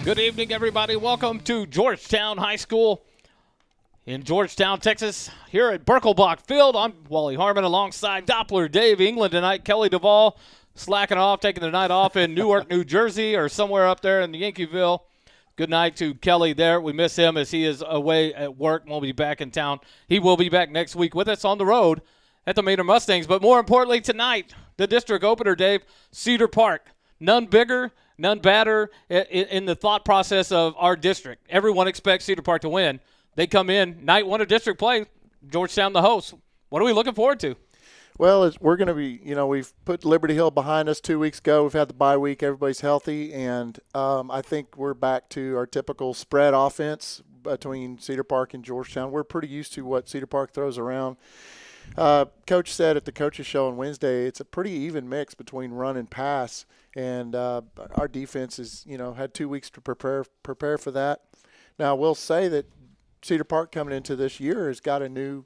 Good evening, everybody. Welcome to Georgetown High School in Georgetown, Texas. Here at Birkelbach Field, I'm Wally Harmon alongside Doppler Dave England tonight. Kelly Duvall slacking off, taking the night off in Newark, New Jersey, or somewhere up there in Yankeeville. Good night to Kelly there. We miss him as he is away at work. Won't be back in town. He will be back next week with us on the road at the Maynard Mustangs. But more importantly, tonight, the district opener, Dave, Cedar Park. None bigger, none badder in the thought process of our district. Everyone expects Cedar Park to win. They come in, night one of district play, Georgetown the host. What are we looking forward to? Well, we're going to be, we've put Liberty Hill behind us 2 weeks ago. We've had the bye week. Everybody's healthy. And I think we're back to our typical spread offense between Cedar Park and Georgetown. We're pretty used to what Cedar Park throws around. Coach said at the coaches show on Wednesday, it's a pretty even mix between run and pass. And our defense has, had 2 weeks to prepare for that. Now, we'll say that Cedar Park coming into this year has got a new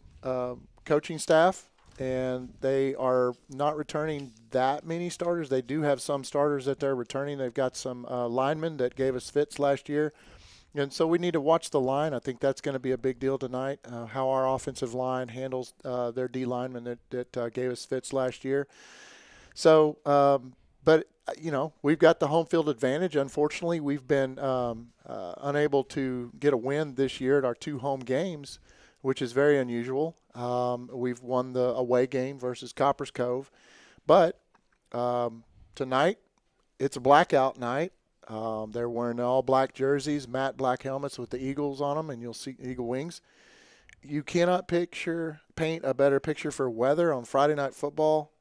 coaching staff, and they are not returning that many starters. They do have some starters that they're returning. They've got some linemen that gave us fits last year. And so we need to watch the line. I think that's going to be a big deal tonight, how our offensive line handles their D linemen that gave us fits last year. So, but, we've got the home field advantage. Unfortunately, we've been unable to get a win this year at our 2 home games, which is very unusual. We've won the away game versus Coppers Cove. But tonight, it's a blackout night. They're wearing all black jerseys, matte black helmets with the Eagles on them, and you'll see eagle wings. You cannot paint a better picture for weather on Friday night football.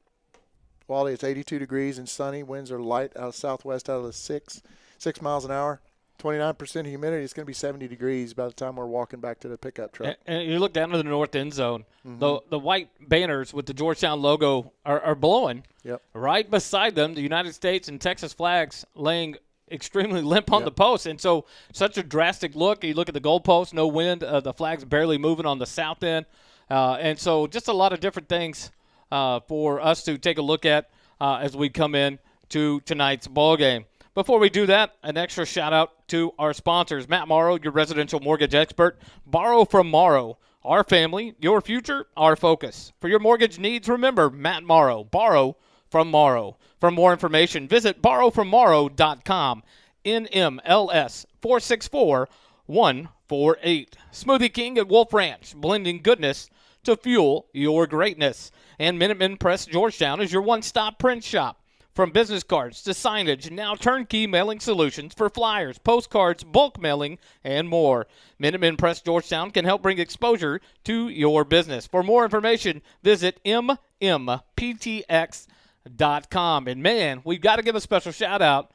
Wally, it's 82 degrees and sunny. Winds are light out of southwest out of the 6 miles an hour. 29% humidity. It's going to be 70 degrees by the time we're walking back to the pickup truck. And you look down to the north end zone. Mm-hmm. The white banners with the Georgetown logo are blowing. Yep. Right beside them, the United States and Texas flags laying extremely limp on the post. And so such a drastic look. You look at the goalpost, no wind. The flag's barely moving on the south end. And so just a lot of different things for us to take a look at as we come in to tonight's ball game. Before we do that, an extra shout-out to our sponsors. Matt Morrow, your residential mortgage expert. Borrow from Morrow. Our family, your future, our focus. For your mortgage needs, remember Matt Morrow. Borrow from Morrow. For more information, visit borrowfrommorrow.com. NMLS 464148. Smoothie King at Wolf Ranch, blending goodness to fuel your greatness. And Minutemen Press Georgetown is your one-stop print shop. From business cards to signage, now turnkey mailing solutions for flyers, postcards, bulk mailing, and more. Minutemen Press Georgetown can help bring exposure to your business. For more information, visit mmptx.com. And, man, we've got to give a special shout-out,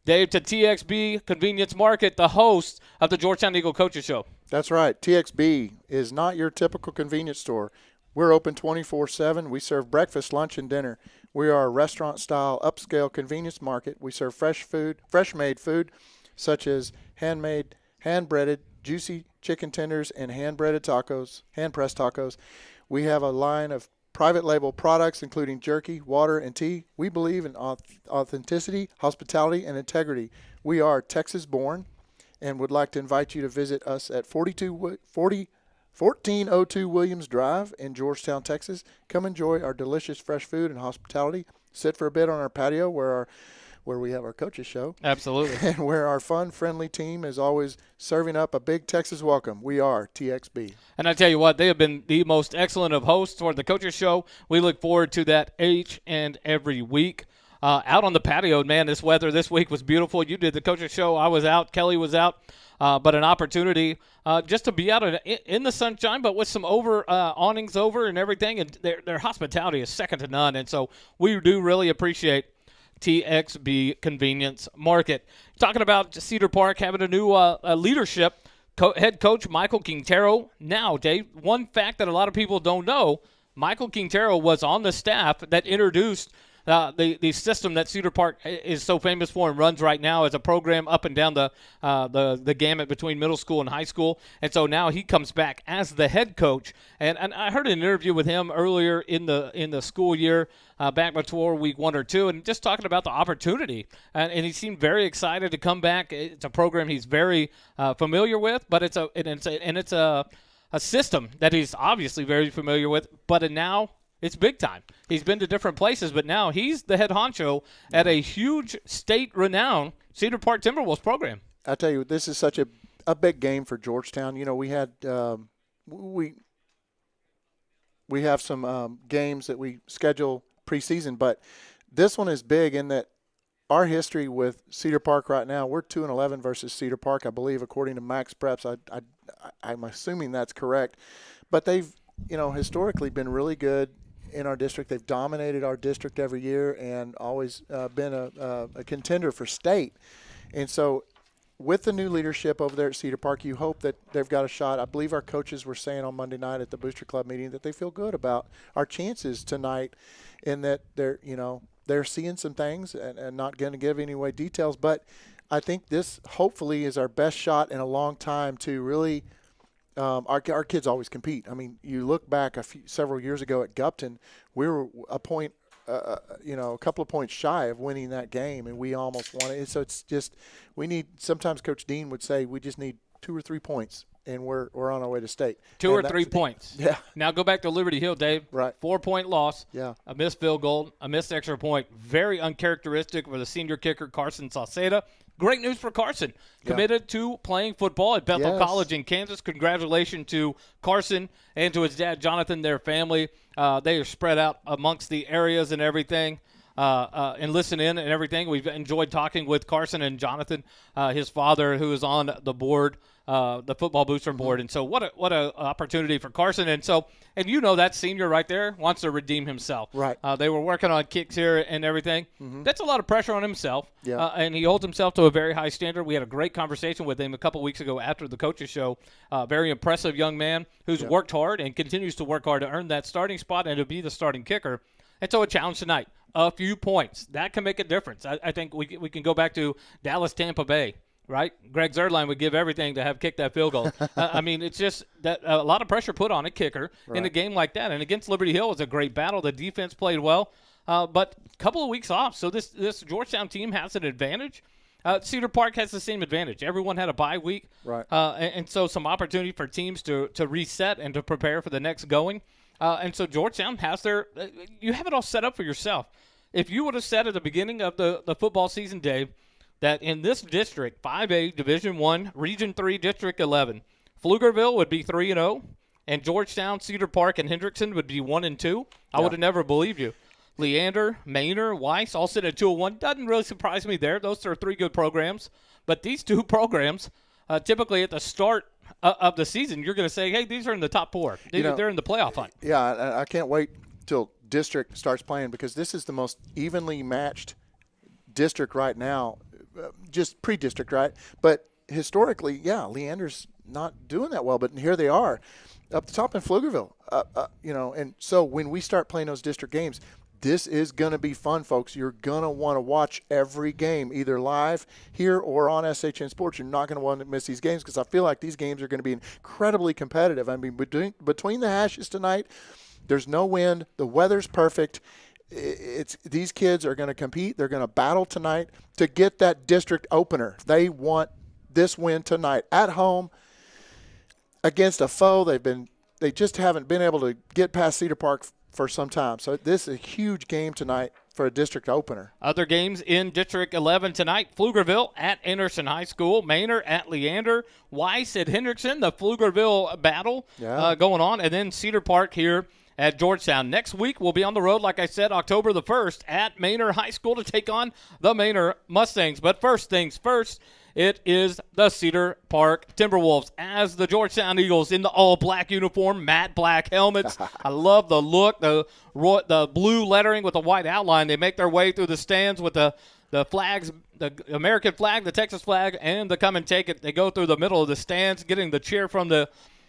Dave, to TXB Convenience Market, the host of the Georgetown Eagle Coaches Show. That's right. TXB is not your typical convenience store. We're open 24/7. We serve breakfast, lunch, and dinner. We are a restaurant-style, upscale convenience market. We serve fresh-made food, such as handmade, hand-breaded, juicy chicken tenders, and hand-breaded tacos, hand-pressed tacos. We have a line of private label products, including jerky, water, and tea. We believe in authenticity, hospitality, and integrity. We are Texas-born and would like to invite you to visit us at 1402 Williams Drive in Georgetown, Texas. Come enjoy our delicious fresh food and hospitality. Sit for a bit on our patio where we have our coaches show. Absolutely. And where our fun, friendly team is always serving up a big Texas welcome. We are TXB. And I tell you what, they have been the most excellent of hosts for the coaches show. We look forward to that each and every week. Out on the patio, man, this weather this week was beautiful. You did the coaches show. I was out. Kelly was out. But an opportunity just to be out in the sunshine, but with some awnings over and everything. And their hospitality is second to none. And so we do really appreciate TXB Convenience Market. Talking about Cedar Park having a new leadership, head coach Michael Quintero. Now, Dave, one fact that a lot of people don't know, Michael Quintero was on the staff that introduced the system that Cedar Park is so famous for and runs right now as a program up and down the gamut between middle school and high school. And so now he comes back as the head coach. And I heard an interview with him earlier in the school year, back before week 1 or 2, and just talking about the opportunity. And he seemed very excited to come back. It's a program he's very familiar with, but it's a system that he's obviously very familiar with. But now it's big time. He's been to different places, but now he's the head honcho at a huge state-renowned Cedar Park Timberwolves program. I tell you, this is such a big game for Georgetown. You know, we had we have some games that we schedule preseason, but this one is big in that our history with Cedar Park right now, we're 2-11 versus Cedar Park, I believe, according to Max Preps. I'm assuming that's correct. But they've, historically been really good in our district. They've dominated our district every year and always been a contender for state. And so with the new leadership over there at Cedar Park, you hope that they've got a shot. I believe our coaches were saying on Monday night at the Booster Club meeting that they feel good about our chances tonight, in that they're seeing some things and not going to give any away details. But I think this hopefully is our best shot in a long time to really our kids always compete. I mean, you look back several years ago at Gupton, we were a couple of points shy of winning that game, and we almost won it. So it's just sometimes Coach Dean would say we just need 2 or 3 points, and we're on our way to state. 2 or 3 points. Yeah. Now go back to Liberty Hill, Dave. Right. 4-point loss. Yeah. A missed field goal, a missed extra point. Very uncharacteristic for the senior kicker, Carson Sauceda. Great news for Carson. Committed to playing football at Bethel College in Kansas. Congratulations to Carson and to his dad, Jonathan, their family. They are spread out amongst the areas and everything. And listen in and everything. We've enjoyed talking with Carson and Jonathan, his father, who is on the board, the football booster board. And so what a opportunity for Carson. And that senior right there wants to redeem himself. Right. They were working on kicks here and everything. Mm-hmm. That's a lot of pressure on himself. Yeah. And he holds himself to a very high standard. We had a great conversation with him a couple weeks ago after the coaches show. Very impressive young man who's worked hard and continues to work hard to earn that starting spot and to be the starting kicker. And so a challenge tonight. A few points. That can make a difference. I think we can go back to Dallas, Tampa Bay, right? Greg Zerdline would give everything to have kicked that field goal. It's just that a lot of pressure put on a kicker in a game like that. And against Liberty Hill was a great battle. The defense played well, but a couple of weeks off. So this Georgetown team has an advantage. Cedar Park has the same advantage. Everyone had a bye week. Right. And so some opportunity for teams to reset and to prepare for the next going. And so Georgetown has you have it all set up for yourself. If you would have said at the beginning of the football season, Dave, that in this district, 5A, Division I, Region 3, District 11, Pflugerville would be 3-0, and Georgetown, Cedar Park, and Hendrickson would be 1-2, I would have never believed you. Leander, Manor, Weiss all sit at 2-1. Doesn't really surprise me there. Those are 3 good programs. But these 2 programs, typically at the start of the season, you're going to say, hey, these are in the top 4. They're in the playoff hunt. Yeah, I can't wait till district starts playing, because this is the most evenly matched district right now, just pre-district, right? But historically, Leander's not doing that well, but here they are up the top in Pflugerville, and so when we start playing those district games, this is going to be fun, folks. You're going to want to watch every game, either live here or on SHN Sports. You're not going to want to miss these games, because I feel like these games are going to be incredibly competitive. I mean, between the hashes tonight, there's no wind. The weather's perfect. These kids are going to compete. They're going to battle tonight to get that district opener. They want this win tonight at home against a foe they just haven't been able to get past Cedar Park for some time. So this is a huge game tonight for a district opener. Other games in District 11 tonight: Pflugerville at Anderson High School, Manor at Leander, Weiss at Hendrickson. The Pflugerville battle going on, and then Cedar Park here at Georgetown. Next week, we'll be on the road, like I said, October the 1st at Manor High School to take on the Manor Mustangs. But first things first, it is the Cedar Park Timberwolves as the Georgetown Eagles in the all-black uniform, matte black helmets. I love the look, the blue lettering with the white outline. They make their way through the stands with the flags, the American flag, the Texas flag, and the come and take it. They go through the middle of the stands, getting the cheer from the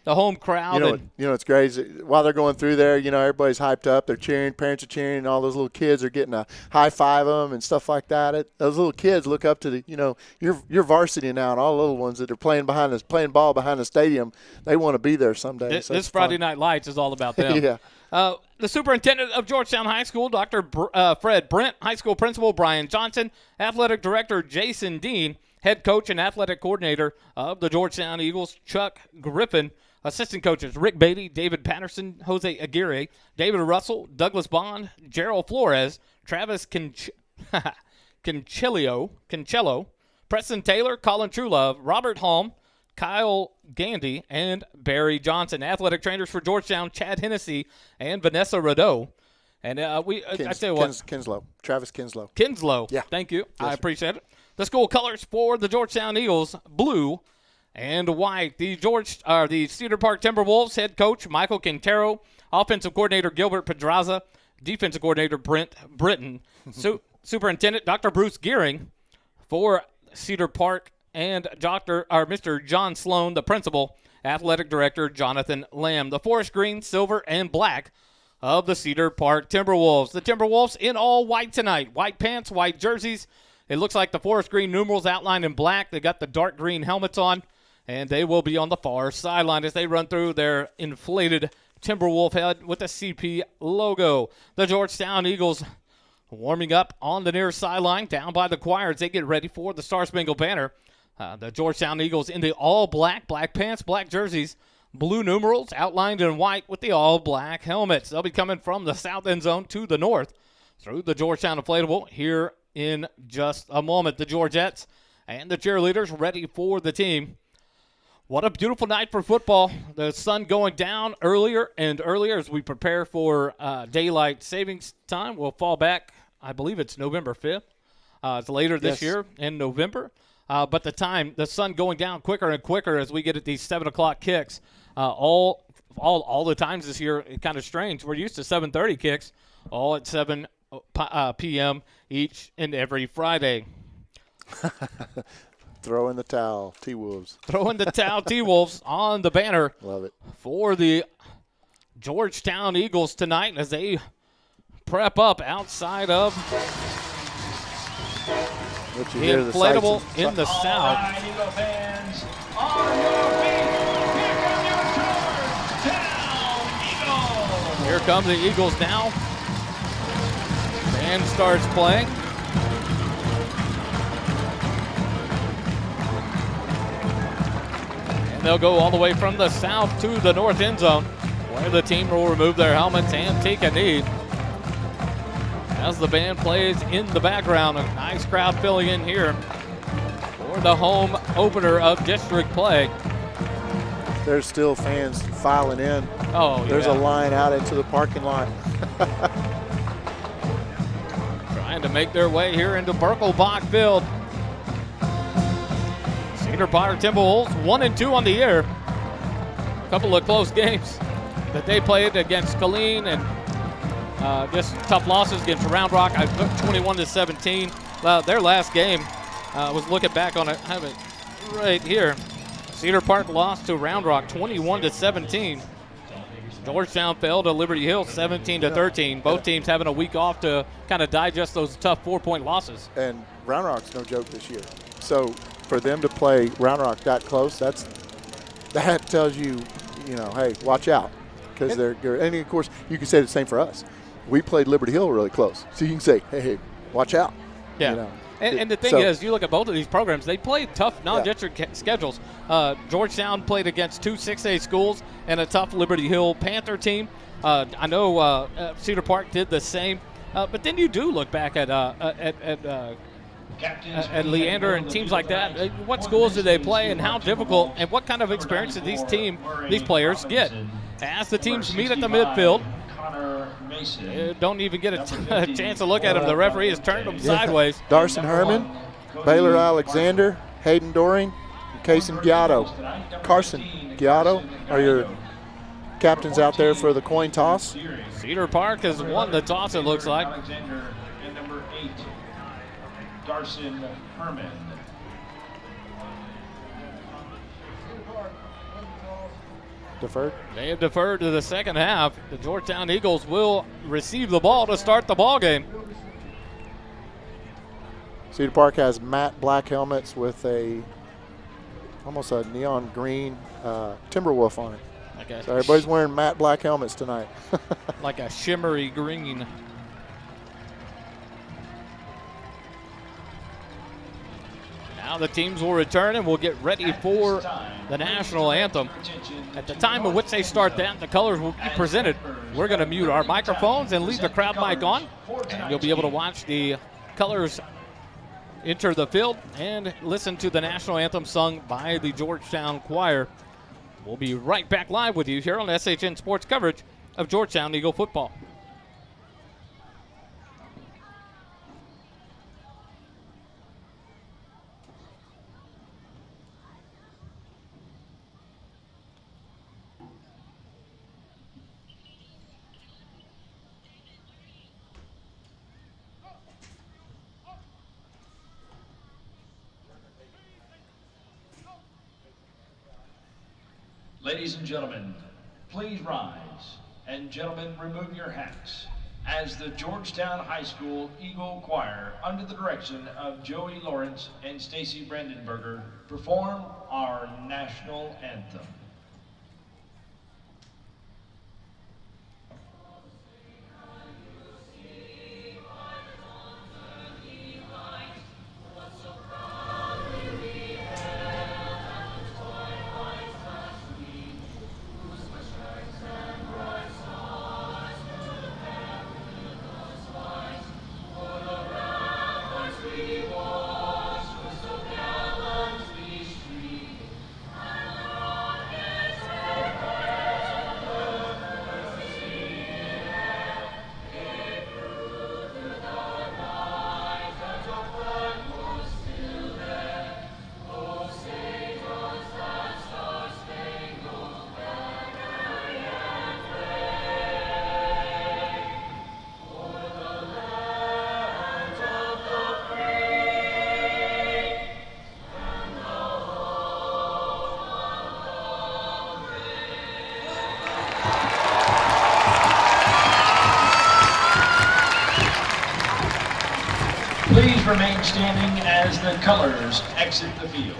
the home crowd. It's great. While they're going through there, everybody's hyped up. They're cheering. Parents are cheering. And all those little kids are getting a high five them and stuff like that. Those little kids look up to you're varsity now, and all the little ones that are playing ball behind the stadium, they want to be there someday. This Friday Night Lights is all about them. Yeah. The superintendent of Georgetown High School, Dr. Fred Brent, high school principal Brian Johnson, athletic director Jason Dean, head coach and athletic coordinator of the Georgetown Eagles, Chuck Griffin, assistant coaches Rick Beatty, David Patterson, Jose Aguirre, David Russell, Douglas Bond, Gerald Flores, Travis Cancello, Preston Taylor, Colin Truelove, Robert Holm, Kyle Gandy, and Barry Johnson. Athletic trainers for Georgetown, Chad Hennessy and Vanessa Rideau. And I tell you what. Travis Kinslow. Yeah. Thank you. Yes, I appreciate it. The school colors for the Georgetown Eagles, blue and white. The Cedar Park Timberwolves head coach Michael Quintero, offensive coordinator Gilbert Pedraza, defensive coordinator Brent Britton, superintendent Dr. Bruce Gearing for Cedar Park, and Mr. John Sloan, the principal, athletic director Jonathan Lamb. The forest green, silver, and black of the Cedar Park Timberwolves. The Timberwolves in all white tonight. White pants, white jerseys. It looks like the forest green numerals outlined in black. They got the dark green helmets on, and they will be on the far sideline as they run through their inflated Timberwolf head with the CP logo. The Georgetown Eagles warming up on the near sideline down by the choir as they get ready for the Star Spangled Banner. The Georgetown Eagles in the all black pants, black jerseys, blue numerals outlined in white with the all black helmets. They'll be coming from the south end zone to the north through the Georgetown Inflatable here in just a moment. The Georgettes and the cheerleaders ready for the team. What a beautiful night for football. The sun going down earlier and earlier as we prepare for daylight savings time. We'll fall back, I believe it's November 5th. It's later this year in November. But the sun going down quicker and quicker as we get at these 7 o'clock kicks. All the times this year, it's kind of strange. We're used to 7:30 kicks, all at 7 p.m. each and every Friday. Throw in the towel, T-Wolves. Throw in the towel, T-Wolves on the banner. Love it. For the Georgetown Eagles tonight as they prep up outside of the inflatable in the south. All right, Eagle fans, on your feet. Here come your Here come the Eagles now. Band starts playing. And they'll go all the way from the south to the north end zone, where the team will remove their helmets and take a knee. As the band plays in the background, a nice crowd filling in here for the home opener of district play. There's still fans filing in. Oh, yeah. There's a line out into the parking lot. Trying to make their way here into Birkelbach Field. Cedar Park Timberwolves 1-2 on the year. A couple of close games that they played against Killeen and just tough losses against Round Rock. I took 21-17. Their last game was looking back on it. I have it right here. Cedar Park lost to Round Rock 21-17. Georgetown fell to Liberty Hill 17-13. Both teams having a week off to kind of digest those tough 4-point losses. And Round Rock's no joke this year. So for them to play Round Rock that close, that tells you, hey, watch out, because they're good. And of course, you can say the same for us. We played Liberty Hill really close, so you can say, hey, watch out. Yeah. And the thing is, you look at both of these programs, they played tough non-district schedules. Georgetown played against 2 6A schools and a tough Liberty Hill Panther team. I know Cedar Park did the same. But then you do look back at Leander and teams like that. What schools do they play and how difficult and what kind of experience did these players get? As the teams meet at the midfield, don't even get a chance to look at him. The referee has turned them sideways. Darson Herman, Baylor Alexander, Hayden Doring, and Carson Giotto are your captains out there for the coin toss. Cedar Park has won the toss, it looks like. Alexander and number 8, Darson Herman. deferred. They have deferred to the second half. The Georgetown Eagles will receive the ball to start the ball game. Cedar Park has matte black helmets with almost a neon green Timberwolf on it. So everybody's wearing matte black helmets tonight. Like a shimmery green. Now the teams will return and we'll get ready for the national anthem. At the time in which they start that, the colors will be presented. We're going to mute our microphones and leave the crowd mic on. And you'll be able to watch the colors enter the field and listen to the national anthem sung by the Georgetown Choir. We'll be right back live with you here on SHN Sports coverage of Georgetown Eagle football. Ladies and gentlemen, please rise. And gentlemen, remove your hats as the Georgetown High School Eagle Choir, under the direction of Joey Lawrence and Stacy Brandenberger, perform our national anthem. Please remain standing as the colors exit the field.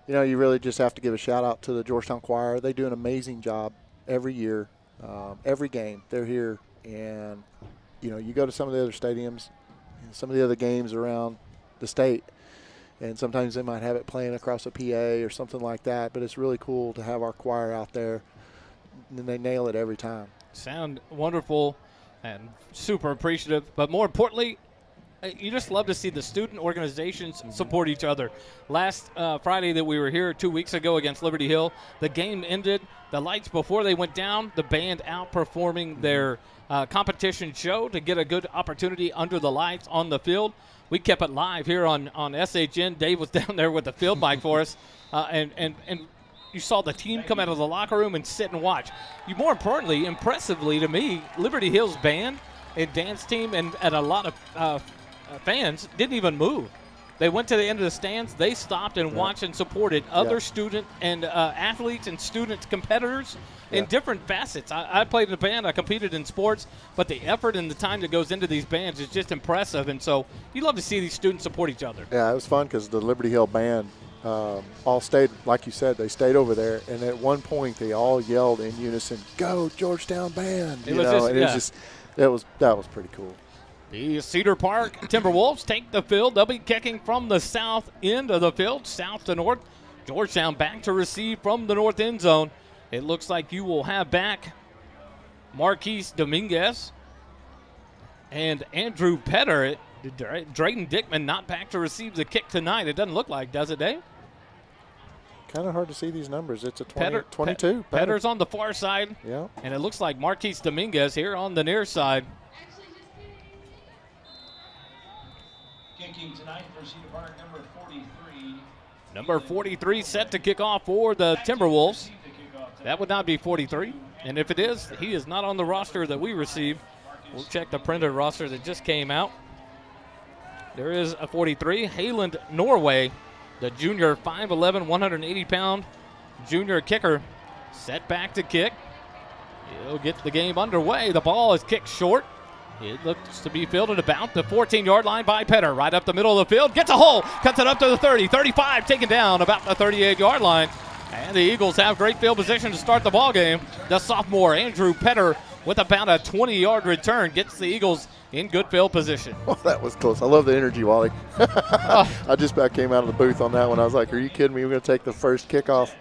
You really just have to give a shout out to the Georgetown Choir. They do an amazing job every year, every game. They're here, and you go to some of the other stadiums, some of the other games around the state, and sometimes they might have it playing across a PA or something like that, but it's really cool to have our choir out there, and they nail it every time. Sound wonderful and super appreciative, but more importantly, you just love to see the student organizations support each other. Last Friday that we were here 2 weeks ago against Liberty Hill, the game ended. The lights before they went down, the band outperforming their competition show to get a good opportunity under the lights on the field. We kept it live here on SHN. Dave was down there with the field mic for us, and you saw the team come out of the locker room and sit and watch. More importantly, impressively to me, Liberty Hill's band and dance team and a lot of fans didn't even move. They went to the end of the stands. They stopped and watched and supported other student and athletes and student competitors in different facets. I played in a band. I competed in sports. But the effort and the time that goes into these bands is just impressive. And so you love to see these students support each other. Yeah, it was fun because the Liberty Hill band all stayed, like you said, they stayed over there. And at one point, they all yelled in unison, "Go Georgetown band!" That was pretty cool. The Cedar Park Timberwolves take the field. They'll be kicking from the south end of the field, south to north. Georgetown back to receive from the north end zone. It looks like you will have back Marquise Dominguez and Andrew Petter. Drayton Dickman not back to receive the kick tonight. It doesn't look like, does it, Dave? Kind of hard to see these numbers. It's a 22. Petter's on the far side. Yeah. And it looks like Marquise Dominguez here on the near side. Kicking tonight for Cedar Park, number 43. Number 43 set to kick off for the Timberwolves. That would not be 43. And if it is, he is not on the roster that we received. We'll check the printed roster that just came out. There is a 43, Hayland Norway, the junior 5'11", 180-pound junior kicker, set back to kick. He'll get the game underway. The ball is kicked short. It looks to be fielded about the 14-yard line by Petter. Right up the middle of the field. Gets a hole. Cuts it up to the 30. 35 taken down about the 38-yard line. And the Eagles have great field position to start the ball game. The sophomore, Andrew Petter, with about a 20-yard return, gets the Eagles in good field position. Well, that was close. I love the energy, Wally. I just about came out of the booth on that one. I was like, are you kidding me? We're going to take the first kickoff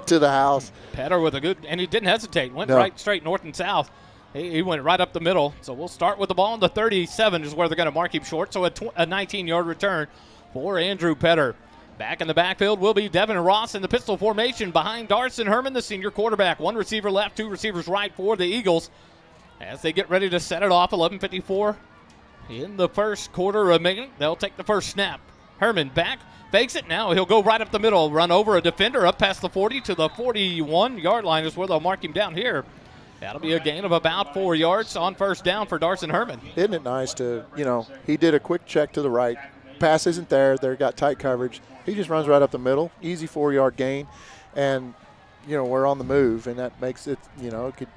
to the house. Petter with a good, and he didn't hesitate. Went right straight north and south. He went right up the middle. So we'll start with the ball on the 37 is where they're going to mark him short. So a 19-yard return for Andrew Petter. Back in the backfield will be Devin Ross in the pistol formation behind Darson Herman, the senior quarterback. One receiver left, two receivers right for the Eagles as they get ready to set it off. 11:54 in the first quarter remaining. They'll take the first snap. Herman back, fakes it. Now he'll go right up the middle, run over a defender up past the 40 to the 41-yard line is where they'll mark him down here. That'll be a gain of about 4 yards on first down for Darson Herman. Isn't it nice to, he did a quick check to the right. Pass isn't there. They got tight coverage. He just runs right up the middle. Easy 4-yard gain. And, we're on the move, and that makes it, it could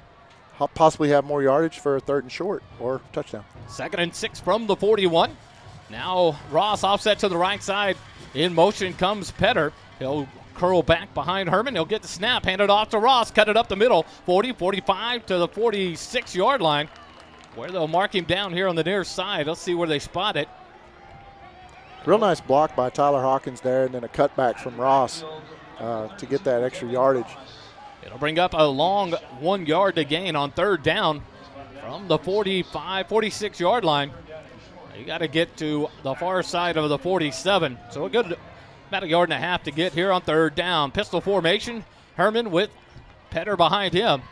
possibly have more yardage for a 3rd and short or touchdown. 2nd and 6 from the 41. Now Ross offset to the right side. In motion comes Petter. He'll curl back behind Herman. He'll get the snap, hand it off to Ross, cut it up the middle, 40, 45 to the 46-yard line, where they'll mark him down here on the near side. Let's see where they spot it. Real nice block by Tyler Hawkins there, and then a cutback from Ross to get that extra yardage. It'll bring up a long 1 yard to gain on 3rd down from the 46-yard line. You got to get to the far side of the 47. So a good about 1.5 yards to get here on 3rd down. Pistol formation. Herman with Petter behind him.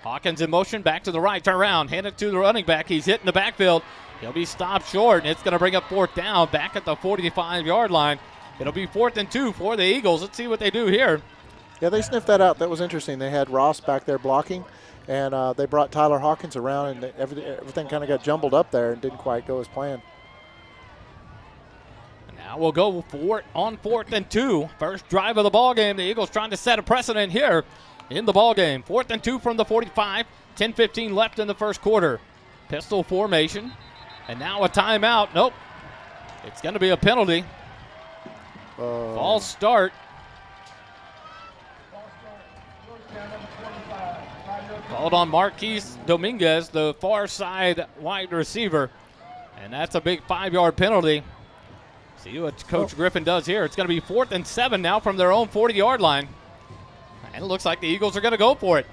Hawkins in motion, back to the right, turn around, hand it to the running back. He's hitting the backfield. He'll be stopped short, and it's going to bring up 4th down back at the 45-yard line. It'll be 4th and 2 for the Eagles. Let's see what they do here. Yeah, they sniffed that out. That was interesting. They had Ross back there blocking, and they brought Tyler Hawkins around, and everything kind of got jumbled up there and didn't quite go as planned. Now we'll go for it on 4th and 2. First drive of the ball game. The Eagles trying to set a precedent here in the ball game. 4th and 2 from the 45. 10:15 left in the first quarter. Pistol formation. And now a timeout. Nope. It's going to be a penalty. False start. Called on Marquise Dominguez, the far side wide receiver. And that's a big 5-yard penalty. See what Coach Griffin does here. It's going to be 4th and 7 now from their own 40-yard line. And it looks like the Eagles are going to go for it.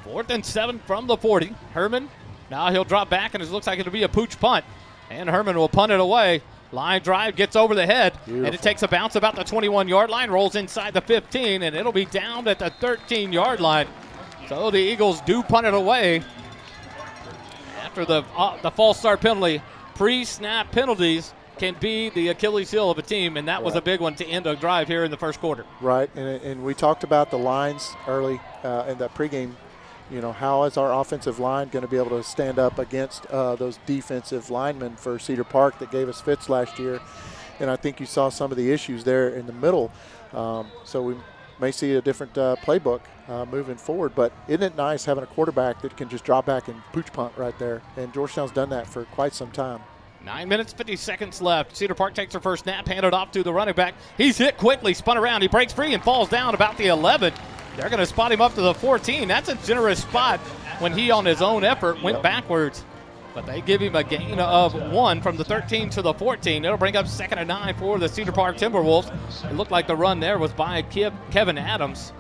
4th and 7 from the 40. Herman, now he'll drop back, and it looks like it'll be a pooch punt. And Herman will punt it away. Line drive gets over the head. Beautiful. And it takes a bounce about the 21-yard line, rolls inside the 15, and it'll be down at the 13-yard line. So the Eagles do punt it away after the false start penalty. Pre-snap penalties can be the Achilles heel of a team, and that was a big one to end a drive here in the first quarter. Right, and we talked about the lines early in that pregame. How is our offensive line going to be able to stand up against those defensive linemen for Cedar Park that gave us fits last year? And I think you saw some of the issues there in the middle. So we may see a different playbook moving forward. But isn't it nice having a quarterback that can just drop back and pooch punt right there? And Georgetown's done that for quite some time. 9 minutes, 50 seconds left. Cedar Park takes their first snap, handed off to the running back. He's hit quickly, spun around. He breaks free and falls down about the 11. They're going to spot him up to the 14. That's a generous spot when he, on his own effort, went backwards. But they give him a gain of 1 from the 13 to the 14. It'll bring up 2nd and 9 for the Cedar Park Timberwolves. It looked like the run there was by Kevin Adams,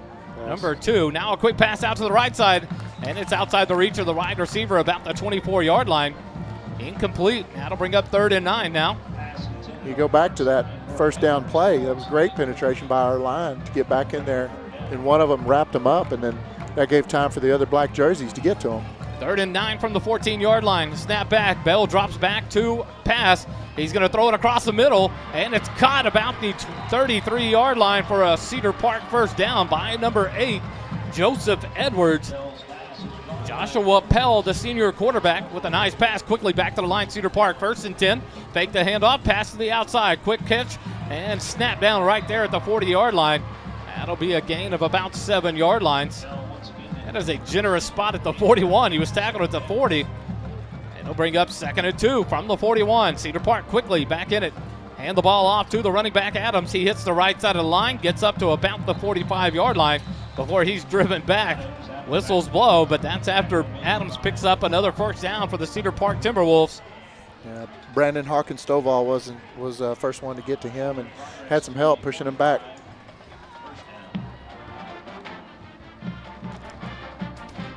number 2. Now a quick pass out to the right side, and it's outside the reach of the wide receiver about the 24-yard line. Incomplete. That'll bring up 3rd and 9 now. You go back to that first down play. That was great penetration by our line to get back in there. And one of them wrapped him up, and then that gave time for the other black jerseys to get to him. 3rd and 9 from the 14-yard line. Snap back. Bell drops back to pass. He's going to throw it across the middle, and it's caught about the 33-yard line for a Cedar Park first down by number 8, Joseph Edwards. Joshua Pell, the senior quarterback, with a nice pass quickly back to the line. Cedar Park 1st and 10. Fake the handoff, pass to the outside. Quick catch and snap down right there at the 40-yard line. That'll be a gain of about 7 yard lines. That is a generous spot at the 41. He was tackled at the 40. And he'll bring up 2nd and 2 from the 41. Cedar Park quickly back in it. Hand the ball off to the running back, Adams. He hits the right side of the line, gets up to about the 45-yard line before he's driven back. Whistles blow, but that's after Adams picks up another 1st down for the Cedar Park Timberwolves. Yeah, Brandon Hawkins Stovall was first one to get to him and had some help pushing him back.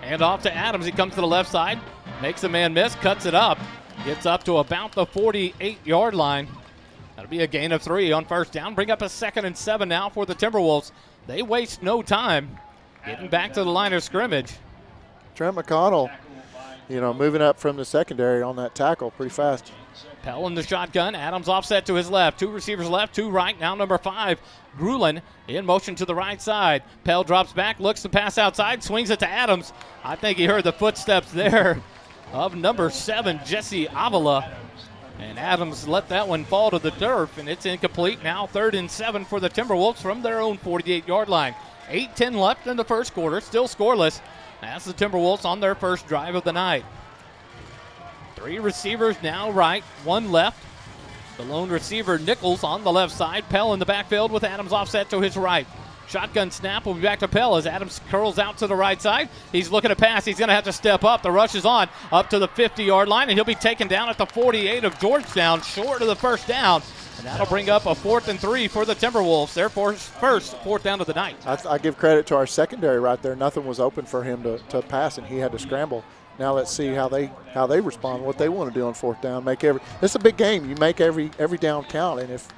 Hand off to Adams. He comes to the left side, makes a man miss, cuts it up, gets up to about the 48-yard line. That'll be a gain of 3 on 1st down. Bring up a 2nd and 7 now for the Timberwolves. They waste no time getting back to the line of scrimmage. Trent McConnell, moving up from the secondary on that tackle pretty fast. Pell in the shotgun. Adams offset to his left. 2 receivers left, 2 right. Now number 5, Grulin, in motion to the right side. Pell drops back, looks to pass outside, swings it to Adams. I think he heard the footsteps there of number 7, Jesse Avila. And Adams let that one fall to the turf, and it's incomplete. Now 3rd and 7 for the Timberwolves from their own 48-yard line. 8:10 left in the first quarter, still scoreless. That's the Timberwolves on their first drive of the night. 3 receivers now right, 1 left. The lone receiver, Nichols, on the left side. Pell in the backfield with Adams offset to his right. Shotgun snap will be back to Pell as Adams curls out to the right side. He's looking to pass. He's going to have to step up. The rush is on up to the 50-yard line, and he'll be taken down at the 48 of Georgetown, short of the 1st down. And that'll bring up a 4th and 3 for the Timberwolves, their first 4th down of the night. I give credit to our secondary right there. Nothing was open for him to pass, and he had to scramble. Now let's see how they respond, what they want to do on 4th down. It's a big game. You make every down count, and if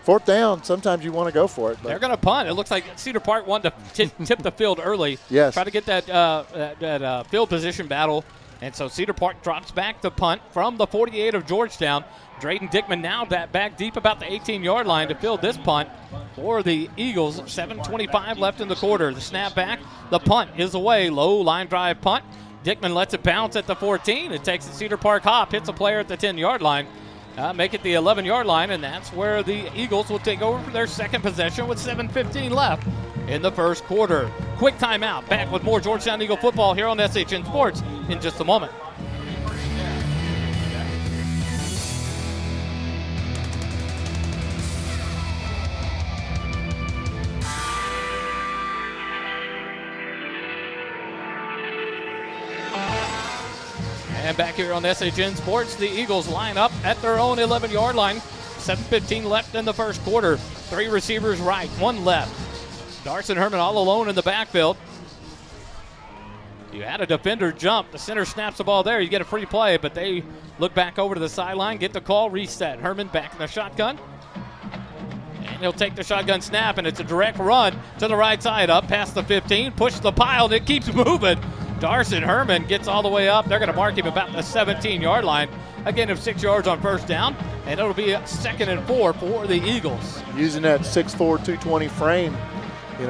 fourth down, sometimes you want to go for it. But they're going to punt. It looks like Cedar Park wanted to tip the field early. Yes. Try to get that field position battle. And so Cedar Park drops back to punt from the 48 of Georgetown. Drayden Dickman now back deep about the 18-yard line to field this punt for the Eagles. 7:25 left in the quarter. The snap back, the punt is away. Low line drive punt. Dickman lets it bounce at the 14. It takes the Cedar Park hop, hits a player at the 10-yard line. Make it the 11-yard line, and that's where the Eagles will take over for their second possession with 7:15 left in the first quarter. Quick timeout. Back with more Georgetown Eagle football here on SHN Sports in just a moment. And back here on SHN Sports, the Eagles line up at their own 11-yard line. 7:15 left in the first quarter. 3 receivers right, 1 left. Darson Herman all alone in the backfield. You had a defender jump. The center snaps the ball there. You get a free play, but they look back over to the sideline, get the call, reset. Herman back in the shotgun. And he'll take the shotgun snap, and it's a direct run to the right side, up past the 15, push the pile, and it keeps moving. Darson Herman gets all the way up. They're going to mark him about the 17-yard line. A gain of 6 yards on 1st down, and it'll be a 2nd and 4 for the Eagles. Using that 6'4", 220 frame, he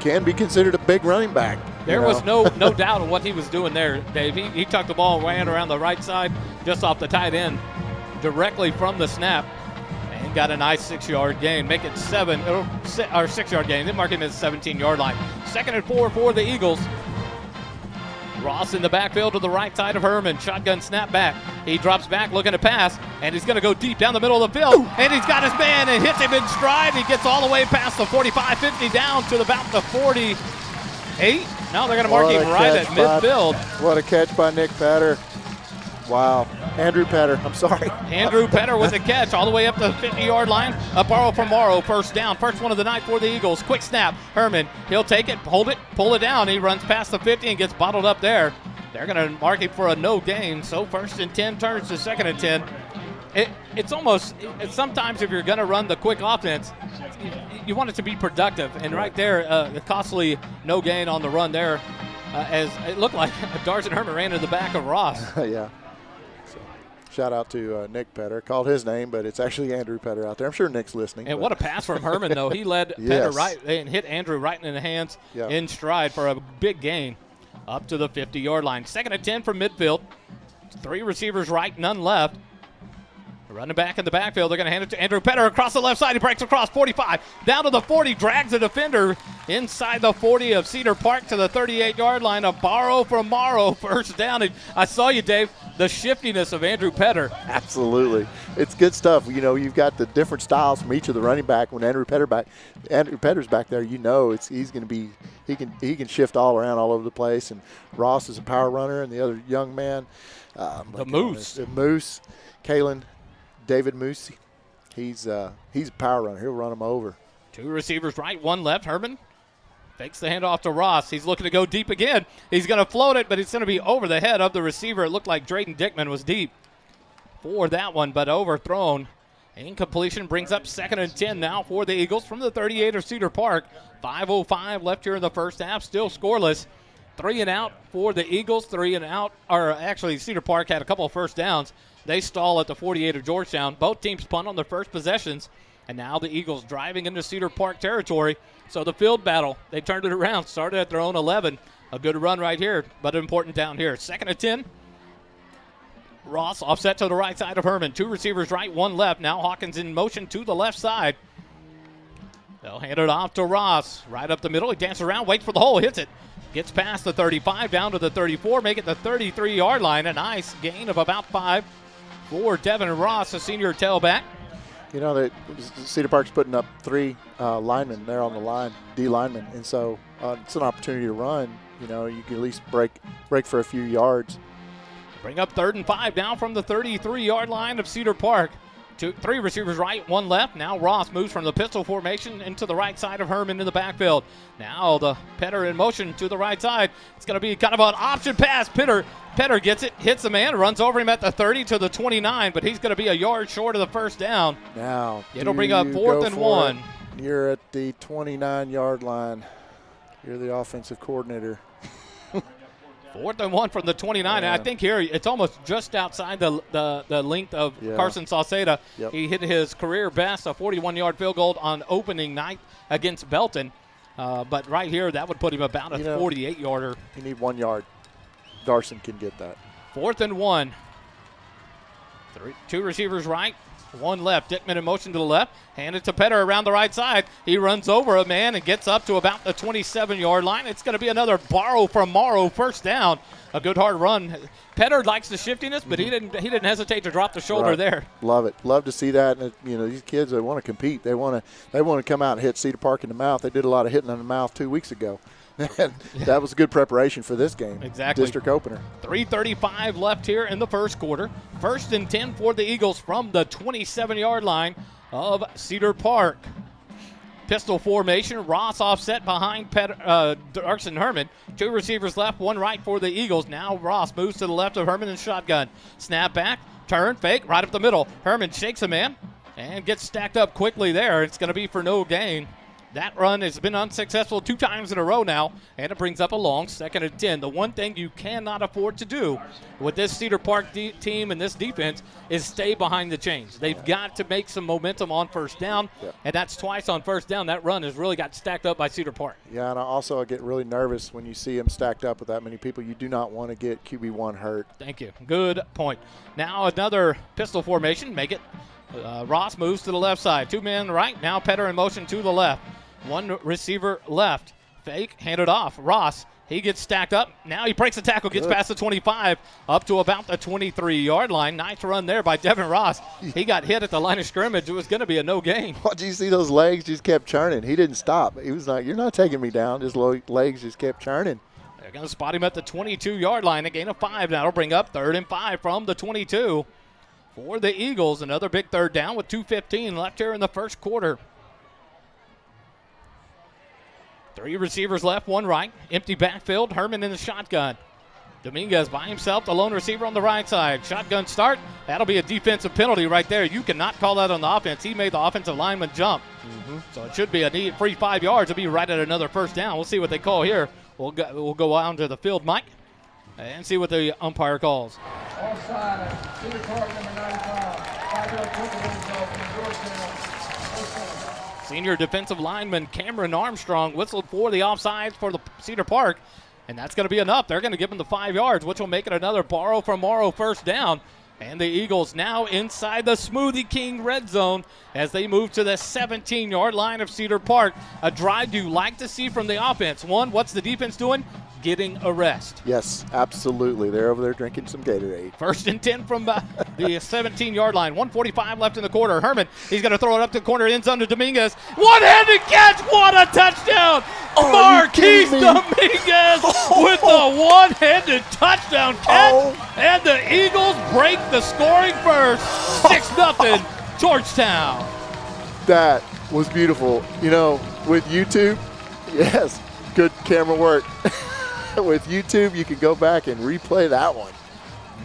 can be considered a big running back. There was no doubt of what he was doing there, Dave. He tucked the ball and ran around the right side just off the tight end directly from the snap and got a nice 6-yard gain. Make it 6-yard gain. Then mark him as the 17-yard line. 2nd and 4 for the Eagles. Ross in the backfield to the right side of Herman. Shotgun snap back. He drops back looking to pass, and he's going to go deep down the middle of the field. And he's got his man and hits him in stride. He gets all the way past the 45, 50 down to about the 48. Now they're going to mark him right at midfield. What a catch by Nick Patter. Wow. Andrew Patter, I'm sorry. Andrew Patter with the catch all the way up the 50-yard line. A borrow from Morrow, 1st down. First one of the night for the Eagles. Quick snap. Herman, he'll take it, hold it, pull it down. He runs past the 50 and gets bottled up there. They're going to mark him for a no gain. So 1st and 10 turns to 2nd and 10. It's sometimes if you're going to run the quick offense, you want it to be productive. And right there, a costly no gain on the run there, as it looked like Darson Herman ran into the back of Ross. Yeah. Shout out to Nick Petter. Called his name, but it's actually Andrew Petter out there. I'm sure Nick's listening. And what a pass from Herman, though. He led Petter right and hit Andrew right in the hands in stride for a big gain up to the 50-yard line. 2nd and 10 from midfield. 3 receivers right, none left. Running back in the backfield, they're going to hand it to Andrew Petter across the left side. He breaks across 45, down to the 40, drags the defender inside the 40 of Cedar Park to the 38-yard line. A borrow from Morrow, first down. And I saw you, Dave, the shiftiness of Andrew Petter. Absolutely. It's good stuff. You know, you've got the different styles from each of the running back. When Andrew Petter's back there, you know he's going to be he can shift all around all over the place. And Ross is a power runner, and the other young man, the Moose, Kalen. David Moose, he's a power runner. He'll run him over. 2 receivers right, 1 left. Herman fakes the handoff to Ross. He's looking to go deep again. He's going to float it, but it's going to be over the head of the receiver. It looked like Drayton Dickman was deep for that one, but overthrown. Incompletion brings up 2nd and 10 now for the Eagles from the 38 of Cedar Park. 5:05 left here in the first half, still scoreless. 3 and out for the Eagles, 3 and out. Or actually, Cedar Park had a couple of first downs. They stall at the 48 of Georgetown. Both teams punt on their first possessions, and now the Eagles driving into Cedar Park territory. So the field battle, they turned it around, started at their own 11. A good run right here, but important down here. 2nd and 10. Ross offset to the right side of Herman. 2 receivers right, 1 left. Now Hawkins in motion to the left side. They'll hand it off to Ross. Right up the middle. He dances around, waits for the hole, hits it. Gets past the 35, down to the 34, make it the 33-yard line. A nice gain of about 5 for Devin Ross, a senior tailback. You know, Cedar Park's putting up 3 linemen there on the line, D linemen, and so it's an opportunity to run. You know, you can at least break for a few yards. Bring up 3rd and 5 now from the 33-yard line of Cedar Park. 3 receivers right, 1 left. Now Ross moves from the pistol formation into the right side of Herman in the backfield. Now the Petter in motion to the right side. It's going to be kind of an option pass. Petter gets it, hits the man, runs over him at the 30 to the 29, but he's going to be a yard short of the first down. Now it'll bring up 4th and 1. You're at the 29-yard line. You're the offensive coordinator. 4th and 1 from the 29. And I think here it's almost just outside the length of Carson Sauceda. Yep. He hit his career best, a 41-yard field goal on opening night against Belton. But right here, that would put him about a 48-yarder. You need 1 yard. Darson can get that. 4th and 1. 2 receivers right, 1 left. Dickman in motion to the left. Hand it to Petter around the right side. He runs over a man and gets up to about the 27-yard line. It's going to be another borrow from Morrow, first down. A good hard run. Petter likes the shiftiness, but he didn't hesitate to drop the shoulder there. Love it. Love to see that. And you know, these kids, they want to compete. They want to come out and hit Cedar Park in the mouth. They did a lot of hitting in the mouth 2 weeks ago. And that was a good preparation for this game. Exactly. District opener. 3:35 left here in the first quarter. 1st and 10 for the Eagles from the 27-yard line of Cedar Park. Pistol formation. Ross offset behind Darson Herman. 2 receivers left, 1 right for the Eagles. Now Ross moves to the left of Herman in shotgun. Snap back, turn, fake, right up the middle. Herman shakes a man and gets stacked up quickly there. It's going to be for no gain. That run has been unsuccessful 2 times in a row now, and it brings up a long 2nd and 10. The one thing you cannot afford to do with this Cedar Park team and this defense is stay behind the chains. They've got to make some momentum on first down, and that's twice on first down. That run has really got stacked up by Cedar Park. Yeah, and I get really nervous when you see them stacked up with that many people. You do not want to get QB1 hurt. Thank you. Good point. Now another pistol formation. Make it. Ross moves to the left side. 2 men right. Now Petter in motion to the left. 1 receiver left. Fake, hand it off. Ross, he gets stacked up. Now he breaks the tackle, gets past the 25, up to about the 23-yard line. Nice run there by Devin Ross. He got hit at the line of scrimmage. It was going to be a no gain. Did you see those legs just kept churning? He didn't stop. He was like, you're not taking me down. His legs just kept churning. They're going to spot him at the 22-yard line. A gain of 5. Now it'll bring up 3rd and 5 from the 22 for the Eagles. Another big 3rd down with 2:15 left here in the first quarter. 3 receivers left, 1 right. Empty backfield. Herman in the shotgun. Dominguez by himself, the lone receiver on the right side. Shotgun start. That'll be a defensive penalty right there. You cannot call that on the offense. He made the offensive lineman jump. So it should be a free 5 yards. It'll be right at another first down. We'll see what they call here. We'll go on to the field, Mike. and see what the umpire calls. Offside, Cedar Park, number 95. 5-yard penalty from Georgetown. Senior defensive lineman Cameron Armstrong whistled for the offsides for the Cedar Park, and that's going to be enough. They're going to give him the 5 yards, which will make it another borrow from Morrow first down. And the Eagles now inside the Smoothie King red zone as they move to the 17-yard line of Cedar Park. A drive you like to see from the offense. One, what's the defense doing? Getting a rest. Yes, absolutely. They're over there drinking some Gatorade. 1st and 10 from the 17-yard line. 1:45 left in the quarter. Herman, he's going to throw it up to the corner end zone to Dominguez. One-handed catch. What a touchdown. Marquise Dominguez with the one-handed touchdown catch. And the Eagles break the scoring first. 6-0 Georgetown. That was beautiful. You know, with YouTube, yes, good camera work. With YouTube, you can go back and replay that one.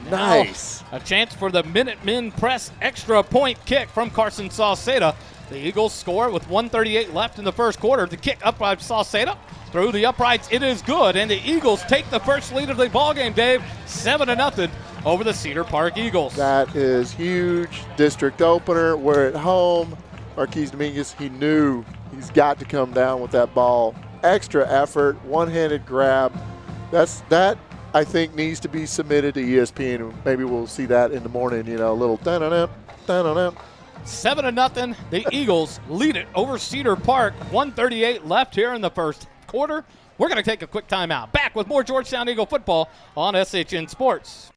Nice. Now, a chance for the Minutemen press extra point kick from Carson Sauceda. The Eagles score with 1:38 left in the first quarter. The kick up by Sauceda through the uprights. It is good, and the Eagles take the first lead of the ballgame, Dave, 7-0 over the Cedar Park Eagles. That is huge. District opener. We're at home. Marquise Dominguez, he knew he's got to come down with that ball. Extra effort, one-handed grab. That I think needs to be submitted to ESPN. Maybe we'll see that in the morning. You know, a little da-da-da, da-da-da. 7-0. The Eagles lead it over Cedar Park. 1:38 left here in the first quarter. We're going to take a quick timeout. Back with more Georgetown Eagle football on SHN Sports.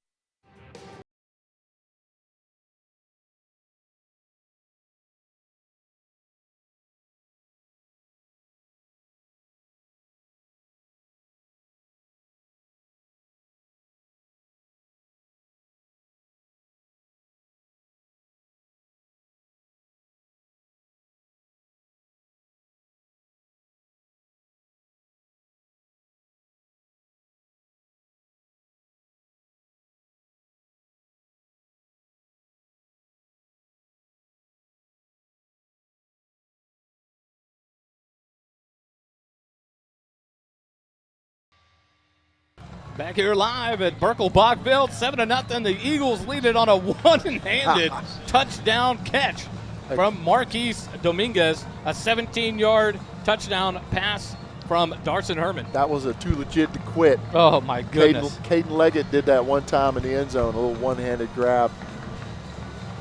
Back here live at Burkle Field, 7-0. The Eagles lead it on a one-handed touchdown catch from Marquise Dominguez, a 17-yard touchdown pass from Darson Herman. That was a too legit to quit. Oh, my goodness. Caden Leggett did that one time in the end zone, a little one-handed grab.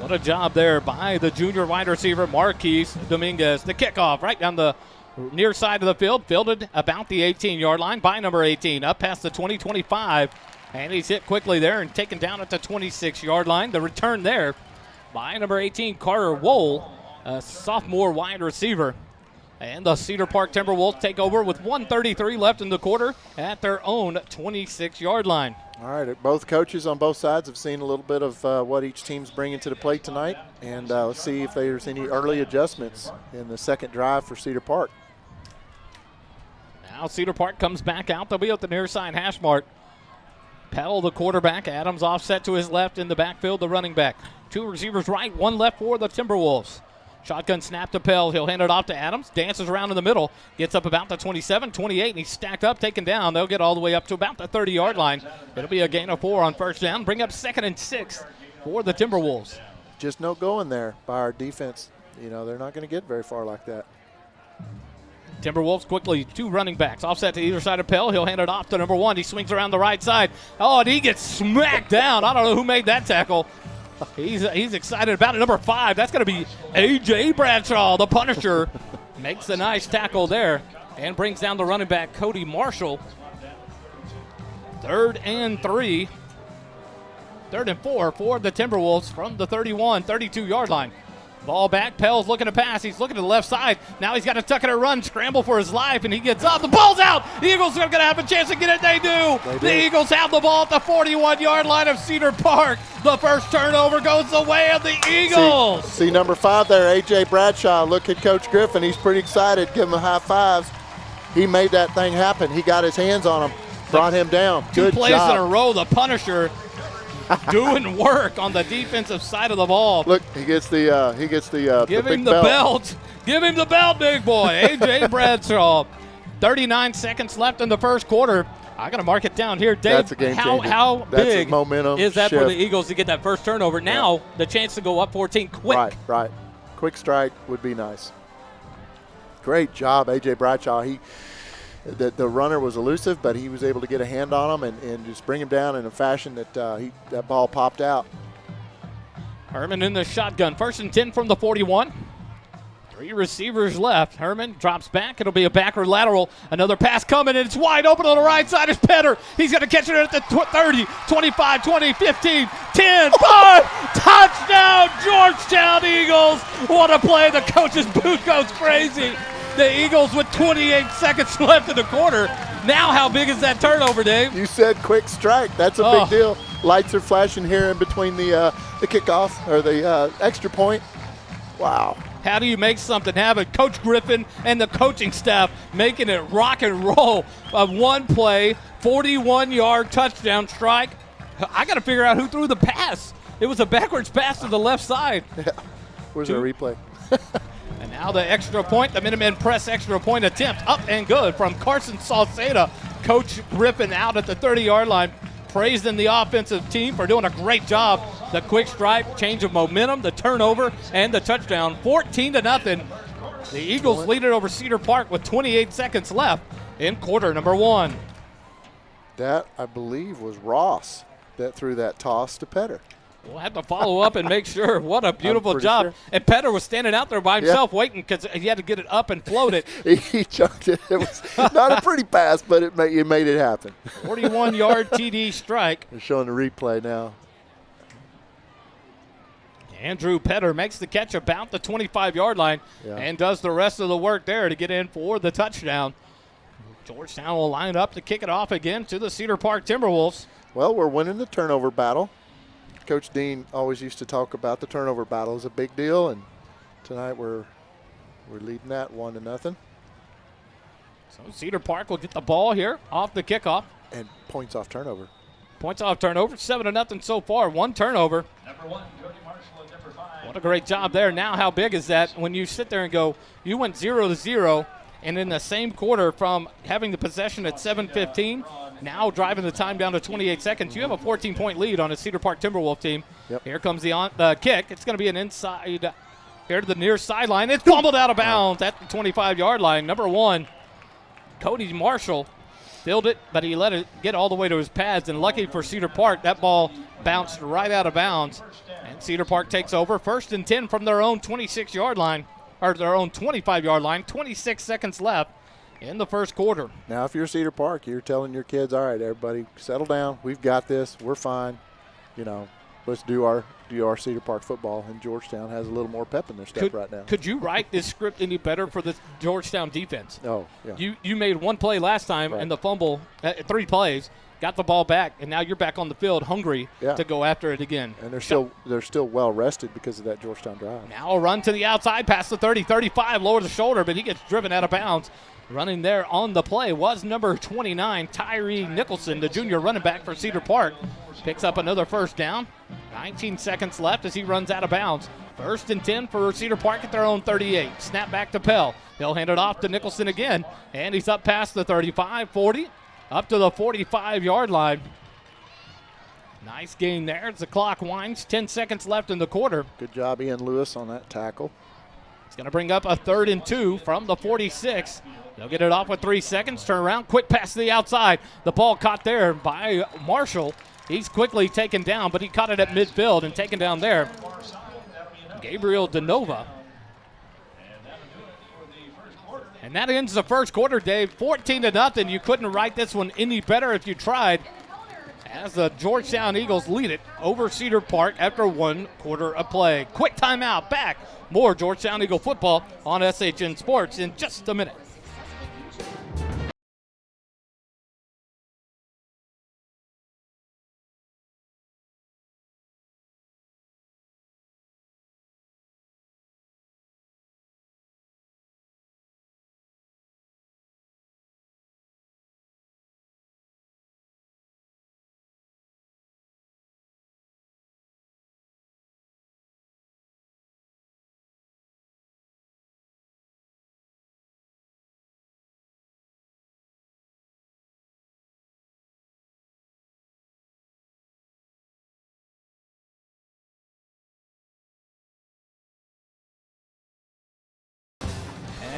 What a job there by the junior wide receiver, Marquise Dominguez. The kickoff right down the near side of the field, fielded about the 18-yard line by number 18, up past the 20-25, and he's hit quickly there and taken down at the 26-yard line. The return there by number 18, Carter Wohl, a sophomore wide receiver. And the Cedar Park Timberwolves take over with 1:33 left in the quarter at their own 26-yard line. All right, both coaches on both sides have seen a little bit of what each team's bringing to the plate tonight, and let's see if there's any early adjustments in the second drive for Cedar Park. Now Cedar Park comes back out. They'll be at the near side hash mark. Pell, the quarterback. Adams offset to his left in the backfield, the running back. Two receivers right, one left for the Timberwolves. Shotgun snap to Pell. He'll hand it off to Adams. Dances around in the middle. Gets up about the 27, 28, and he's stacked up, taken down. They'll get all the way up to about the 30-yard line. It'll be a gain of 4 on first down. Bring up 2nd and 6 for the Timberwolves. Just no going there by our defense. You know, they're not going to get very far like that. Timberwolves quickly, two running backs. Offset to either side of Pell. He'll hand it off to number 1. He swings around the right side. Oh, and he gets smacked down. I don't know who made that tackle. He's excited about it. Number 5, that's going to be A.J. Bradshaw, the Punisher. Makes a nice tackle there and brings down the running back, Cody Marshall. 3rd and 3. 3rd and 4 for the Timberwolves from the 31, 32-yard line. Ball back. Pell's looking to pass. He's looking to the left side. Now he's got to tuck it and run, scramble for his life, and he gets up. The ball's out. The Eagles are going to have a chance to get it. They do. The Eagles have the ball at the 41-yard line of Cedar Park. The first turnover goes the way of the Eagles. See number 5 there, A.J. Bradshaw. Look at Coach Griffin. He's pretty excited. Give him a high fives. He made that thing happen. He got his hands on him, brought him down. Good job. 2 plays in a row. The Punisher doing work on the defensive side of the ball. Look, he gets the Give the him the belt. Give him the belt, big boy. A.J. Bradshaw. 39 seconds left in the first quarter. I got to mark it down here, Dave. That's a game changer. How That's a big momentum is that for shift. the Eagles to get that first turnover? Now the chance to go up 14 quick. Right. Quick strike would be nice. Great job, A.J. Bradshaw. The runner was elusive, but he was able to get a hand on him and just bring him down in a fashion that that ball popped out. Herman in the shotgun. 1st and 10 from the 41. 3 receivers left. Herman drops back. It'll be a backward lateral. Another pass coming, and it's wide open on the right side. It's Petter. He's going to catch it at the 30, 25, 20, 15, 10, 5. Touchdown, Georgetown Eagles. What a play. The coach's boot goes crazy. The Eagles with 28 seconds left in the quarter. Now how big is that turnover, Dave? You said quick strike. That's a big deal. Lights are flashing here in between the kickoff or the extra point. Wow. How do you make something happen? Coach Griffin and the coaching staff making it rock and roll. A one-play, 41-yard touchdown strike. I got to figure out who threw the pass. It was a backwards pass to the left side. Yeah. Where's our replay? And now the extra point, the Minutemen press extra point attempt, up and good from Carson Salceda. Coach Griffin out at the 30-yard line, praising the offensive team for doing a great job. The quick strike, change of momentum, the turnover, and the touchdown. 14-0. The Eagles lead it over Cedar Park with 28 seconds left in quarter number 1. That, I believe, was Ross that threw that toss to Petter. We'll have to follow up and make sure. What a beautiful job. Sure. And Petter was standing out there by himself waiting because he had to get it up and float it. He chunked it. It was not a pretty pass, but it made it happen. 41-yard TD strike. They're showing the replay now. Andrew Petter makes the catch about the 25-yard line and does the rest of the work there to get in for the touchdown. Georgetown will line up to kick it off again to the Cedar Park Timberwolves. Well, we're winning the turnover battle. Coach Dean always used to talk about the turnover battle as a big deal, and tonight we're leading that 1-0. So Cedar Park will get the ball here off the kickoff. And points off turnover. Points off turnover, 7-0 so far, 1 turnover. Number 1, Cody Marshall, and number 5. What a great job there. Now how big is that when you sit there and go, you went 0-0, and in the same quarter from having the possession at 7:15, now driving the time down to 28 seconds, you have a 14-point lead on a Cedar Park Timberwolf team. Yep. Here comes the kick. It's going to be an inside here to the near sideline. It's fumbled out of bounds at the 25-yard line. Number 1, Cody Marshall filled it, but he let it get all the way to his pads, and lucky for Cedar Park, that ball bounced right out of bounds. And Cedar Park takes over, 1st and 10 from their own 26-yard line, or their own 25-yard line, 26 seconds left in the first quarter. Now, if you're Cedar Park, you're telling your kids, all right, everybody, settle down. We've got this. We're fine. You know, let's do our Cedar Park football. And Georgetown has a little more pep in their step right now. Could you write this script any better for the Georgetown defense? Oh, yeah. You made one play last time and the fumble, 3 plays, got the ball back, and now you're back on the field hungry to go after it again. And they're still well rested because of that Georgetown drive. Now a run to the outside, past the 30, 35, lower the shoulder, but he gets driven out of bounds. Running there on the play was number 29, Tyree Nicholson, the junior running back for Cedar Park. Picks up another first down. 19 seconds left as he runs out of bounds. 1st and 10 for Cedar Park at their own 38. Snap back to Pell. He'll hand it off to Nicholson again, and he's up past the 35, 40, up to the 45-yard line. Nice gain there as the clock winds. 10 seconds left in the quarter. Good job, Ian Lewis, on that tackle. It's going to bring up a 3rd and 2 from the 46. They'll get it off with 3 seconds. Turn around. Quick pass to the outside. The ball caught there by Marshall. He's quickly taken down, but he caught it at midfield and taken down there. Gabriel DeNova. And that ends the first quarter, Dave. 14-0. You couldn't write this one any better if you tried, as the Georgetown Eagles lead it over Cedar Park after 1 quarter of play. Quick timeout. Back. More Georgetown Eagle football on SHN Sports in just a minute.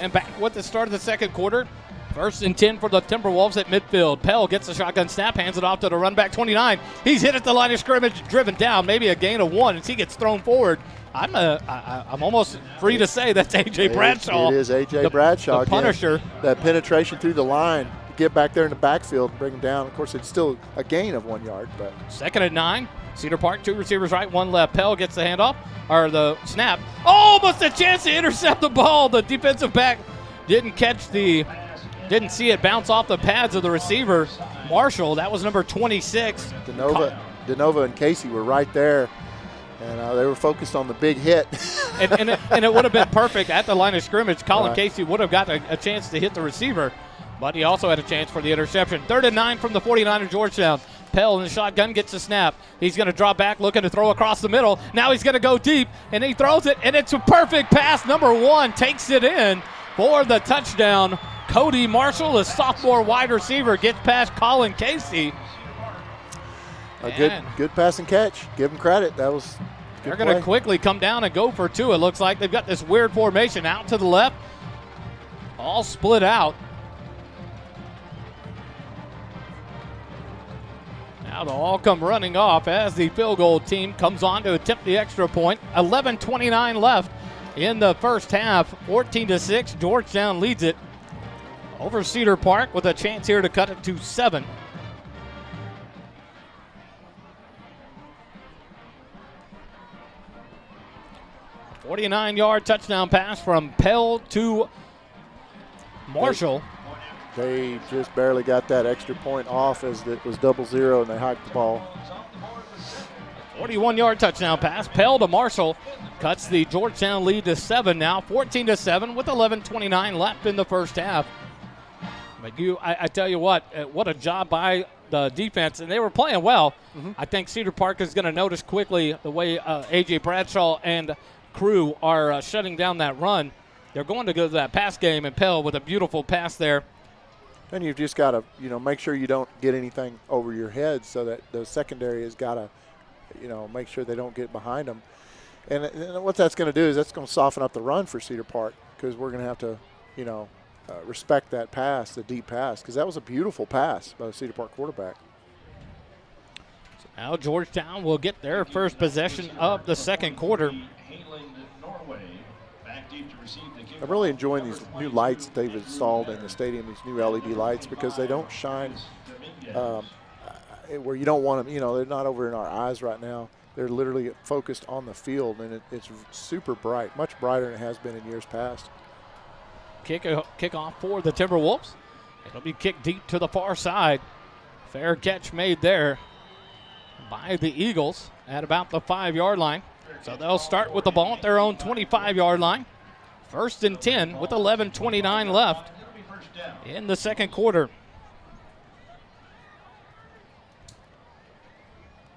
And back with the start of the second quarter. 1st and 10 for the Timberwolves at midfield. Pell gets the shotgun snap, hands it off to the run back 29. He's hit at the line of scrimmage, driven down, maybe a gain of 1 as he gets thrown forward. I'm almost free to say that's A.J. Bradshaw. It is A.J. Bradshaw. The Punisher. That penetration through the line, get back there in the backfield and bring him down. Of course, it's still a gain of 1 yard. But 2nd and 9. Cedar Park, 2 receivers right, 1 left. Pell gets the handoff, or the snap. Almost a chance to intercept the ball. The defensive back didn't see it bounce off the pads of the receiver, Marshall. That was number 26. DeNova and Casey were right there, and they were focused on the big hit. and it would have been perfect at the line of scrimmage. Colin Casey would have got a chance to hit the receiver, but he also had a chance for the interception. 3rd and 9 from the 49 of Georgetown. Pell in the shotgun gets the snap. He's going to draw back, looking to throw across the middle. Now he's going to go deep, and he throws it, and it's a perfect pass. Number 1 takes it in for the touchdown. Cody Marshall, a sophomore wide receiver, gets past Colin Casey. A good pass and catch. Give him credit. That was They're going to quickly come down and go for 2. It looks like they've got this weird formation out to the left. All split out. Now they'll all come running off as the field goal team comes on to attempt the extra point. 11:29 left in the first half. 14-6. Georgetown leads it over Cedar Park with a chance here to cut it to 7. A 49-yard touchdown pass from Pell to Marshall. They just barely got that extra point off as it was 0-0 and they hiked the ball. 41-yard touchdown pass. Pell to Marshall cuts the Georgetown lead to 7 now. 14-7 with 11:29 left in the first half. But I tell you what a job by the defense, and they were playing well. Mm-hmm. I think Cedar Park is going to notice quickly the way A.J. Bradshaw and crew are shutting down that run. They're going to go to that pass game, and Pell with a beautiful pass there. And you've just got to, make sure you don't get anything over your head so that the secondary has got to, make sure they don't get behind them. And what that's going to do is that's going to soften up the run for Cedar Park because we're going to have to, respect that pass, the deep pass, because that was a beautiful pass by the Cedar Park quarterback. So now Georgetown will get their first possession of the second quarter. I'm really enjoying these new lights that they've installed in the stadium, these new LED lights, because they don't shine where you don't want them. They're not over in our eyes right now. They're literally focused on the field, and it's super bright, much brighter than it has been in years past. Kickoff for the Timberwolves. It'll be kicked deep to the far side. Fair catch made there by the Eagles at about the 5-yard line. So they'll start with the ball at their own 25-yard line. 1st and 10 with 11:29 left in the second quarter.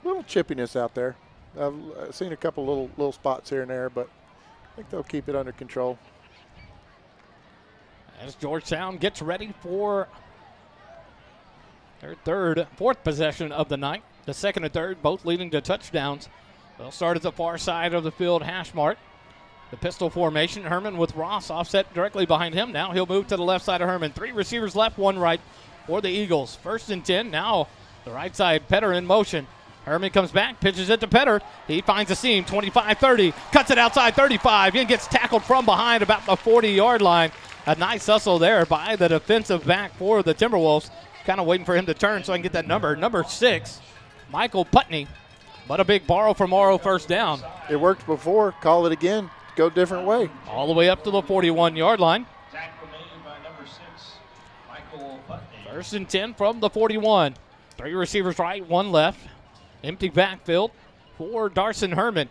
Little chippiness out there. I've seen a couple little spots here and there, but I think they'll keep it under control. As Georgetown gets ready for their fourth possession of the night. The second and third both leading to touchdowns. They'll start at the far side of the field hash mark. The pistol formation, Herman with Ross offset directly behind him. Now he'll move to the left side of Herman. 3 receivers left, 1 right for the Eagles. 1st and 10. Now the right side, Petter in motion. Herman comes back, pitches it to Petter. He finds a seam, 25-30. Cuts it outside 35. He gets tackled from behind about the 40-yard line. A nice hustle there by the defensive back for the Timberwolves. Kind of waiting for him to turn so I can get that number 6, Michael Putney. But a big borrow from Morrow, first down. It worked before. Call it again. Go different way. All the way up to the 41-yard line. Tackle made by number 6, Michael Putney. 1st and 10 from the 41. 3 receivers right, 1 left. Empty backfield for Darson Herman.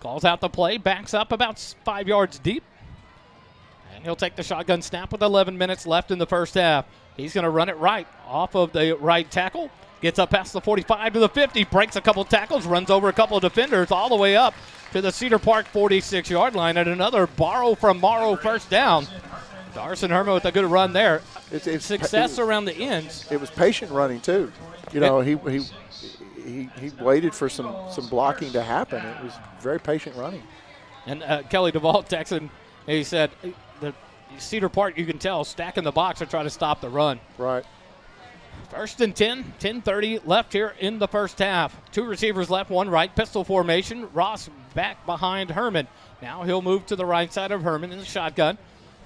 Calls out the play, backs up about 5 yards deep. And he'll take the shotgun snap with 11 minutes left in the first half. He's going to run it right off of the right tackle. Gets up past the 45 to the 50, breaks a couple tackles, runs over a couple of defenders all the way up to the Cedar Park 46-yard line, and another borrow from Morrow first down. Darson Herman with a good run there. It's success around the ends. It was patient running too. He waited for some blocking to happen. It was very patient running. And Kelly Duvall texted, he said, Cedar Park, you can tell, stacking the box to try to stop the run. Right. 1st and 10, 10:30 left here in the first half. 2 receivers left, 1 right, pistol formation. Ross back behind Herman. Now he'll move to the right side of Herman in the shotgun.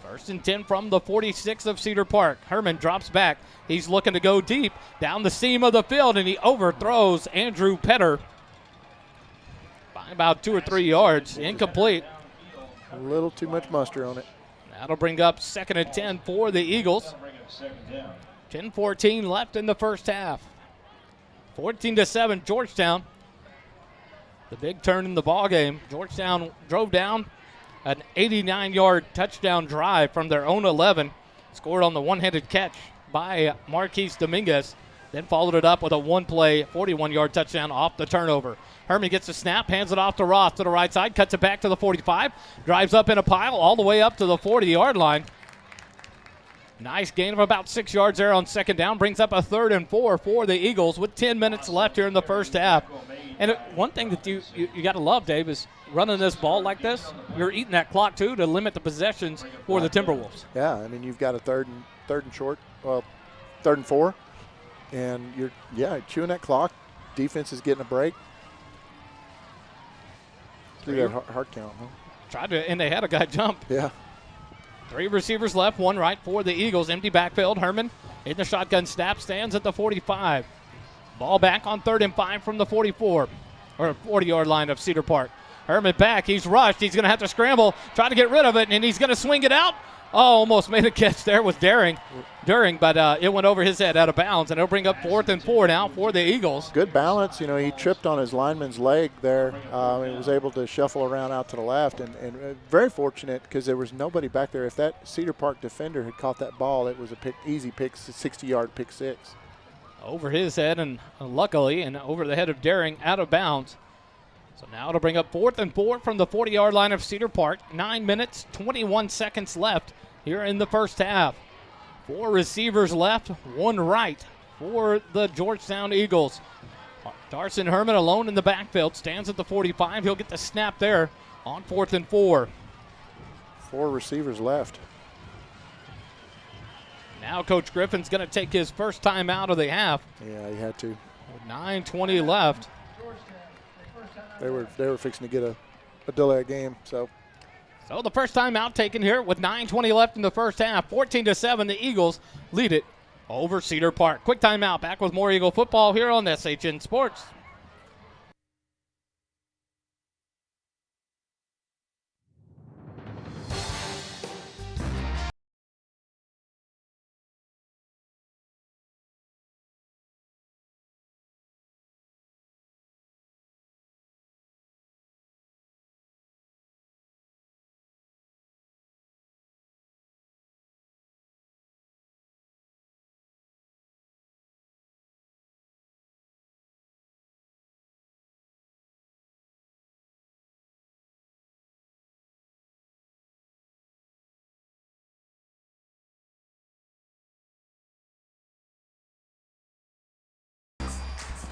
1st and 10 from the 46 of Cedar Park. Herman drops back. He's looking to go deep down the seam of the field, and he overthrows Andrew Petter by about 2 or 3 yards. Incomplete. A little too much muster on it. That'll bring up 2nd and 10 for the Eagles. 10:14 left in the first half. 14-7 Georgetown. The big turn in the ball game. Georgetown drove down an 89-yard touchdown drive from their own 11. Scored on the one-handed catch by Marquise Dominguez. Then followed it up with a one-play 41-yard touchdown off the turnover. Herman gets the snap, hands it off to Ross to the right side, cuts it back to the 45, drives up in a pile all the way up to the 40-yard line. Nice gain of about 6 yards there on 2nd down. Brings up a 3rd and 4 for the Eagles with 10 minutes left here in the first half. And one thing that you got to love, Dave, is running this ball like this. You're eating that clock, too, to limit the possessions for the Timberwolves. Yeah, I mean, you've got a third and short, well, 3rd and 4. And you're chewing that clock. Defense is getting a break. Do that hard count, huh? Tried to, and they had a guy jump. Yeah. 3 receivers left, 1 right for the Eagles. Empty backfield. Herman in the shotgun snap, stands at the 45. Ball back on 3rd and 5 from the 44, or 40-yard line of Cedar Park. Herman back. He's rushed. He's going to have to scramble, try to get rid of it, and he's going to swing it out. Oh, almost made a catch there with During, but it went over his head out of bounds, and it'll bring up 4th and 4 now for the Eagles. Good balance. You know, he tripped on his lineman's leg there and was able to shuffle around out to the left, and very fortunate because there was nobody back there. If that Cedar Park defender had caught that ball, it was a easy pick, 60-yard pick 6. Over his head, and luckily, and over the head of During, out of bounds. So now it'll bring up 4th and 4 from the 40-yard line of Cedar Park. 9 minutes, 21 seconds left here in the first half. 4 receivers left, 1 right for the Georgetown Eagles. Darson Herman alone in the backfield, stands at the 45. He'll get the snap there on 4th and 4. 4 receivers left. Now Coach Griffin's going to take his first time out of the half. Yeah, he had to. With 9:20 left. They were fixing to get a delay game, so the first time out taken here with 9:20 left in the first half. 14-7, the Eagles lead it over Cedar Park. Quick timeout. Back with more Eagle football here on SHN Sports.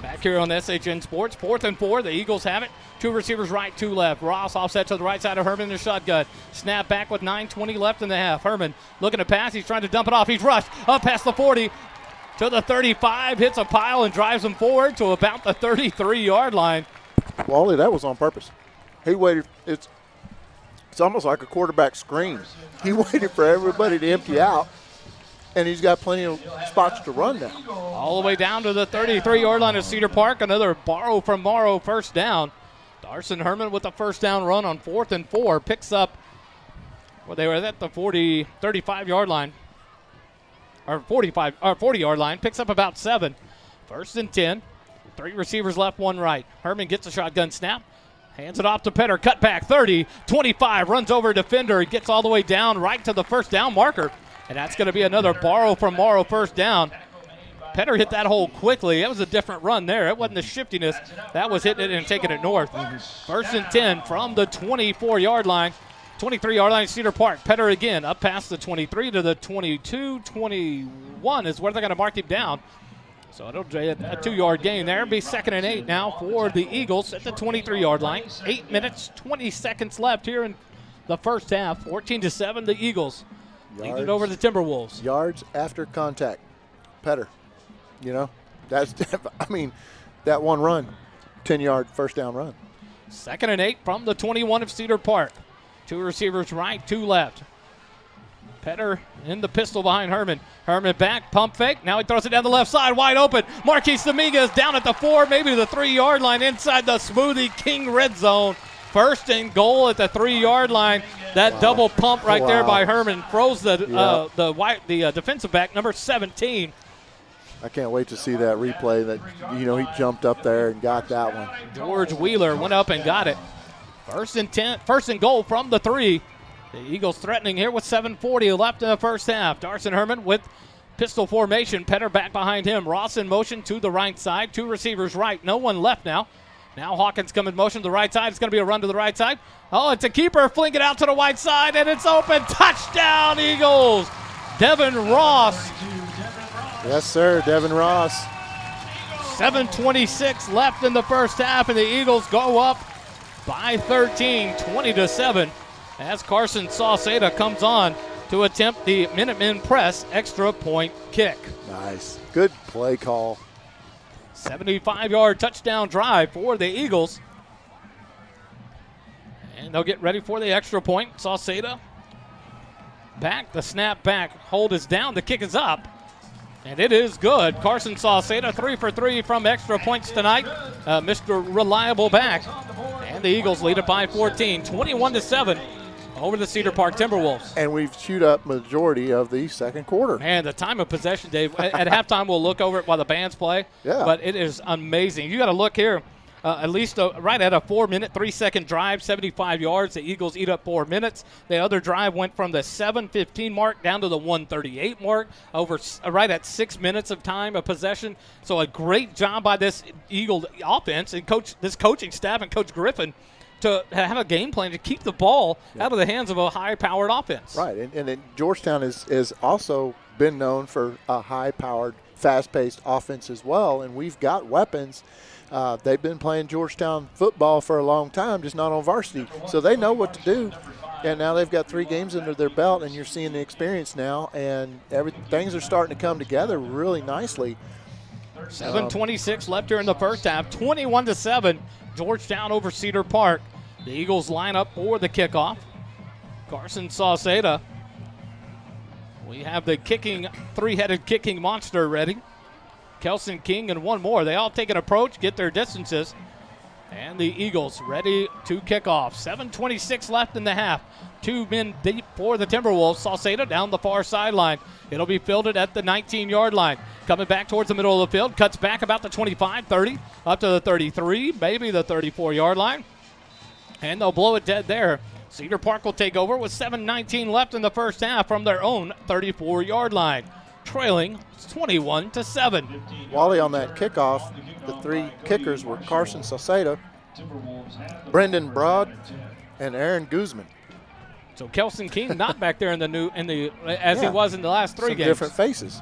Back here on SHN Sports, 4th and 4. The Eagles have it. 2 receivers right, 2 left. Ross offset to the right side of Herman in the shotgun. Snap back with 9:20 left in the half. Herman looking to pass. He's trying to dump it off. He's rushed up past the 40 to the 35. Hits a pile and drives him forward to about the 33-yard line. Wally, that was on purpose. He waited. It's almost like a quarterback screen. He waited for everybody to empty out, and he's got plenty of spots to run now. All the way down to the 33-yard line of Cedar Park. Another borrow from Morrow first down. Darson Herman with the first down run on 4th and 4. Picks up, well, they were at the 35-yard line. Or 40-yard line. Picks up about 7. 1st and 10. 3 receivers left, 1 right. Herman gets a shotgun snap. Hands it off to Petter. Cut back 30, 25. Runs over a defender. He gets all the way down right to the first down marker. And that's going to be another borrow from Morrow first down. Petter hit that hole quickly. It was a different run there. It wasn't the shiftiness. That was hitting it and taking it north. 1st and 10 from the 24-yard line. 23-yard line, Cedar Park. Petter again up past the 23 to the 22. 21 is where they're going to mark him down. So it'll be a 2-yard gain there. It'll be 2nd and 8 now for the Eagles at the 23-yard line. 8 minutes, 20 seconds left here in the first half. 14-7, the Eagles. leading it over the Timberwolves. Yards after contact. Petter. That's, that one run, 10-yard first down run. 2nd and 8 from the 21 of Cedar Park. 2 receivers right, 2 left. Petter in the pistol behind Herman. Herman back, pump fake. Now he throws it down the left side, wide open. Marquise Dominguez down at the 4, maybe the 3-yard line inside the Smoothie King red zone. 1st and goal at the 3-yard line. That double pump right there by Herman froze the defensive back, number 17. I can't wait to see that replay that, he jumped up there and got that one. George Wheeler went up and got it. 1st and goal from the 3. The Eagles threatening here with 7:40 left in the first half. Darson Herman with pistol formation. Petter back behind him. Ross in motion to the right side. 2 receivers right. No one left now. Now Hawkins come in motion to the right side. It's going to be a run to the right side. Oh, it's a keeper. Fling it out to the right side, and it's open. Touchdown, Eagles. Devin Ross. Yes, sir, Devin Ross. 7:26 left in the first half, and the Eagles go up by 13, 20-7. As Carson Sauceda comes on to attempt the Minutemen press extra point kick. Nice. Good play call. 75-yard touchdown drive for the Eagles. And they'll get ready for the extra point. Sauceda back, the snap back. Hold is down, the kick is up. And it is good. Carson Sauceda 3 for 3 from extra points tonight. Mr. Reliable back. And the Eagles lead it by 14, 21-7. Over the Cedar Park Timberwolves. And we've chewed up majority of the second quarter. Man, the time of possession, Dave. At halftime, we'll look over it while the bands play. Yeah. But it is amazing. You got to look here. At least right at a 4-minute, 3-second drive, 75 yards. The Eagles eat up 4 minutes. The other drive went from the 7:15 mark down to the 1:38 mark, over right at 6 minutes of time of possession. So a great job by this Eagle offense and this coaching staff and Coach Griffin to have a game plan to keep the ball out of the hands of a high-powered offense. Right, and Georgetown is also been known for a high-powered, fast-paced offense as well, and we've got weapons. They've been playing Georgetown football for a long time, just not on varsity, so they know what to do. And now they've got 3 games under their belt, and you're seeing the experience now, and things are starting to come together really nicely. 7:26 left here in the first half, 21-7. Georgetown over Cedar Park. The Eagles line up for the kickoff. Carson Sauceda. We have the 3-headed kicking monster ready. Kelson King and one more. They all take an approach, get their distances. And the Eagles ready to kick off. 7:26 left in the half. 2 men deep for the Timberwolves. Sauceda down the far sideline. It'll be fielded at the 19-yard line. Coming back towards the middle of the field. Cuts back about the 25, 30, up to the 33, maybe the 34-yard line. And they'll blow it dead there. Cedar Park will take over with 7:19 left in the first half from their own 34-yard line. Trailing 21-7. Wally, on that kickoff, the 3 kickers were Carson Sauceda, Brendan Broad, and Aaron Guzman. So Kelson King not back there as he was in the last 3 games. Different faces.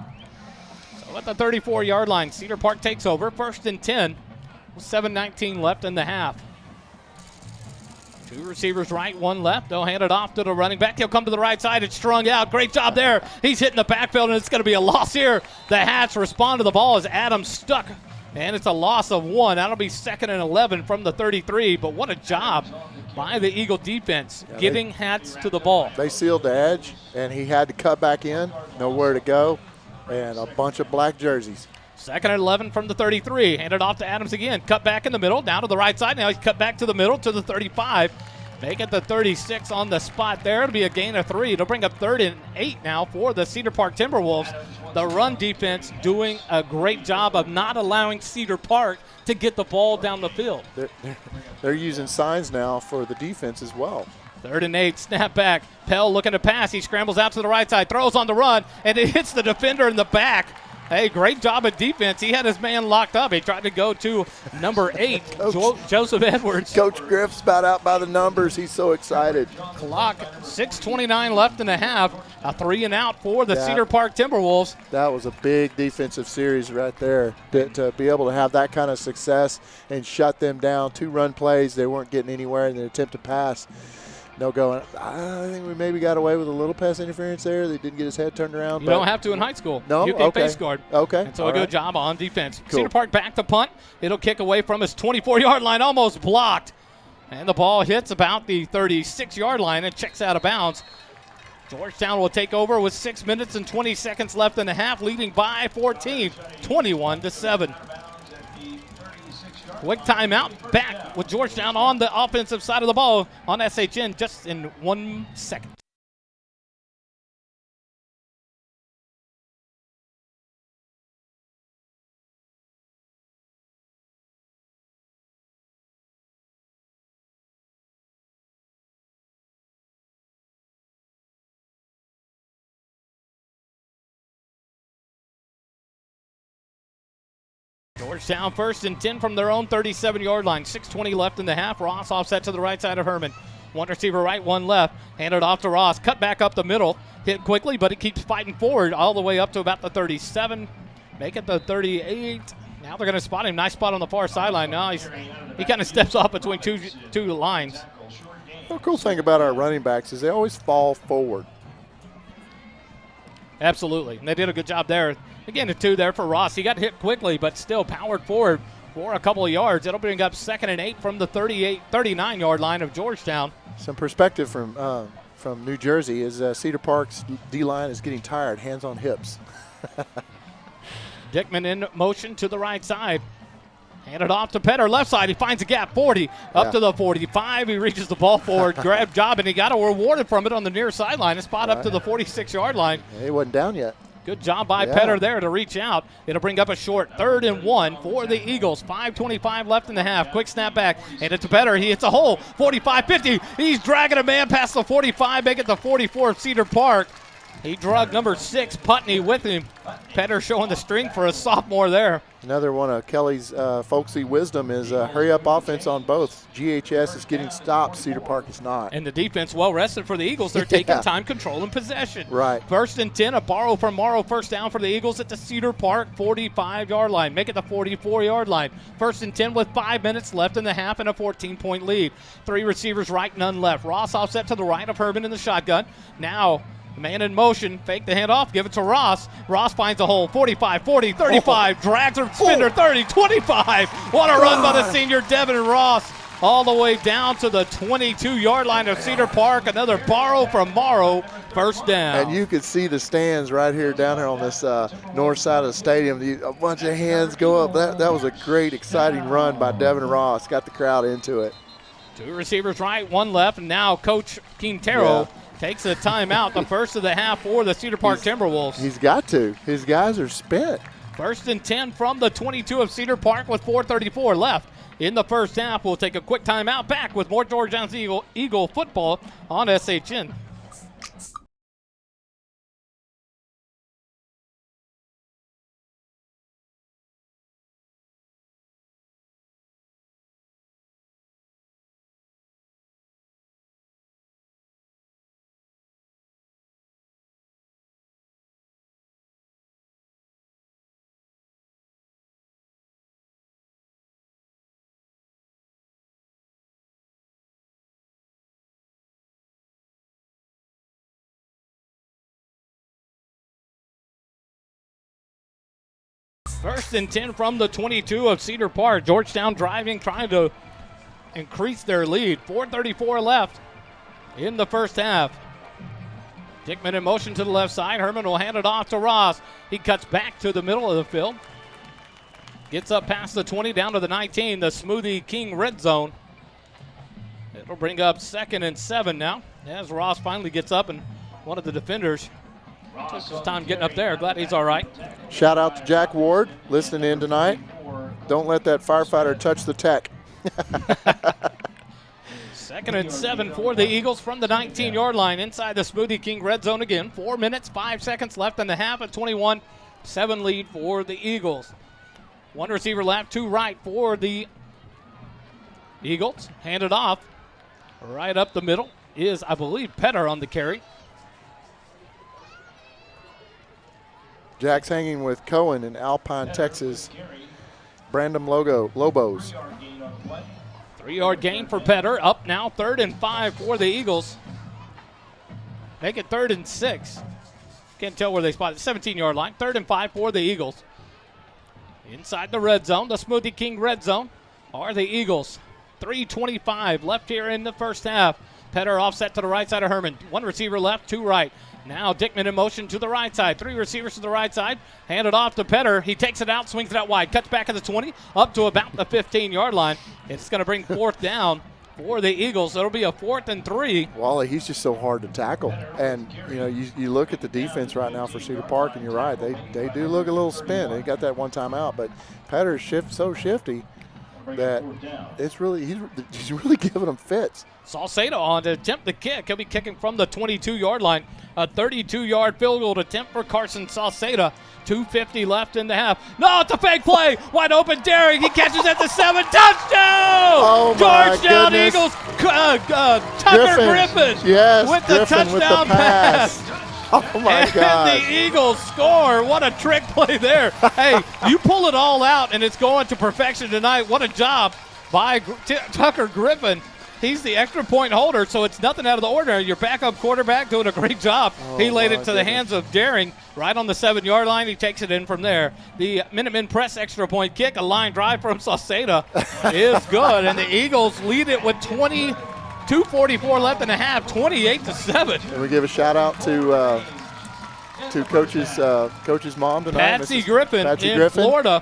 So at the 34-yard line, Cedar Park takes over. 1st and 10 with 7:19 left in the half. 2 receivers right, 1 left. They'll hand it off to the running back. He'll come to the right side. It's strung out. Great job there. He's hitting the backfield, and it's going to be a loss here. The Hats respond to the ball as Adams stuck, and it's a loss of 1. That'll be 2nd and 11 from the 33, but what a job by the Eagle defense getting Hats to the ball. They sealed the edge, and he had to cut back in, nowhere to go, and a bunch of black jerseys. 2nd and 11 from the 33. Handed off to Adams again. Cut back in the middle, down to the right side. Now he's cut back to the middle to the 35. Make it the 36 on the spot there. It'll be a gain of 3. It'll bring up 3rd and 8 now for the Cedar Park Timberwolves. The run defense doing a great job of not allowing Cedar Park to get the ball down the field. They're using signs now for the defense as well. 3rd and 8, snap back. Pell looking to pass. He scrambles out to the right side, throws on the run, and it hits the defender in the back. Hey, great job of defense. He had his man locked up. He tried to go to number 8, Joseph Edwards. Coach Griff's about out by the numbers. He's so excited. Clock, 6:29 left in the half. A 3 and out for the Cedar Park Timberwolves. That was a big defensive series right there. To be able to have that kind of success and shut them down. 2 run plays. They weren't getting anywhere in the attempt to pass. No going. I think we maybe got away with a little pass interference there. They didn't get his head turned around. You don't have to in high school. No? You can Okay. face guard. Okay. And so All a good right. job on defense. Cool. Cedar Park back to punt. It'll kick away from his 24-yard line, almost blocked. And the ball hits about the 36-yard line and checks out of bounds. Georgetown will take over with 6 minutes and 20 seconds left in the half, leading by 14, 21-7. Quick timeout, back with Georgetown on the offensive side of the ball on SHN just in 1 second. Georgetown 1st and 10 from their own 37-yard line. 6:20 left in the half. Ross offset to the right side of Herman. One receiver right, one left. Handed off to Ross. Cut back up the middle. Hit quickly, but he keeps fighting forward all the way up to about the 37. Make it the 38. Now they're going to spot him. Nice spot on the far sideline. Now he kind of steps off between two lines. The cool thing about our running backs is they always fall forward. Absolutely. And they did a good job there. Again, a 2 there for Ross. He got hit quickly, but still powered forward for a couple of yards. It'll bring up 2nd and 8 from the 39-yard line of Georgetown. Some perspective from New Jersey is Cedar Park's D-line is getting tired, hands on hips. Dickman in motion to the right side. Handed off to Petter, left side. He finds a gap, 40, up to the 45. He reaches the ball forward, grab job, and he got rewarded from it on the near sideline. A spot up to the 46-yard line. Yeah, he wasn't down yet. Good job by Petter there to reach out. It'll bring up a short 3rd and 1 for the Eagles. 5:25 left in the half. Quick snap back. And it's to Petter. He hits a hole. 45-50. He's dragging a man past the 45. Make it the 44 of Cedar Park. He drug number 6, Putney, with him. Petter showing the strength for a sophomore there. Another one of Kelly's folksy wisdom is hurry up offense on both. GHS is getting stopped. Cedar Park is not. And the defense well rested for the Eagles. They're taking time, control, and possession. Right. 1st and 10, a borrow from Morrow. First down for the Eagles at the Cedar Park 45-yard line. Make it the 44-yard line. 1st and 10 with 5 minutes left in the half and a 14-point lead. 3 receivers right, none left. Ross offset to the right of Herman in the shotgun. Now man in motion, fake the handoff, give it to Ross. Ross finds a hole, 45, 40, 35, drags her spinner, 30, 25. What a run by the senior Devin Ross. All the way down to the 22-yard line of Cedar Park. Another borrow from Morrow, 1st down. And you could see the stands right here down here on this north side of the stadium. A bunch of hands go up. That was a great, exciting run by Devin Ross. Got the crowd into it. 2 receivers right, 1 left, and now Coach Quintero takes a timeout, the first of the half for the Cedar Park Timberwolves. He's got to. His guys are spent. 1st and 10 from the 22 of Cedar Park with 4:34 left in the first half. We'll take a quick timeout. Back with more Georgetown's Eagle football on SHN. First and 10 from the 22 of Cedar Park. Georgetown driving, trying to increase their lead. 4:34 left in the first half. Dickman in motion to the left side. Herman will hand it off to Ross. He cuts back to the middle of the field. Gets up past the 20, down to the 19, the Smoothie King red zone. It'll bring up 2nd and 7 now, as Ross finally gets up, and one of the defenders took his time getting up there. Glad he's all right. Shout out to Jack Ward listening in tonight. Don't let that firefighter touch the tech. 2nd and 7 for the Eagles from the 19-yard line inside the Smoothie King red zone again. 4 minutes, 5 seconds left in the half. A 21-7 lead for the Eagles. 1 receiver left, 2 right for the Eagles. Handed off right up the middle is, I believe, Petter on the carry. Jack's hanging with Cohen in Alpine, Texas. Brandon Lobos. 3-yard gain for Petter. Up now 3rd and 5 for the Eagles. Make it 3rd and 6. Can't tell where they spot it. 17-yard line. 3rd and 5 for the Eagles. Inside the red zone, the Smoothie King red zone, are the Eagles. 3:25 left here in the first half. Petter offset to the right side of Herman. 1 receiver left, 2 right. Now Dickman in motion to the right side. 3 receivers to the right side. Handed off to Petter. He takes it out, swings it out wide. Cuts back at the 20, up to about the 15-yard line. It's going to bring 4th down for the Eagles. It'll be a 4th and 3. Wally, he's just so hard to tackle. And, you look at the defense right now for Cedar Park, and you're right. They do look a little spin. They got that one time out. But Petter's so shifty that he's really giving them fits. Salcedo on to attempt the kick. He'll be kicking from the 22-yard line. A 32-yard field goal attempt for Carson Salcedo. 2:50 left in the half. No, it's a fake play. Wide open, Derrick. He catches at the 7. Touchdown! Oh, my Georgetown goodness. Eagles. Tucker Griffin. Yes, with the Griffin with the touchdown pass. Oh, my and God. the Eagles score. What a trick play there. Hey, you pull it all out, and it's going to perfection tonight. What a job by Tucker Griffin. He's the extra point holder, so it's nothing out of the ordinary. Your backup quarterback doing a great job. He laid it to the hands of Daring right on the 7-yard line. He takes it in from there. The Minutemen press extra point kick, a line drive from Sauceda is good, and the Eagles lead it with 2:44 left in the half, 28-7. And we give a shout out to Coach's mom tonight, Patsy Griffin Patsy in Griffin. Florida,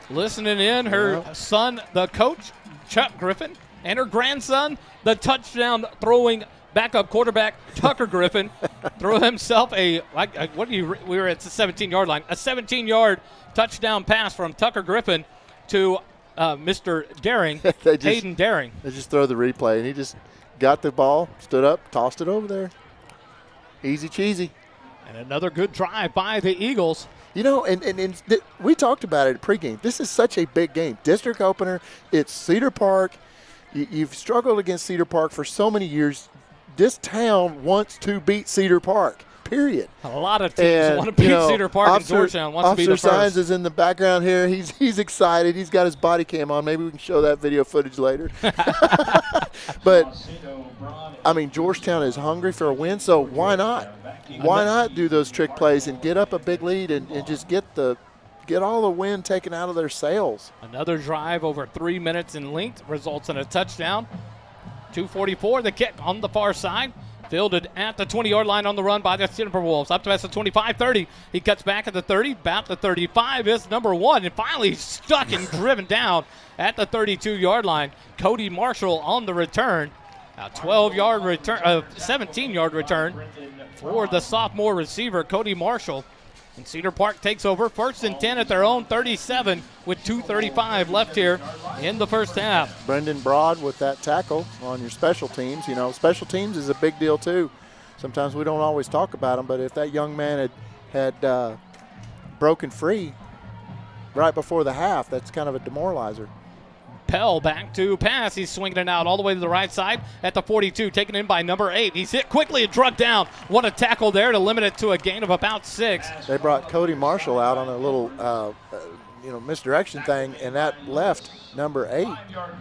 listening in. Her son, the coach, Chuck Griffin, and her grandson, the touchdown throwing backup quarterback, Tucker Griffin, threw himself we were at the 17-yard line, a 17-yard touchdown pass from Tucker Griffin to Mr. Daring, Hayden Daring. They just throw the replay, and he just got the ball, stood up, tossed it over there. Easy cheesy. And another good drive by the Eagles. We talked about it at pregame. This is such a big game. District opener. It's Cedar Park. You've struggled against Cedar Park for so many years. This town wants to beat Cedar Park, period. A lot of teams want to beat Cedar Park, and Georgetown wants to be the first. Officer Signs is in the background here. He's excited. He's got his body cam on. Maybe we can show that video footage later. But, Georgetown is hungry for a win, so why not? Why not do those trick plays and get up a big lead and just get all the wind taken out of their sails? Another drive over 3 minutes in length results in a touchdown. 2:44, the kick on the far side. Fielded at the 20-yard line on the run by the Timberwolves. Up to the 25-30. He cuts back at the 30. About the 35 is number 1. And finally stuck and driven down at the 32-yard line. Cody Marshall on the return. A 12-yard return, 17-yard return for the sophomore receiver, Cody Marshall. And Cedar Park takes over 1st and 10 at their own 37 with 2:35 left here in the first half. Brendan Broad with that tackle on your special teams. Special teams is a big deal too. Sometimes we don't always talk about them, but if that young man had broken free right before the half, that's kind of a demoralizer. Pell back to pass. He's swinging it out all the way to the right side at the 42, taken in by number 8. He's hit quickly and drugged down. What a tackle there to limit it to a gain of about 6. They brought Cody Marshall out on a little, misdirection thing, and that left number 8.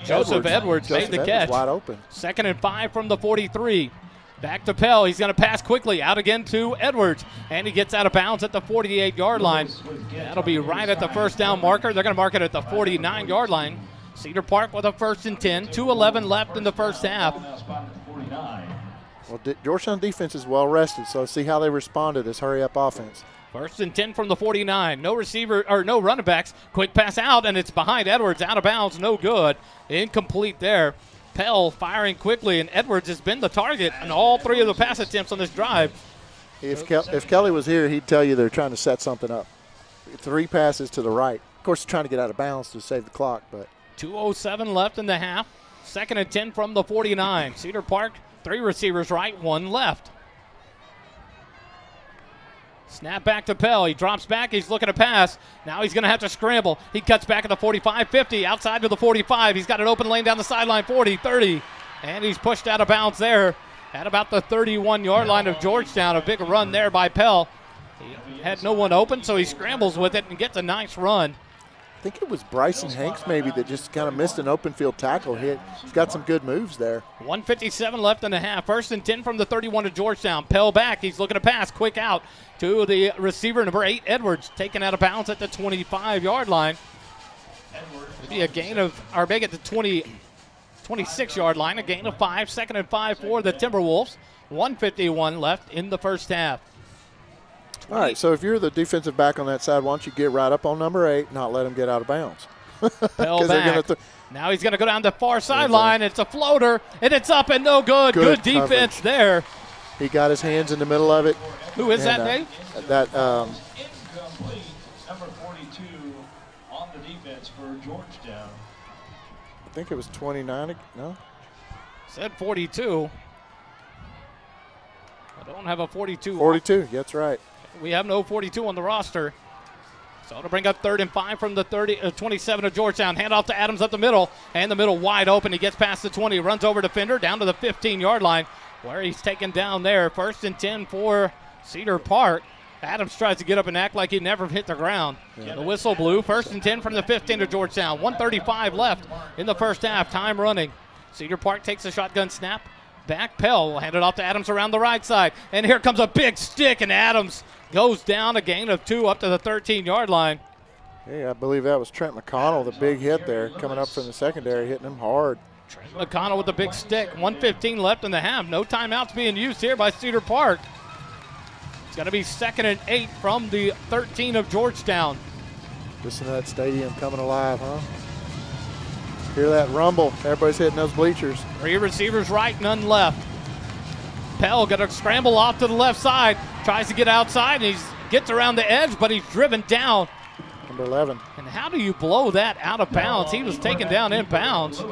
Joseph Edwards made the catch. Wide open. 2nd and 5 from the 43. Back to Pell. He's going to pass quickly out again to Edwards, and he gets out of bounds at the 48-yard line. That'll be right at the first down marker. They're going to mark it at the 49-yard line. Cedar Park with a 1st and 10, 2:11 left in the first half. Well, Georgetown defense is well rested, so let's see how they respond to this hurry-up offense. 1st and 10 from the 49. No running backs. Quick pass out, and it's behind Edwards. Out of bounds, no good. Incomplete there. Pell firing quickly, and Edwards has been the target on all 3 of the pass attempts on this drive. If Kelly was here, he'd tell you they're trying to set something up. 3 passes to the right. Of course, they're trying to get out of bounds to save the clock, but 2:07 left in the half. 2nd and 10 from the 49. Cedar Park, 3 receivers right, 1 left. Snap back to Pell. He drops back. He's looking to pass. Now he's going to have to scramble. He cuts back at the 45, 50, outside to the 45. He's got an open lane down the sideline, 40, 30. And he's pushed out of bounds there at about the 31-yard line of Georgetown. A big run there by Pell. He had no one open, so he scrambles with it and gets a nice run. I think it was Bryson Hanks maybe that just kind of missed an open field tackle hit. He's got some good moves there. 1:57 left in the half. 1st and 10 from the 31 to Georgetown. Pell back. He's looking to pass. Quick out to the receiver, number 8, Edwards, taken out of bounds at the 25-yard line. It'll be a gain of, or make it the 26-yard line, a gain of 5. 2nd and 5 for the Timberwolves. 1:51 left in the first half. All right, so if you're the defensive back on that side, why don't you get right up on number 8, not let him get out of bounds? Pell back. Now he's going to go down the far sideline. It's a floater, and it's up and no good. Good defense coverage there. He got his hands in the middle of it. Who is that, Dave? That Incomplete. Number 42 on the defense for Georgetown. I think it was 29. No? Said 42. I don't have a 42. 42, that's right. We have no 42 on the roster. So it'll bring up 3rd and 5 from the 27 of Georgetown. Hand off to Adams up the middle, and the middle wide open. He gets past the 20, runs over defender down to the 15-yard line where he's taken down there. 1st and 10 for Cedar Park. Adams tries to get up and act like he never hit the ground. Yeah. The whistle blew. 1st and 10 from the 15 of Georgetown. 1:35 left in the first half. Time running. Cedar Park takes a shotgun snap. Back Pell will hand it off to Adams around the right side. And here comes a big stick, and Adams goes down, a gain of 2 up to the 13-yard line. Hey, I believe that was Trent McConnell, the big hit there, coming up from the secondary, hitting him hard. Trent McConnell with the big stick. 1:15 left in the half. No timeouts being used here by Cedar Park. It's going to be 2nd and 8 from the 13 of Georgetown. Listen to that stadium coming alive, huh? Hear that rumble. Everybody's hitting those bleachers. 3 receivers right, none left. Pell got to scramble off to the left side. Tries to get outside, and he gets around the edge, but he's driven down. Number 11. And how do you blow that out of bounds? He was taken down in bounds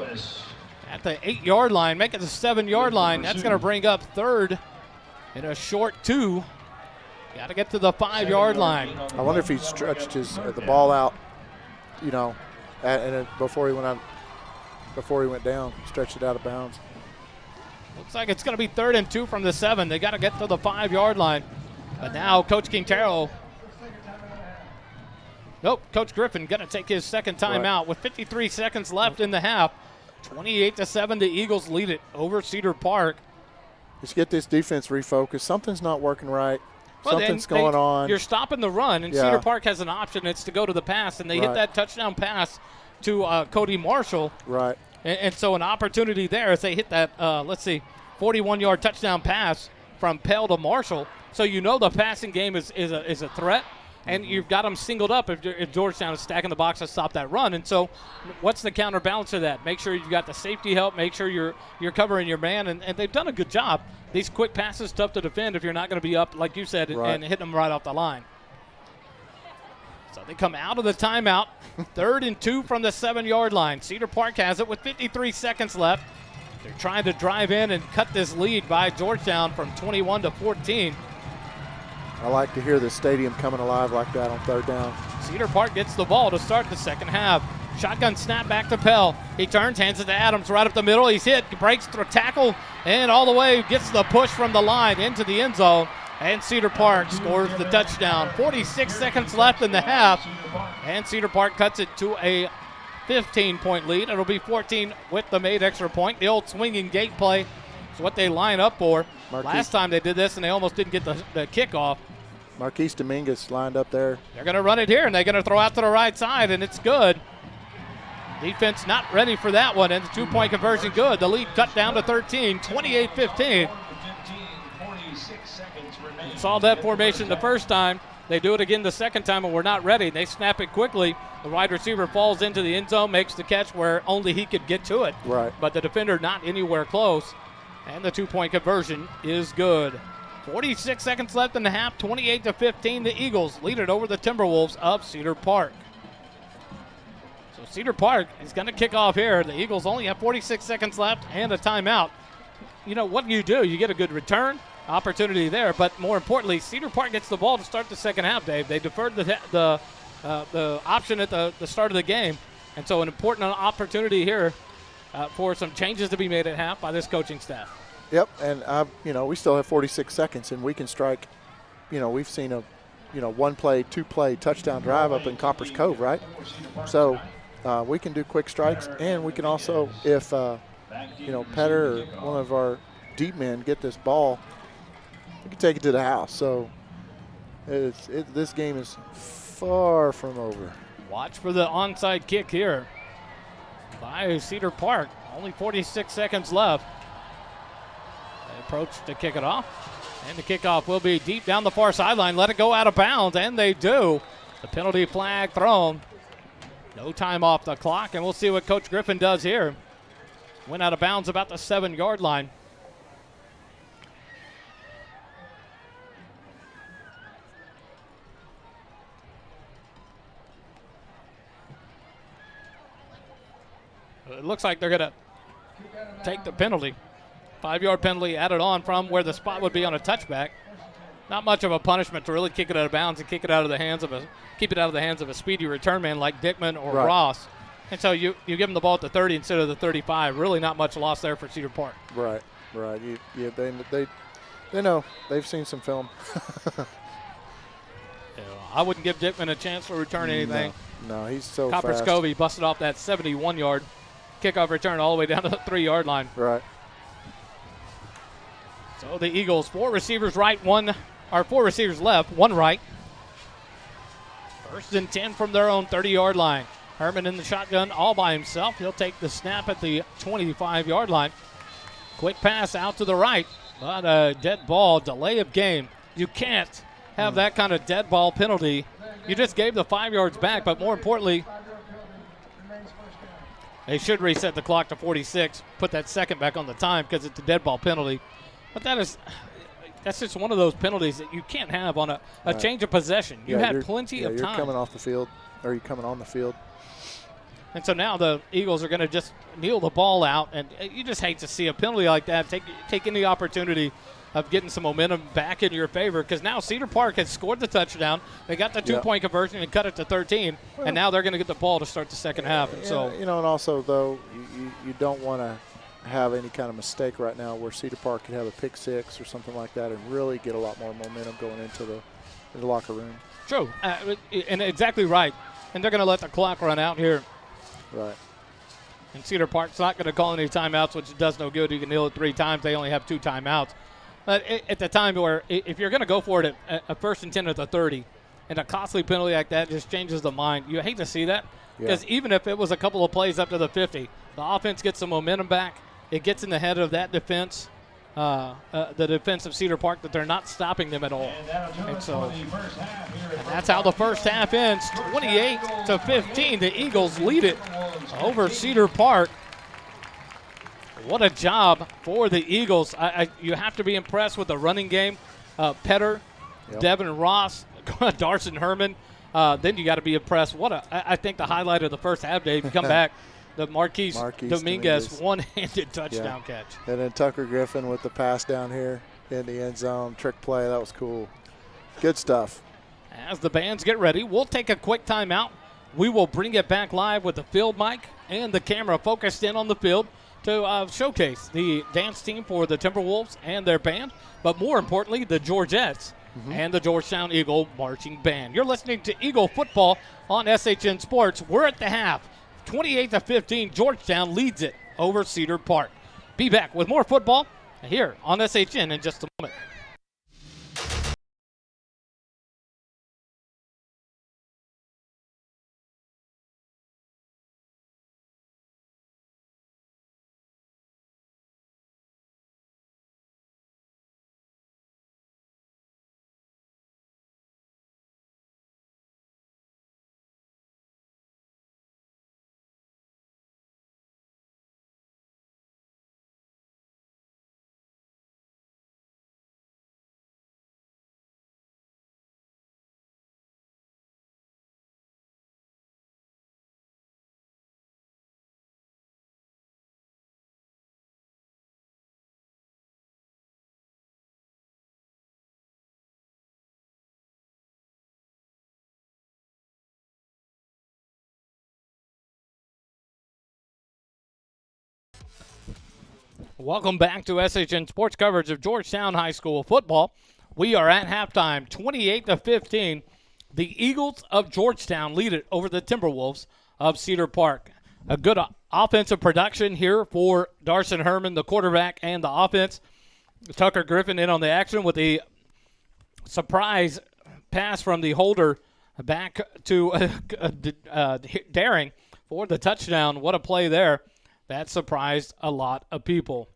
at the 8-yard line, make it the 7-yard line. That's going to bring up 3rd and a short 2. Got to get to the 5-yard line. I wonder if he stretched the ball out, you know, before he went down, stretched it out of bounds. Looks like it's going to be 3rd and 2 from the 7. They got to get to the 5-yard line. But now Coach Quintero. Nope, Coach Griffin going to take his second time out with 53 seconds left in the half. 28-7, the Eagles lead it over Cedar Park. Let's get this defense refocused. Something's not working right. Something's going on. You're stopping the run, and Cedar Park has an option. It's to go to the pass, and they hit that touchdown pass to Cody Marshall. Right. And so an opportunity there as they hit that, 41-yard touchdown pass from Pell to Marshall. So you know the passing game is a threat, and you've got them singled up if Georgetown is stacking the box to stop that run. And so what's the counterbalance to that? Make sure you've got the safety help. Make sure you're covering your man, and they've done a good job. These quick passes tough to defend if you're not going to be up, like you said, and hitting them right off the line. So they come out of the timeout. 3rd and 2 from the 7-yard line. Cedar Park has it with 53 seconds left. They're trying to drive in and cut this lead by Georgetown from 21 to 14. I like to hear the stadium coming alive like that on 3rd down. Cedar Park gets the ball to start the second half. Shotgun snap back to Pell. He turns, hands it to Adams right up the middle. He's hit, breaks through tackle, and all the way gets the push from the line into the end zone. And Cedar Park scores the touchdown. 46 seconds left in the half. And Cedar Park cuts it to a 15-point lead. It'll be 14 with the made extra point. The old swinging gate play is what they line up for. Last time they did this, and they almost didn't get the kickoff. Marquise Dominguez lined up there. They're going to run it here, and they're going to throw out to the right side, and it's good. Defense not ready for that one, and the 2-point conversion good. The lead cut down to 13, 28-15. Saw that formation the first time. They do it again the second time, and we're not ready. They snap it quickly. The wide receiver falls into the end zone, makes the catch where only he could get to it. Right. But the defender not anywhere close, and the 2-point conversion is good. 46 seconds left in the half, 28-15. The Eagles lead it over the Timberwolves of Cedar Park. So Cedar Park is going to kick off here. The Eagles only have 46 seconds left and a timeout. You know, what do? You get a good return opportunity there, but more importantly, Cedar Park gets the ball to start the second half, Dave. They deferred the option at the start of the game, and so an important opportunity here for some changes to be made at half by this coaching staff. Yep, and we still have 46 seconds, and we can strike. We've seen a one play, 2 play touchdown drive up in Copper's Cove, right? So we can do quick strikes, and we can also, if Petter or one of our deep men get this ball, we can take it to the house. So this game is far from over. Watch for the onside kick here by Cedar Park. Only 46 seconds left. They approach to kick it off. And the kickoff will be deep down the far sideline. Let it go out of bounds, and they do. The penalty flag thrown. No time off the clock, and we'll see what Coach Griffin does here. Went out of bounds about the 7-yard line. It looks like they're going to take the penalty. 5-yard penalty added on from where the spot would be on a touchback. Not much of a punishment to really kick it out of bounds and keep it out of the hands of a speedy return man like Dickman or Ross. And so you give them the ball at the 30 instead of the 35. Really not much loss there for Cedar Park. Right. They know. They've seen some film. I wouldn't give Dickman a chance to return anything. No, he's so Copper's fast. Cove busted off that 71-yard kickoff return all the way down to the 3-yard line. Right. So the Eagles, 4 receivers left, 1 right. 1st and 10 from their own 30-yard line. Herman in the shotgun all by himself. He'll take the snap at the 25-yard line. Quick pass out to the right, but a dead ball, delay of game. You can't have that kind of dead ball penalty. You just gave the 5 yards back, but more importantly, they should reset the clock to 46, put that second back on the time because it's a dead ball penalty. But that's just one of those penalties that you can't have on a change of possession. You had plenty of time. You're coming off the field, or you're coming on the field. And so now the Eagles are going to just kneel the ball out, and you just hate to see a penalty like that take any opportunity of getting some momentum back in your favor, because now Cedar Park has scored the touchdown. They got the 2-point conversion and cut it to 13, and now they're going to get the ball to start the second half. And so, and also though, you don't want to have any kind of mistake right now where Cedar Park could have a pick 6 or something like that and really get a lot more momentum going into the locker room. True, and exactly right. And they're going to let the clock run out here. Right. And Cedar Park's not going to call any timeouts, which does no good. You can kneel it 3 times. They only have 2 timeouts. But at the time where if you're going to go for it at a 1st and 10 at the 30, and a costly penalty like that just changes the mind. You hate to see that, because even if it was a couple of plays up to the 50, the offense gets some momentum back. It gets in the head of that defense, the defense of Cedar Park, that they're not stopping them at all. And so that's how the first half ends, 28-15. The Eagles lead it over Cedar Park. What a job for the Eagles. You have to be impressed with the running game. Petter, Devin Ross, Darson Herman. Then you got to be impressed. I think the highlight of the first half, Dave, you come back, the Marquise Dominguez one-handed touchdown catch. And then Tucker Griffin with the pass down here in the end zone. Trick play, that was cool. Good stuff. As the bands get ready, we'll take a quick timeout. We will bring it back live with the field mic and the camera focused in on the field to showcase the dance team for the Timberwolves and their band, but more importantly, the Georgettes and the Georgetown Eagle Marching Band. You're listening to Eagle Football on SHN Sports. We're at the half. 28-15, Georgetown leads it over Cedar Park. Be back with more football here on SHN in just a moment. Welcome back to SHN Sports coverage of Georgetown High School football. We are at halftime, 28-15. The Eagles of Georgetown lead it over the Timberwolves of Cedar Park. A good offensive production here for Darson Herman, the quarterback, and the offense. Tucker Griffin in on the action with the surprise pass from the holder back to Daring for the touchdown. What a play there. That surprised a lot of people.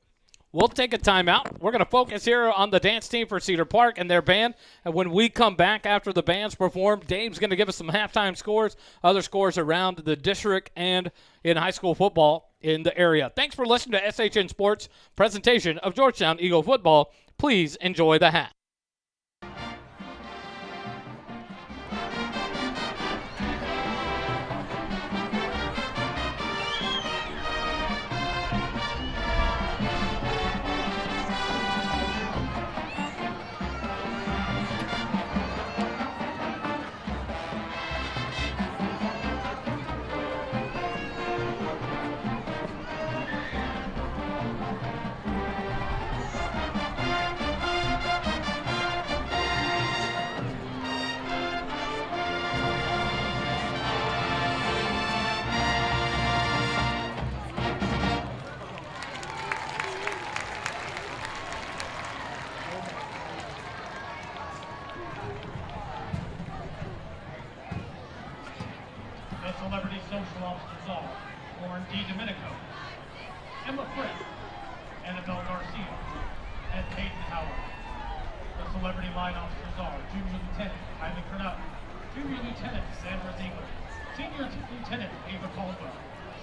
We'll take a timeout. We're going to focus here on the dance team for Cedar Park and their band. And when we come back after the bands perform, Dave's going to give us some halftime scores, other scores around the district and in high school football in the area. Thanks for listening to SHN Sports presentation of Georgetown Eagle football. Please enjoy the hat. Celebrity social officers are Lauren D. Domenico, Emma Fripp, Annabelle Garcia, and Hayden Howard. The celebrity line officers are Junior Lieutenant Kylie Cornell, Junior Lieutenant Sandra Ziegler, Senior Lieutenant Ava Caldwell,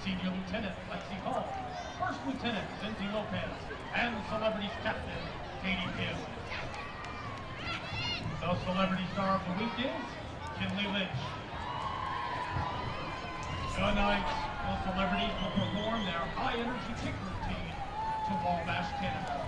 Senior Lieutenant Lexi Hall, First Lieutenant Cindy Lopez, and Celebrities Captain Katie Kim. The celebrity star of the week is Kinley Lynch. Tonight, the celebrities will perform their high-energy kick routine to Wabash Canada.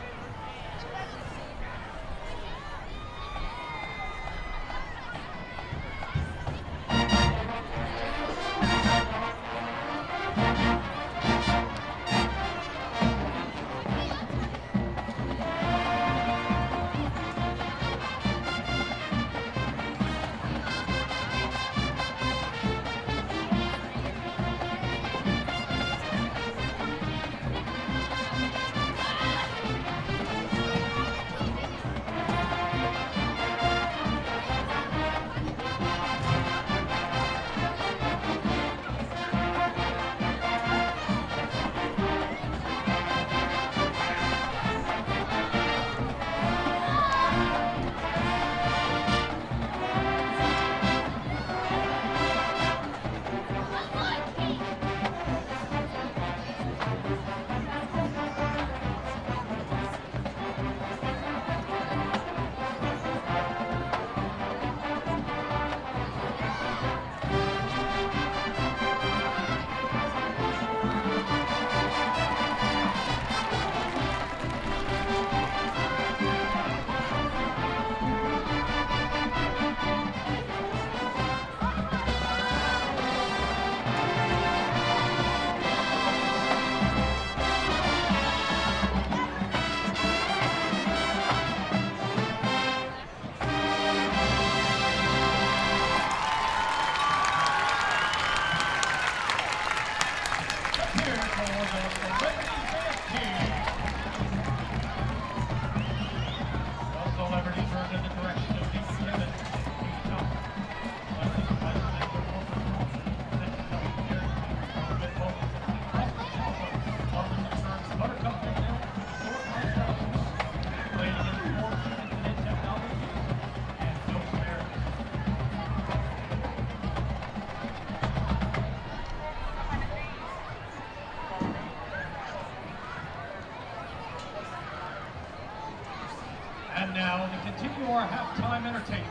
And now, to continue our halftime entertainment,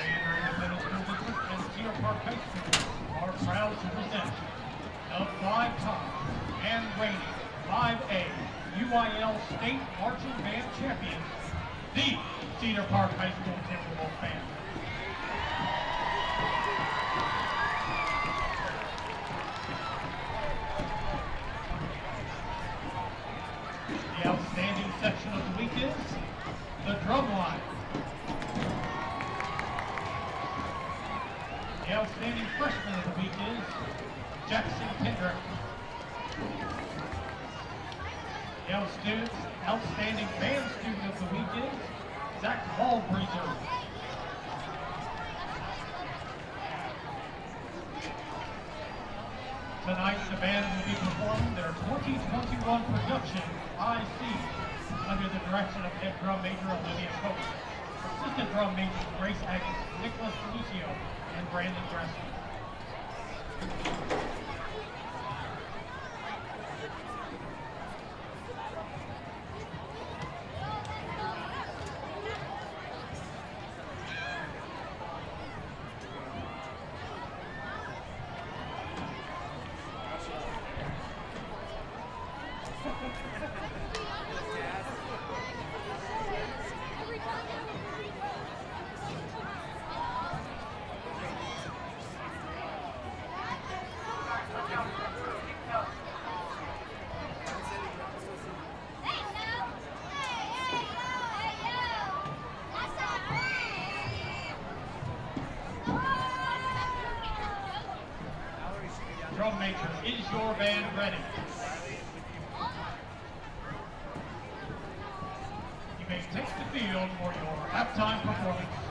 Cedar Independent School District and Cedar Park High School are proud to present the 5-time and reigning 5A UIL State Marching Band Champions, the Cedar Park High School Timberwolves Band. The outstanding section of the week is the drum line. outstanding freshman of the week is Jackson Kendrick. The outstanding band student of the week is Zach Ballbreezer. Tonight, the band will be performing their 2021 production, I See, under the direction of head drum major Olivia Coates, assistant drum majors Grace Agnes, Nicholas Lucio, and Brandon Gressel. Drum major, is your band ready? You may take the field for your halftime performance.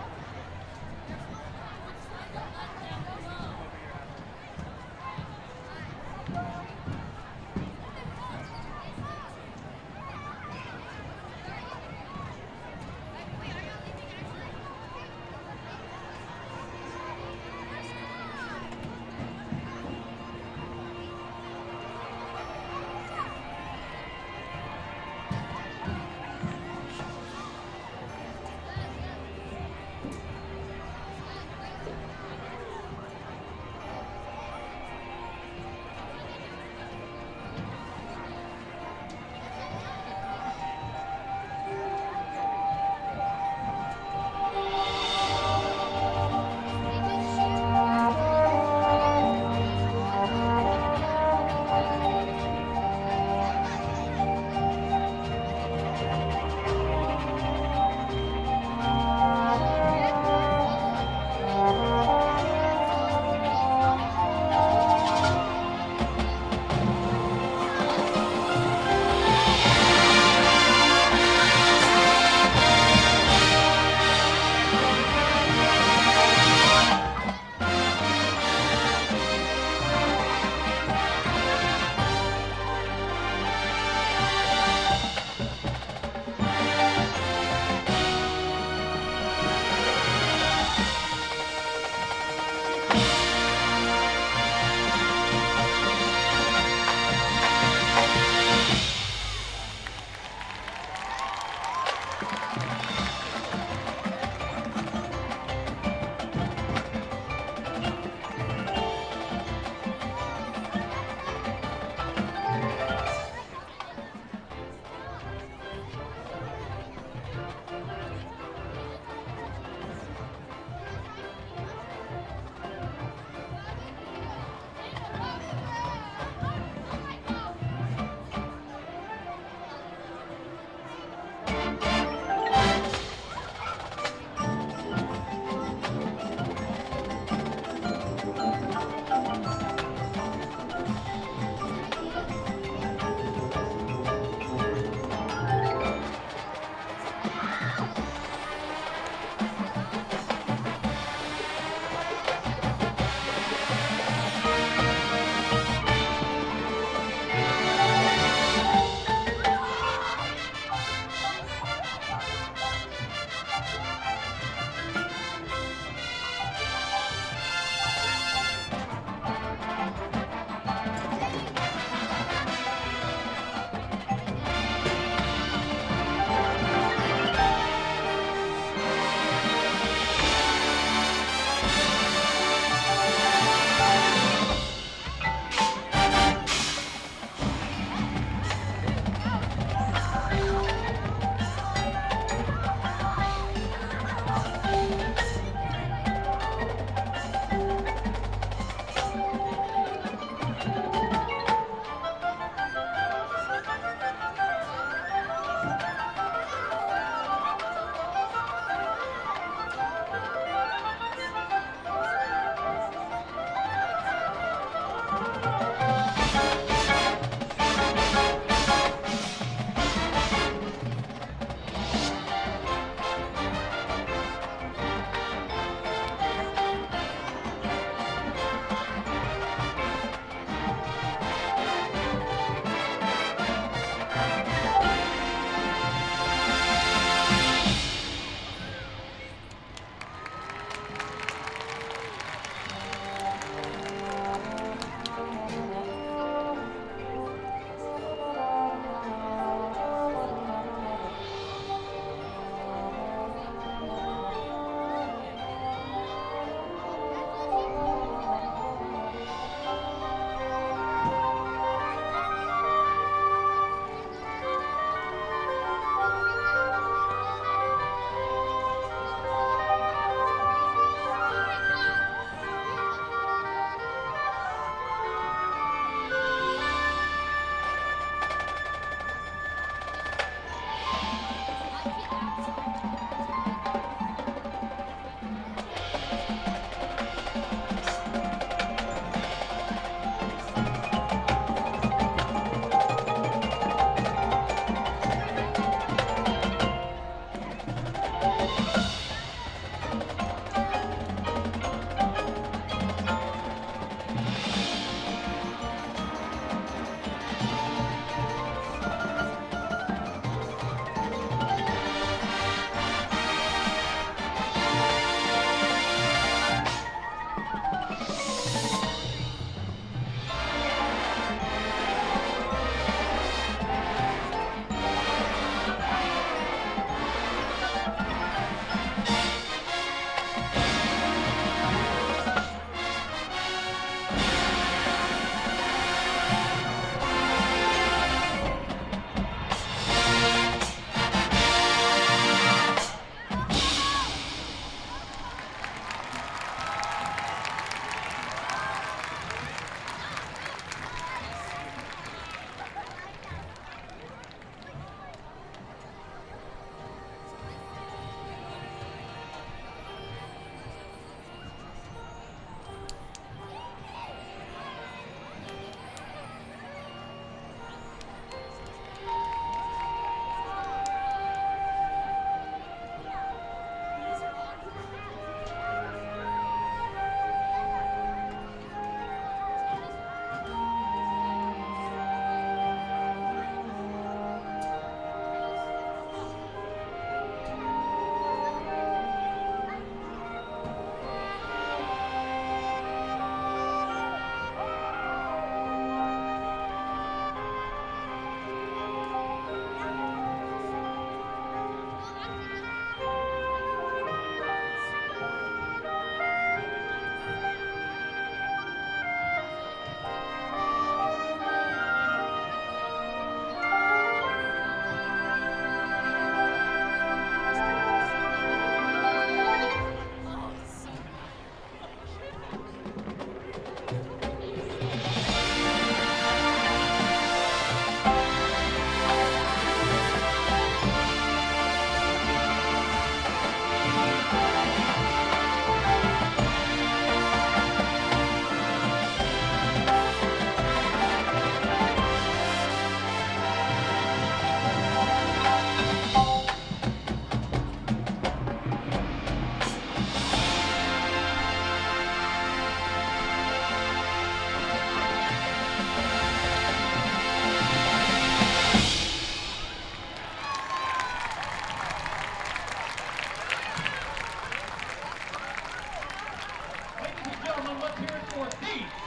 for the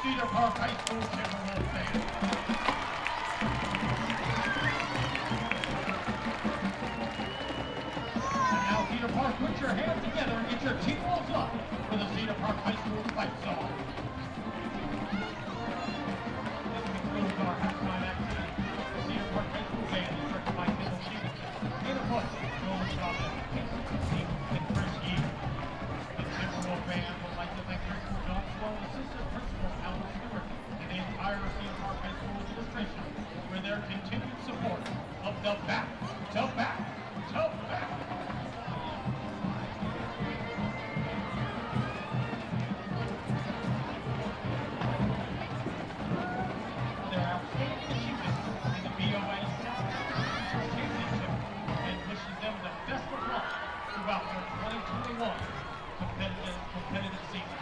Cedar Park High School Timberwolves band. And now Cedar Park, put your hands together and get your Timberwolves up for the Cedar Park High School fight song. This concludes our halftime activity. The Cedar Park High School band is directed by Kendall Stevens. In a push, Joel Chavez, Steve, and Chris Yee. The Timberwolves band would like to thank Principal John Sloan, Assistant Principal Alan Stewart, and the entire Cedar Park High School administration for their continued support of the back to back to back. Their outstanding achievement in the BOA Championship and wishes them the best of luck throughout their 2021 competitive season.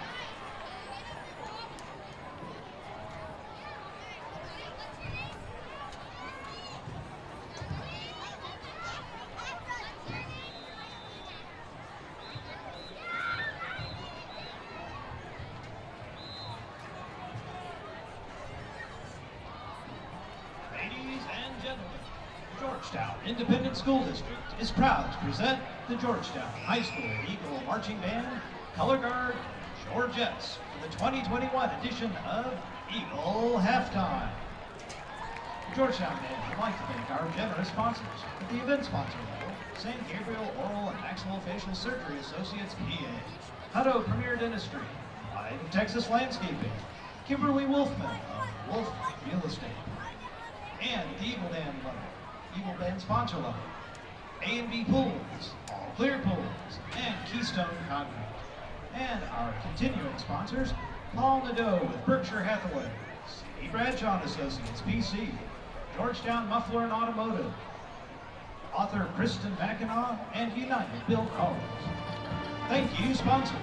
Ladies and gentlemen, Georgetown Independent School District is proud to present the Georgetown High School Eagle Marching Band Color Guard Georgettes for the 2021 edition of Eagle Halftime. The Georgetown Band would like to thank our generous sponsors at the event sponsor level: St. Gabriel Oral and Maxillofacial Surgery Associates PA, Hutto Premier Dentistry, Live Texas Landscaping, Kimberly Wolfman of Wolf Real Estate, and the Eagle Band sponsor level: A&B Pools, All Clear Pools, and Keystone Concrete. And our continuing sponsors: Paul Nadeau with Berkshire Hathaway, C.D. Bradshaw and Associates PC, Georgetown Muffler and Automotive, author Kristen Mackinac, and United Bill Cars. Thank you, sponsors.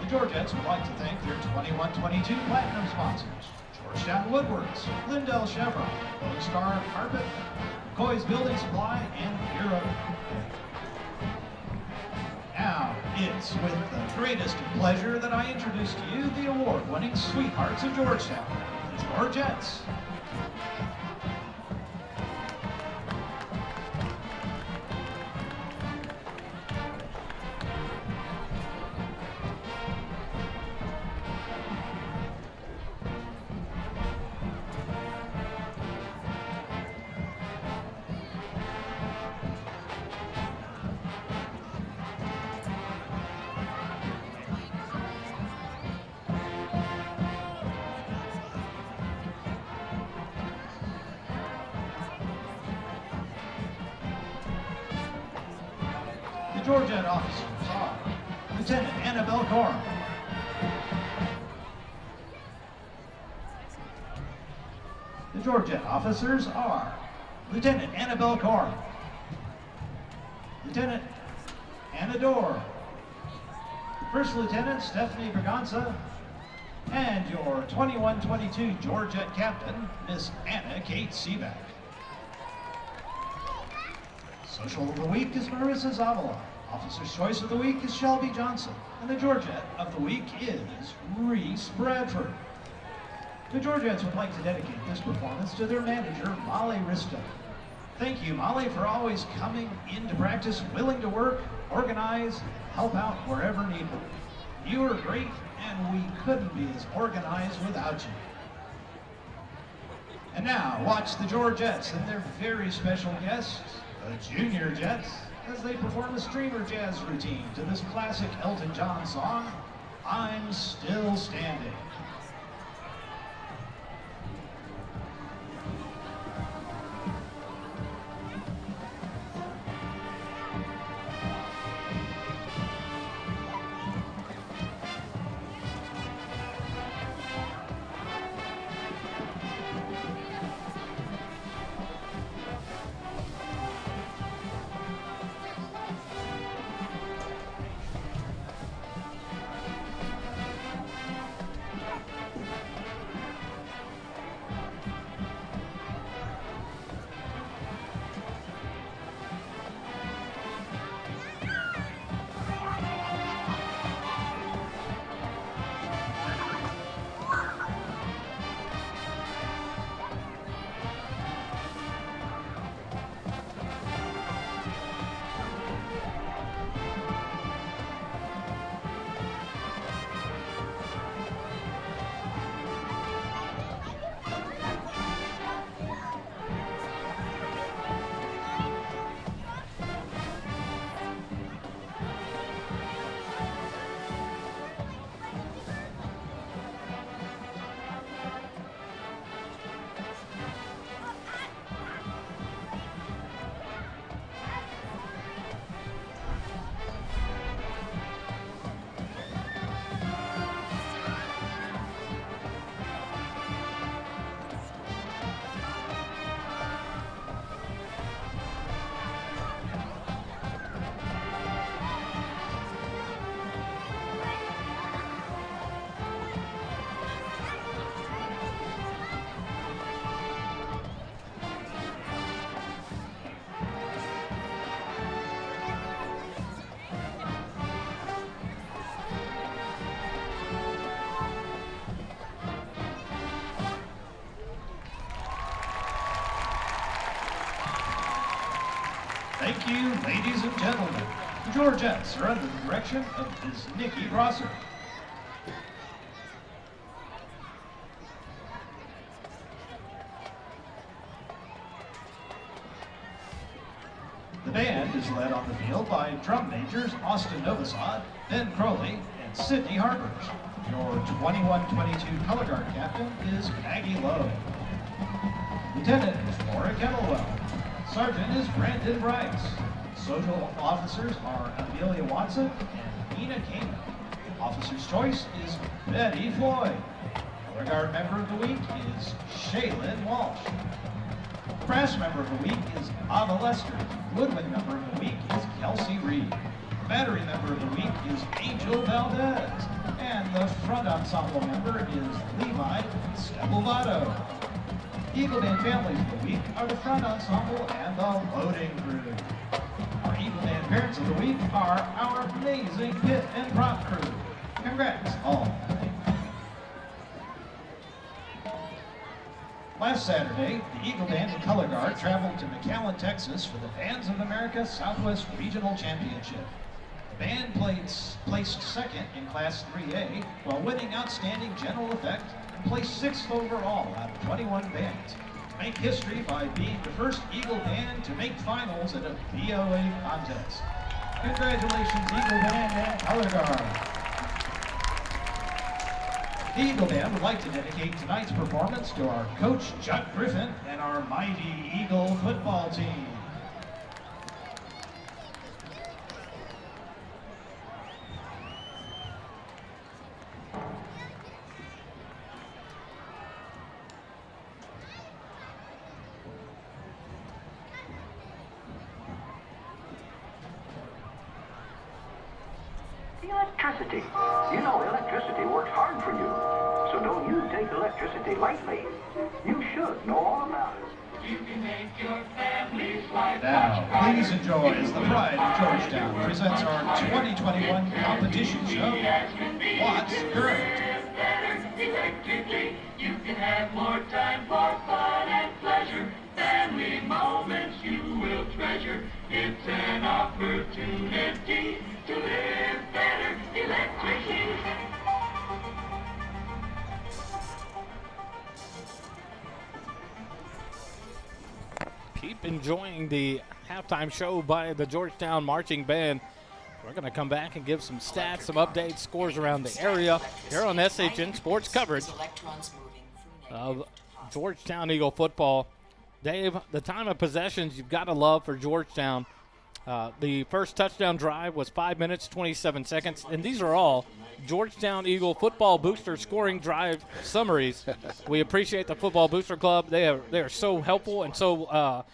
The Georgettes would like to thank their 21-22 Platinum sponsors: Georgetown Woodworks, Lindell Chevron, Lone Star Carpet, McCoy's Building Supply, and Bureau. Now, it's with the greatest pleasure that I introduce to you the award-winning Sweethearts of Georgetown, the Georgettes. Georgette officers are Lieutenant Annabelle Gorham, the Georgette officers are Lieutenant Annabelle Gorham, Lieutenant Anna Dorr, First Lieutenant Stephanie Braganza, and your 21-22 Georgette Captain, Miss Anna Kate Seaback. Social of the Week is Marissa Zavala. Officer's Choice of the Week is Shelby Johnson. And the Georgette of the Week is Reese Bradford. The Georgettes would like to dedicate this performance to their manager, Molly Risto. Thank you, Molly, for always coming into practice, willing to work, organize, and help out wherever needed. You are great, and we couldn't be as organized without you. And now, watch the Georgettes and their very special guests, the Junior Jets, as they perform a streamer jazz routine to this classic Elton John song, I'm Still Standing. Thank you, ladies and gentlemen. The Georgettes are under the direction of Ms. Nikki Rosser. The band is led on the field by drum majors Austin Novosad, Ben Crowley, and Sydney Harbers. Your 21-22 color guard captain is Maggie Lowe. Lieutenant is Laura Kettlewell. Sergeant is Brandon Bryce. Social officers are Amelia Watson and Nina Kano. Officer's choice is Betty Floyd. Color guard member of the week is Shaylin Walsh. Brass member of the week is Ava Lester. Woodwind member of the week is Kelsey Reed. Battery member of the week is Angel Valdez. And the front ensemble member is Levi Stebovato. Eagle Band families of the week are the front ensemble and the loading crew. Our Eagle Band parents of the week are our amazing pit and prop crew. Congrats all. Last Saturday, the Eagle Band and Color Guard traveled to McAllen, Texas for the Bands of America Southwest Regional Championship. The band placed second in Class 3A while winning Outstanding General Effect and placed 6th overall out of 21 bands. Make history by being the first Eagle Band to make finals at a BOA contest. Congratulations, Eagle Band and Color Guard. The Eagle Band would like to dedicate tonight's performance to our coach, Chuck Griffin, and our mighty Eagle football team. Electricity. You know electricity works hard for you. So don't you take electricity lightly. You should know all about it. You can make your family's life. Now, please enjoy as the Pride of Georgetown presents our 2021 competition show, What's Current? Electrically, you can have more time for fun and pleasure. Family moments you will treasure. It's an opportunity to live better electrically. Keep enjoying the halftime show by the Georgetown Marching Band. We're going to come back and give some stats, some updates, scores around the area here on SHN Sports coverage of Georgetown Eagle football. Dave, the time of possessions you've got to love for Georgetown. The first touchdown drive was 5 minutes, 27 seconds, and these are all Georgetown Eagle Football Booster scoring drive summaries. We appreciate the Football Booster Club. They are so helpful and so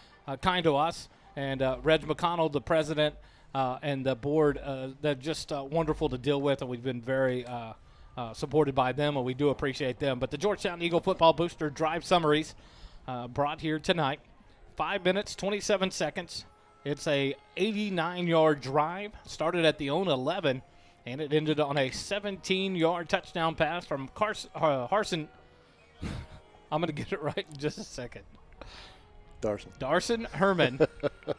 kind to us. And Reg McConnell, the president, and the board, they're just wonderful to deal with, and we've been very supported by them, and we do appreciate them. But the Georgetown Eagle Football Booster drive summaries brought here tonight. 5 minutes, 27 seconds. It's a 89-yard drive, started at the own 11, and it ended on a 17-yard touchdown pass from Harson. I'm going to get it right in just a second. Darson Herman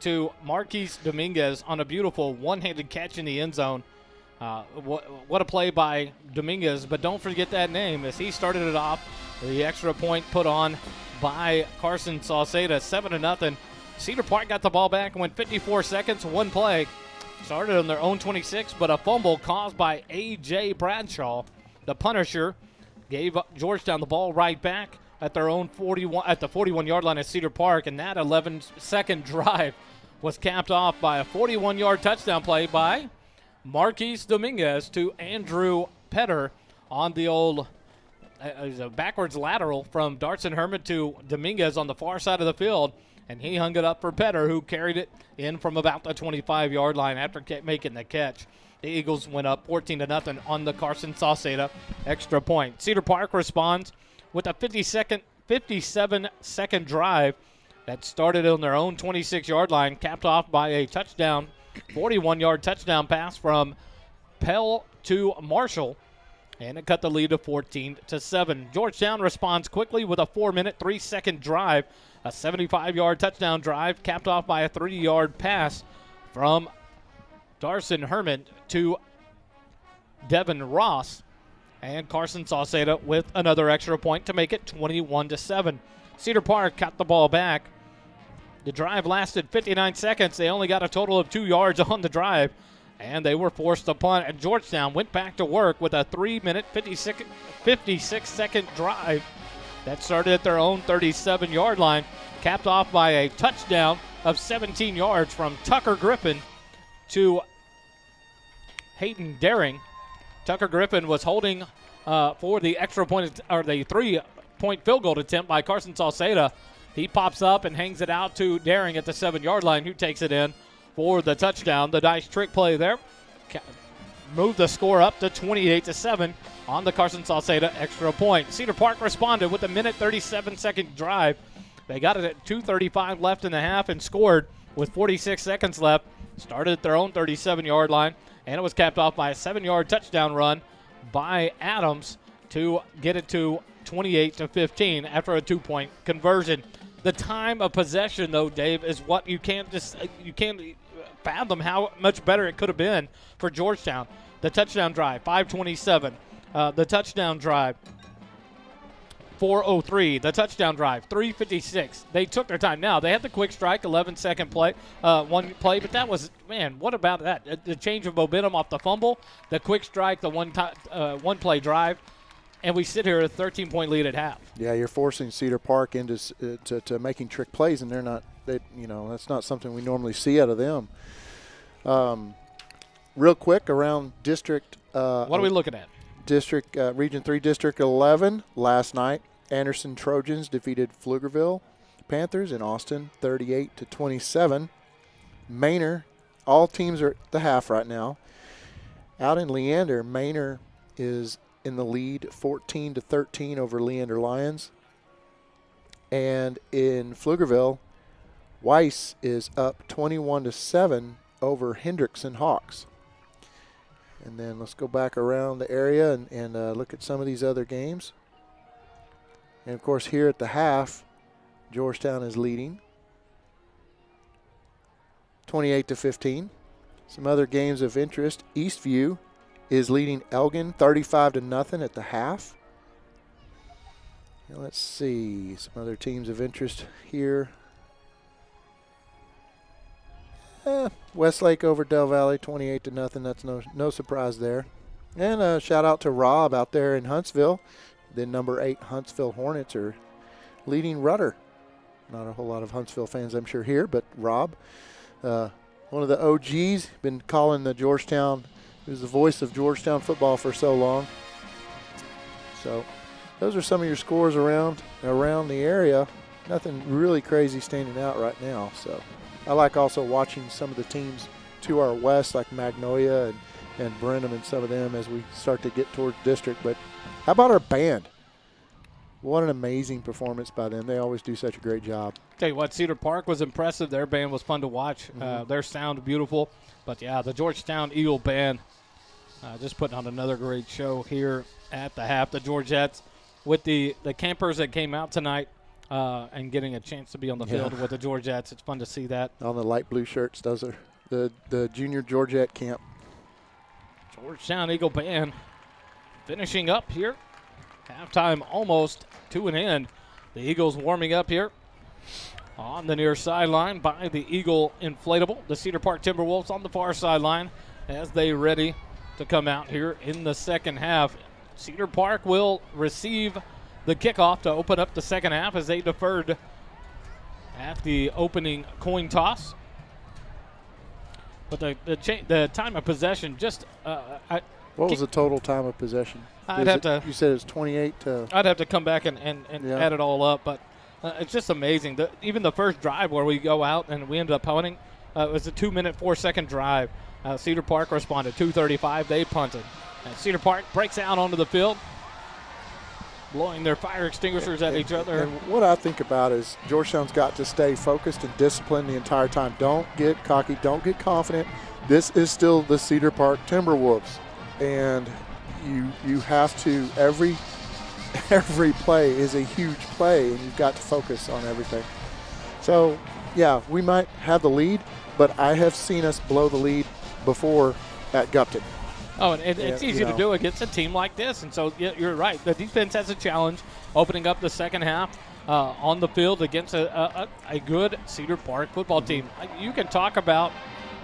to Marquise Dominguez on a beautiful one-handed catch in the end zone. What a play by Dominguez, but don't forget that name as he started it off. The extra point put on by Carson Sauceda, 7-0. Cedar Park got the ball back and went 54 seconds, one play. Started on their own 26, but a fumble caused by A.J. Bradshaw. The Punisher gave Georgetown the ball right back at their own 41 at the 41-yard line at Cedar Park, and that 11-second drive was capped off by a 41-yard touchdown play by Marquise Dominguez to Andrew Petter on the old backwards lateral from Darson Herman to Dominguez on the far side of the field. And he hung it up for Petter, who carried it in from about the 25-yard line after making the catch. The Eagles went up 14-0 on the Carson Sauceda extra point. Cedar Park responds with a 57-second drive that started on their own 26-yard line, capped off by a touchdown, 41-yard touchdown pass from Pell to Marshall. and it cut the lead to 14-7. Georgetown responds quickly with a 4-minute, 3-second drive, a 75-yard touchdown drive, capped off by a 3-yard pass from Darson Herman to Devin Ross, and Carson Sauceda with another extra point to make it 21-7. Cedar Park got the ball back. The drive lasted 59 seconds. They only got a total of 2 yards on the drive, and they were forced to punt. And Georgetown went back to work with a 3-minute, 56-second drive that started at their own 37-yard line, capped off by a touchdown of 17 yards from Tucker Griffin to Hayden Daring. Tucker Griffin was holding for the extra point, or the 3-point field goal attempt by Carson Sauceda. He pops up and hangs it out to Daring at the 7-yard line, who takes it in for the touchdown. The nice trick play there moved the score up to 28-7 on the Carson Sauceda extra point. Cedar Park responded with a 37-second drive. They got it at 2:35 left in the half and scored with 46 seconds left. Started at their own 37-yard line, and it was capped off by a 7-yard touchdown run by Adams to get it to 28-15 after a 2-point conversion. The time of possession, though, Dave, is what you can't fathom how much better it could have been for Georgetown. The touchdown drive, 5:27. The touchdown drive, 4:03. The touchdown drive, 3:56. They took their time. Now, they had the quick strike, 11-second play, one play, but that was, man, what about that? The change of momentum off the fumble, the quick strike, the one-play drive, and we sit here at a 13-point lead at half. Yeah, you're forcing Cedar Park into to making trick plays, and they're not. That's not something we normally see out of them. Real quick around district. What are we looking at? District Region 3, District 11. Last night, Anderson Trojans defeated Pflugerville Panthers in Austin, 38-27. Manor, all teams are at the half right now. Out in Leander, Manor is in the lead, 14-13 over Leander Lions. And in Pflugerville, Weiss is up 21-7 over Hendrickson Hawks. And then let's go back around the area and look at some of these other games. And, of course, here at the half, Georgetown is leading 28-15. Some other games of interest. Eastview is leading Elgin 35-0 at the half. And let's see some other teams of interest here. Westlake over Del Valle 28-0. That's no surprise there. And a shout out to Rob out there in Huntsville. The number 8 Huntsville Hornets are leading Rudder. Not a whole lot of Huntsville fans, I'm sure, here, but Rob, one of the OGs, been calling the Georgetown, who's the voice of Georgetown football for so long. So those are some of your scores around the area. Nothing really crazy standing out right now. So I like also watching some of the teams to our west, like Magnolia and Brenham and some of them as we start to get toward district. But how about our band? What an amazing performance by them. They always do such a great job. Tell you what, Cedar Park was impressive. Their band was fun to watch. Their sound beautiful. But, yeah, the Georgetown Eagle Band just putting on another great show here at the half. The Georgettes with the campers that came out tonight and getting a chance to be on the field with the Georgettes. It's fun to see that. On the light blue shirts, those are the junior Georgette camp. Georgetown Eagle Band finishing up here. Halftime almost to an end. The Eagles warming up here on the near sideline by the Eagle Inflatable. The Cedar Park Timberwolves on the far sideline as they ready to come out here in the second half. Cedar Park will receive the kickoff to open up the second half as they deferred at the opening coin toss. But the time of possession just what was the total time of possession? You said it's 28 to. I'd have to come back and add it all up, but it's just amazing. Even the first drive where we go out and we ended up punting, it was a 2-minute, 4-second drive. Cedar Park responded 2:35. They punted. And Cedar Park breaks out onto the field, blowing their fire extinguishers at each other. And what I think about is Georgetown's got to stay focused and disciplined the entire time. Don't get cocky. Don't get confident. This is still the Cedar Park Timberwolves. And you have to every play is a huge play, and you've got to focus on everything. So, yeah, we might have the lead, but I have seen us blow the lead before at Gupton. Oh, and it's easy to do against a team like this. And so, yeah, you're right. The defense has a challenge opening up the second half on the field against a good Cedar Park football team. You can talk about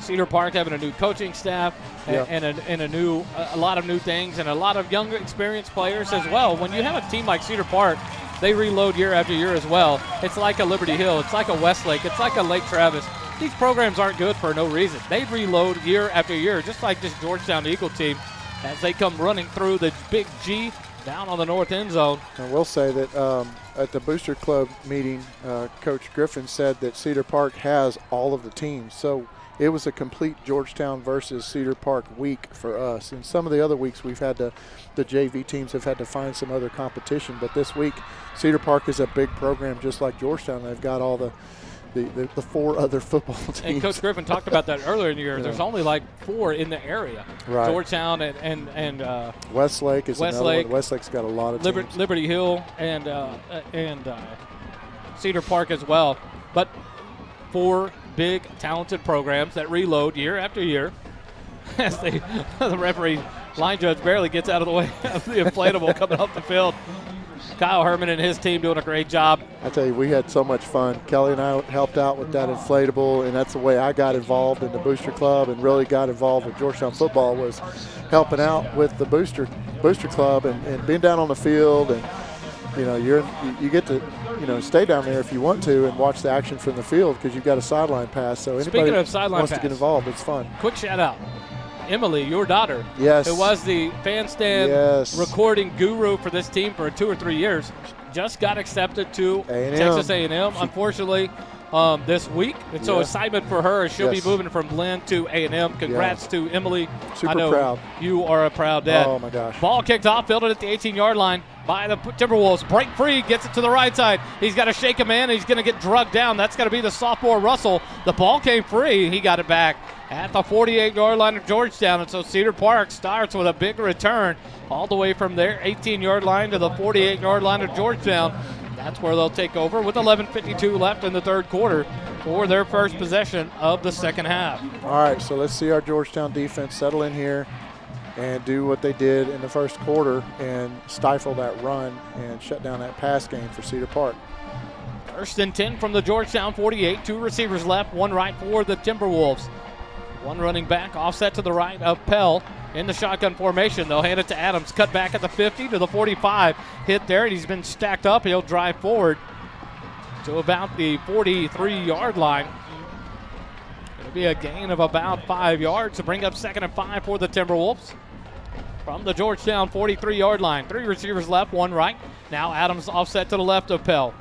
Cedar Park having a new coaching staff and a lot of new things and a lot of younger, experienced players as well. When you have a team like Cedar Park, they reload year after year as well. It's like a Liberty Hill. It's like a Westlake. It's like a Lake Travis. These programs aren't good for no reason. They reload year after year, just like this Georgetown Eagle team, as they come running through the Big G down on the north end zone. I will say that at the Booster Club meeting, Coach Griffin said that Cedar Park has all of the teams. So it was a complete Georgetown versus Cedar Park week for us. And some of the other weeks we've had to, the JV teams have had to find some other competition. But this week, Cedar Park is a big program just like Georgetown. They've got all the 4 other football teams. And Coach Griffin talked about that earlier in the year. Yeah. There's only like 4 in the area. Right. Georgetown and Westlake is another one. Westlake's got a lot of teams. Liberty Hill and Cedar Park as well. But 4 big, talented programs that reload year after year. As the referee, line judge, barely gets out of the way of the inflatable coming off the field. Kyle Herman and his team doing a great job. I tell you, we had so much fun. Kelly and I helped out with that inflatable, and that's the way I got involved in the Booster Club and really got involved with Georgetown football, was helping out with the Booster Club and being down on the field. And you get to stay down there if you want to and watch the action from the field because you've got a sideline pass. So anybody wants to get involved, it's fun. Quick shout out. Emily, your daughter, yes, who was the fan stand recording guru for this team for 2 or 3 years, just got accepted to Texas A&M, unfortunately, this week. And so assignment for her is she'll be moving from Lynn to A&M. Congrats to Emily. Super I know proud. You are a proud dad. Oh, my gosh. Ball kicked off, fielded at the 18-yard line by the Timberwolves. Break free, gets it to the right side. He's got to shake a man, and he's going to get drugged down. That's going to be the sophomore Russell. The ball came free. He got it back at the 48-yard line of Georgetown. And so Cedar Park starts with a big return all the way from their 18-yard line to the 48-yard line of Georgetown. That's where they'll take over with 11:52 left in the third quarter for their first possession of the second half. All right, so let's see our Georgetown defense settle in here and do what they did in the first quarter and stifle that run and shut down that pass game for Cedar Park. First and 10 from the Georgetown 48. 2 receivers left, 1 right for the Timberwolves. 1 running back, offset to the right of Pell in the shotgun formation. They'll hand it to Adams. Cut back at the 50 to the 45. Hit there, and he's been stacked up. He'll drive forward to about the 43-yard line. It'll be a gain of about 5 yards to bring up 2nd and 5 for the Timberwolves. From the Georgetown 43-yard line. 3 receivers left, 1 right. Now Adams offset to the left of Pell.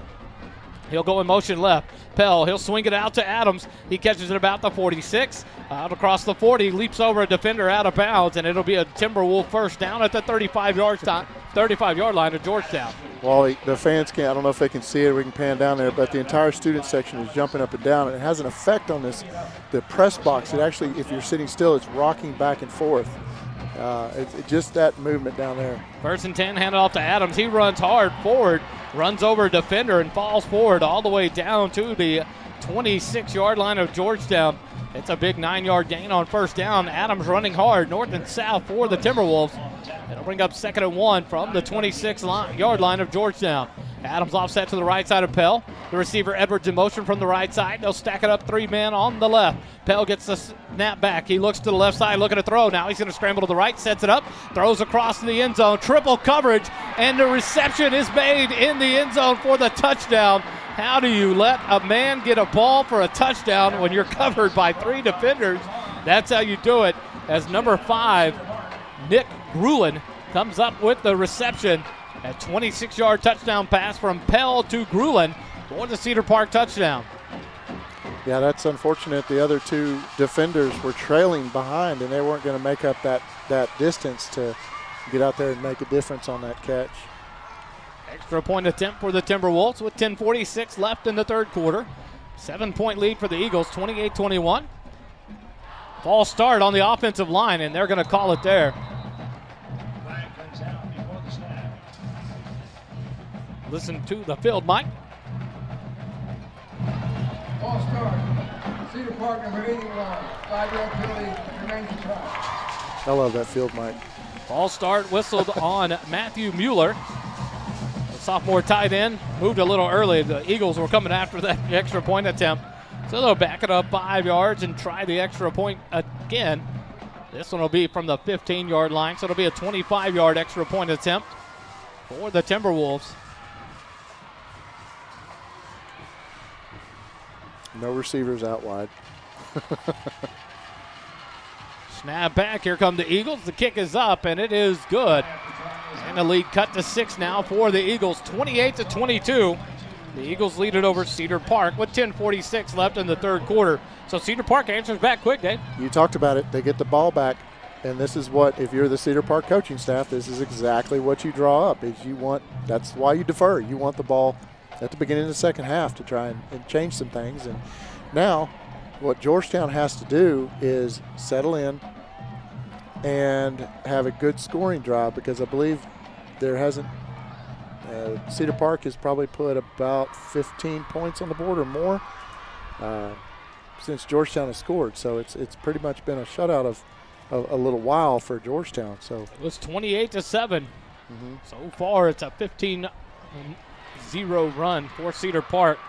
He'll go in motion left. Pell, he'll swing it out to Adams. He catches it about the 46. Out across the 40, leaps over a defender out of bounds, and it'll be a Timberwolf first down at the 35-yard line of Georgetown. Well, the fans can't, I don't know if they can see it, we can pan down there, but the entire student section is jumping up and down, and it has an effect on the press box. It actually, if you're sitting still, it's rocking back and forth. It's just that movement down there. First and 10, hand it off to Adams. He runs hard forward, runs over a defender, and falls forward all the way down to the 26-yard line of Georgetown. It's a big 9-yard gain on first down. Adams running hard north and south for the Timberwolves. It'll bring up 2nd and 1 from the 26-yard line of Georgetown. Adams offset to the right side of Pell. The receiver Edwards in motion from the right side. They'll stack it up 3 men on the left. Pell gets the snap back. He looks to the left side looking to throw. Now he's going to scramble to the right, sets it up, throws across to the end zone. Triple coverage, and the reception is made in the end zone for the touchdown. How do you let a man get a ball for a touchdown when you're covered by 3 defenders? That's how you do it, as number 5, Nick Grulin, comes up with the reception. A 26-yard touchdown pass from Pell to Grulin for the Cedar Park touchdown. Yeah, that's unfortunate. The other 2 defenders were trailing behind, and they weren't going to make up that distance to get out there and make a difference on that catch. Extra point attempt for the Timberwolves with 10:46 left in the third quarter. 7-point lead for the Eagles, 28-21. False start on the offensive line, and they're going to call it there. listen to the field, Mike. Ball start. Cedar Park, number 81. 5-yard penalty remains a try. I love that field, Mike. Ball start whistled on Matthew Mueller. The sophomore tight end moved a little early. The Eagles were coming after that extra point attempt. So they'll back it up 5 yards and try the extra point again. This one will be from the 15-yard line, so it'll be a 25-yard extra point attempt for the Timberwolves. No receivers out wide. Snap back. Here come the Eagles. The kick is up, and it is good. And the lead cut to 6 now for the Eagles, 28-22. The Eagles lead it over Cedar Park with 10:46 left in the third quarter. So Cedar Park answers back quick, Dave. You talked about it. They get the ball back, and this is what, if you're the Cedar Park coaching staff, this is exactly what you draw up. Is you want, that's why you defer. You want the ball at the beginning of the second half to try and change some things. And now what Georgetown has to do is settle in and have a good scoring drive, because I believe there hasn't Cedar Park has probably put about 15 points on the board or more since Georgetown has scored. So it's pretty much been a shutout of a little while for Georgetown. So it was 28-7. So far, it's a 15-0 run for Cedar Park.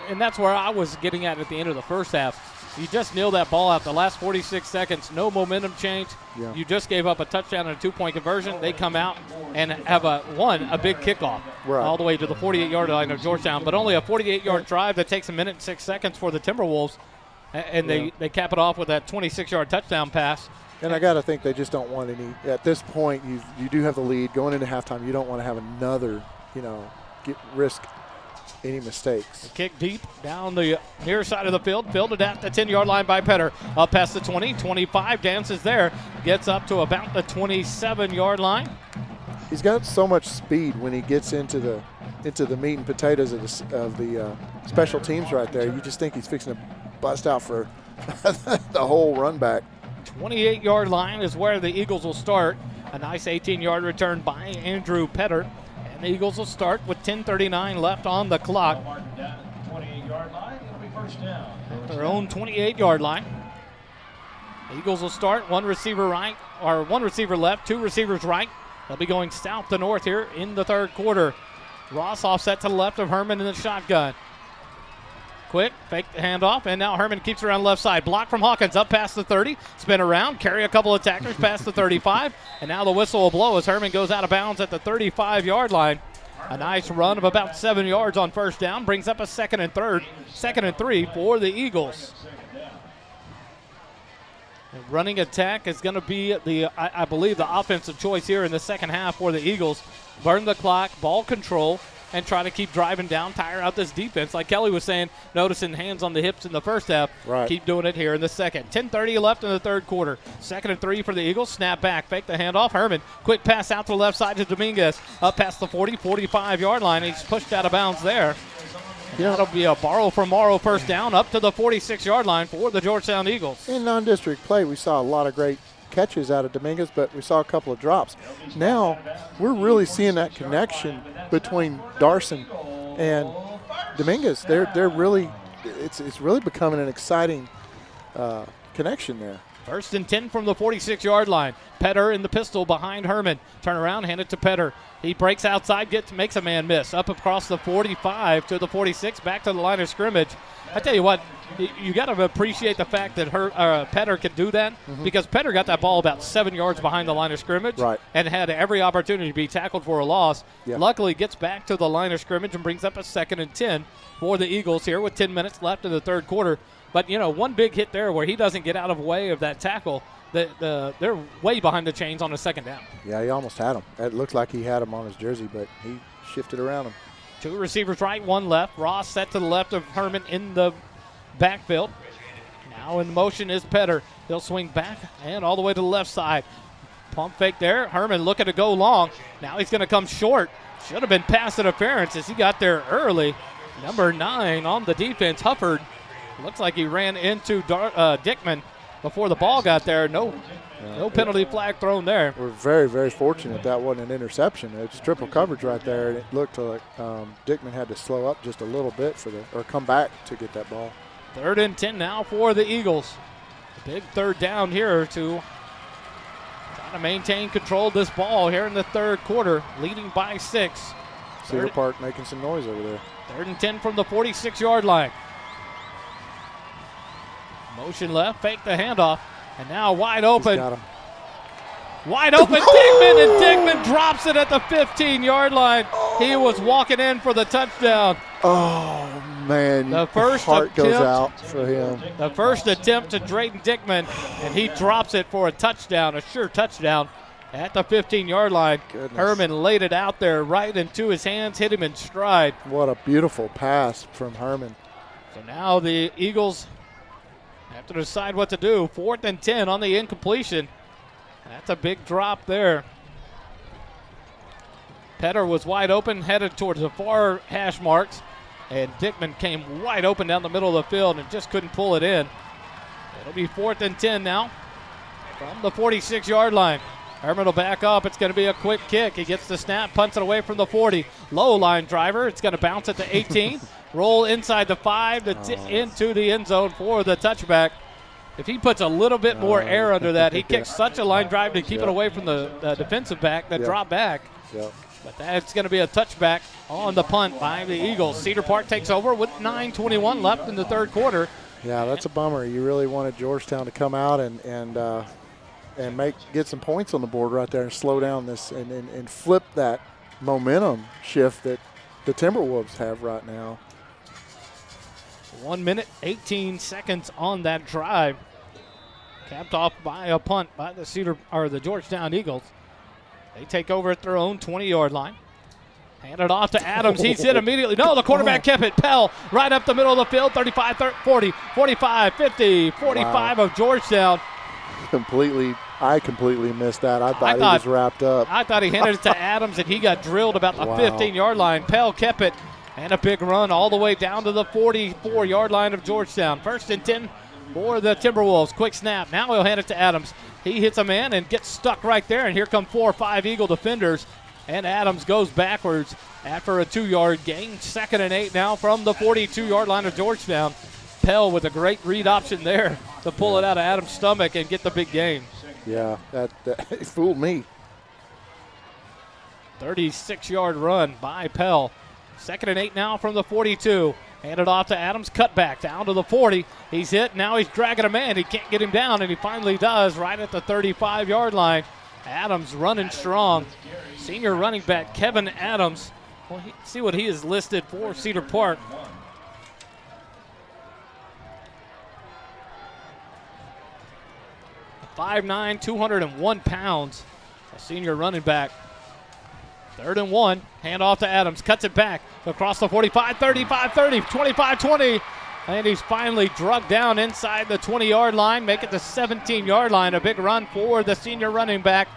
And that's where I was getting at the end of the first half. You just nailed that ball out the last 46 seconds. No momentum change. Yeah. You just gave up a touchdown and a 2-point conversion. They come out and have a big kickoff all the way to the 48-yard line of Georgetown, but only a 48-yard drive that takes 1 minute and 6 seconds for the Timberwolves, and they cap it off with that 26-yard touchdown pass. And I got to think they just don't want any. At this point, you do have the lead going into halftime. You don't want to have another, risk any mistakes. The kick deep down the near side of the field, fielded at the 10-yard line by Petter. Up past the 20, 25, dances there, gets up to about the 27-yard line. He's got so much speed when he gets into the meat and potatoes of the special teams right there. You just think he's fixing to bust out for the whole run back. 28-yard line is where the Eagles will start. A nice 18-yard return by Andrew Petter. And the Eagles will start with 10:39 left on the clock. 28-yard line, it'll be first down. Their own 28-yard line. The Eagles will start one receiver left, 2 receivers right. They'll be going south to north here in the third quarter. Ross offset to the left of Herman in the shotgun. Quick, fake the handoff, and now Herman keeps around left side. Block from Hawkins up past the 30, spin around, carry a couple of tacklers past the 35, and now the whistle will blow as Herman goes out of bounds at the 35-yard line. A nice run of about 7 yards on first down, brings up a second and 3 for the Eagles. The running attack is going to be I believe the offensive choice here in the second half for the Eagles. Burn the clock, ball control, and try to keep driving down, tire out this defense. Like Kelly was saying, noticing hands on the hips in the first half. Right. Keep doing it here in the second. 10:30 left in the third quarter. Second and 3 for the Eagles. Snap back, fake the handoff. Herman, quick pass out to the left side to Dominguez. Up past the 40, 45-yard line. He's pushed out of bounds there. That'll be a borrow from Morrow first down up to the 46-yard line for the Georgetown Eagles. In non-district play, we saw a lot of great catches out of Dominguez, but we saw a couple of drops. Now we're really seeing that connection between Darson and Dominguez. They're really, it's really becoming an exciting connection there. First and 10 from the 46-yard line. Petter in the pistol behind Herman. Turn around, hand it to Petter. He breaks outside, makes a man miss. Up across the 45 to the 46, back to the line of scrimmage. I tell you what, you got to appreciate the fact that Petter could do that, because Petter got that ball about 7 yards behind the line of scrimmage, right, and had every opportunity to be tackled for a loss. Yeah. Luckily, gets back to the line of scrimmage and brings up a second and 10 for the Eagles here with 10 minutes left in the third quarter. But, one big hit there where he doesn't get out of the way of that tackle. They're way behind the chains on the second down. Yeah, he almost had him. It looked like he had him on his jersey, but he shifted around him. 2 receivers right, 1 left. Ross set to the left of Herman in the backfield. Now in motion is Petter. He'll swing back and all the way to the left side. Pump fake there. Herman looking to go long. Now he's going to come short. Should have been pass interference as he got there early. Number 9 on the defense, Hufford. Looks like he ran into Dickman. before the ball got there. No penalty flag thrown there. We're very, very fortunate that wasn't an interception. It's triple coverage right there, and it looked like Dickman had to slow up just a little bit or come back to get that ball. 3rd and 10 now for the Eagles. Big 3rd down here to try to maintain control of this ball here in the 3rd quarter, leading by 6. Cedar Park making some noise over there. 3rd and 10 from the 46-yard line. Motion left, fake the handoff, and now wide open. He's got him. Wide open, Dickman, and Dickman drops it at the 15-yard line. He was walking in for the touchdown. Oh, man. The first heart goes attempt- out for him. The first attempt to Drayton Dickman, and he drops it for a touchdown, a sure touchdown at the 15-yard line. Goodness. Herman laid it out there right into his hands, hit him in stride. What a beautiful pass from Herman. So now the Eagles have to decide what to do. 4th and 10 on the incompletion. That's a big drop there. Petter was wide open, headed towards the far hash marks, and Dickman came wide open down the middle of the field and just couldn't pull it in. It'll be 4th and 10 now from the 46-yard line. Herman will back up. It's going to be a quick kick. He gets the snap, punts it away from the 40. Low line driver. It's going to bounce at the 18. Roll inside the 5 into the end zone for the touchback. If he puts a little bit more air under that, he kicks such a line drive to keep it away from the defensive back, that drop back. Yep. But that's going to be a touchback on the punt by the Eagles. Cedar Park takes over with 9:21 left in the 3rd quarter. Yeah, that's a bummer. You really wanted Georgetown to come out and get some points on the board right there and slow down this and flip that momentum shift that the Timberwolves have right now. 1 minute, 18 seconds on that drive. Capped off by a punt by the Georgetown Eagles. They take over at their own 20-yard line. Hand it off to Adams. He's hit immediately. No, the quarterback kept it. Pell right up the middle of the field. 35, 30, 40, 45, 50, 45 of Georgetown. I completely missed that. I thought he was wrapped up. I thought he handed it to Adams, and he got drilled about the 15-yard line. Pell kept it, and a big run all the way down to the 44-yard line of Georgetown. 1st and 10 for the Timberwolves. Quick snap. Now he'll hand it to Adams. He hits a man and gets stuck right there, and here come 4 or 5 Eagle defenders, and Adams goes backwards after a 2-yard gain. 2nd and 8 now from the 42-yard line of Georgetown. Pell with a great read option there to pull it out of Adams' stomach and get the big gain. Yeah, that it fooled me. 36-yard run by Pell. 2nd and 8 now from the 42. Handed off to Adams, cut back down to the 40. He's hit, now he's dragging a man. He can't get him down, and he finally does right at the 35-yard line. Adams running strong. Senior running back Kevin Adams. Well, see what he is listed for Cedar Park. .59", 201 pounds. A senior running back. 3rd and 1, hand off to Adams, cuts it back across the 45, 35, 30, 25, 20, and he's finally drugged down inside the 20-yard line, make it the 17-yard line. A big run for the senior running back.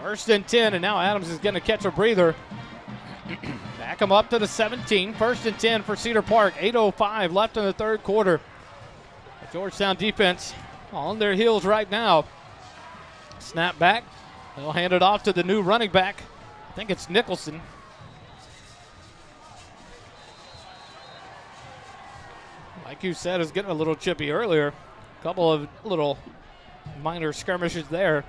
1st and 10, and now Adams is going to catch a breather. Back him up to the 17, 1st and 10 for Cedar Park. 8:05 left in the 3rd quarter. The Georgetown defense on their heels right now. Snap back. They'll hand it off to the new running back. I think it's Nicholson. Like you said, is getting a little chippy earlier. A couple of little minor skirmishes there.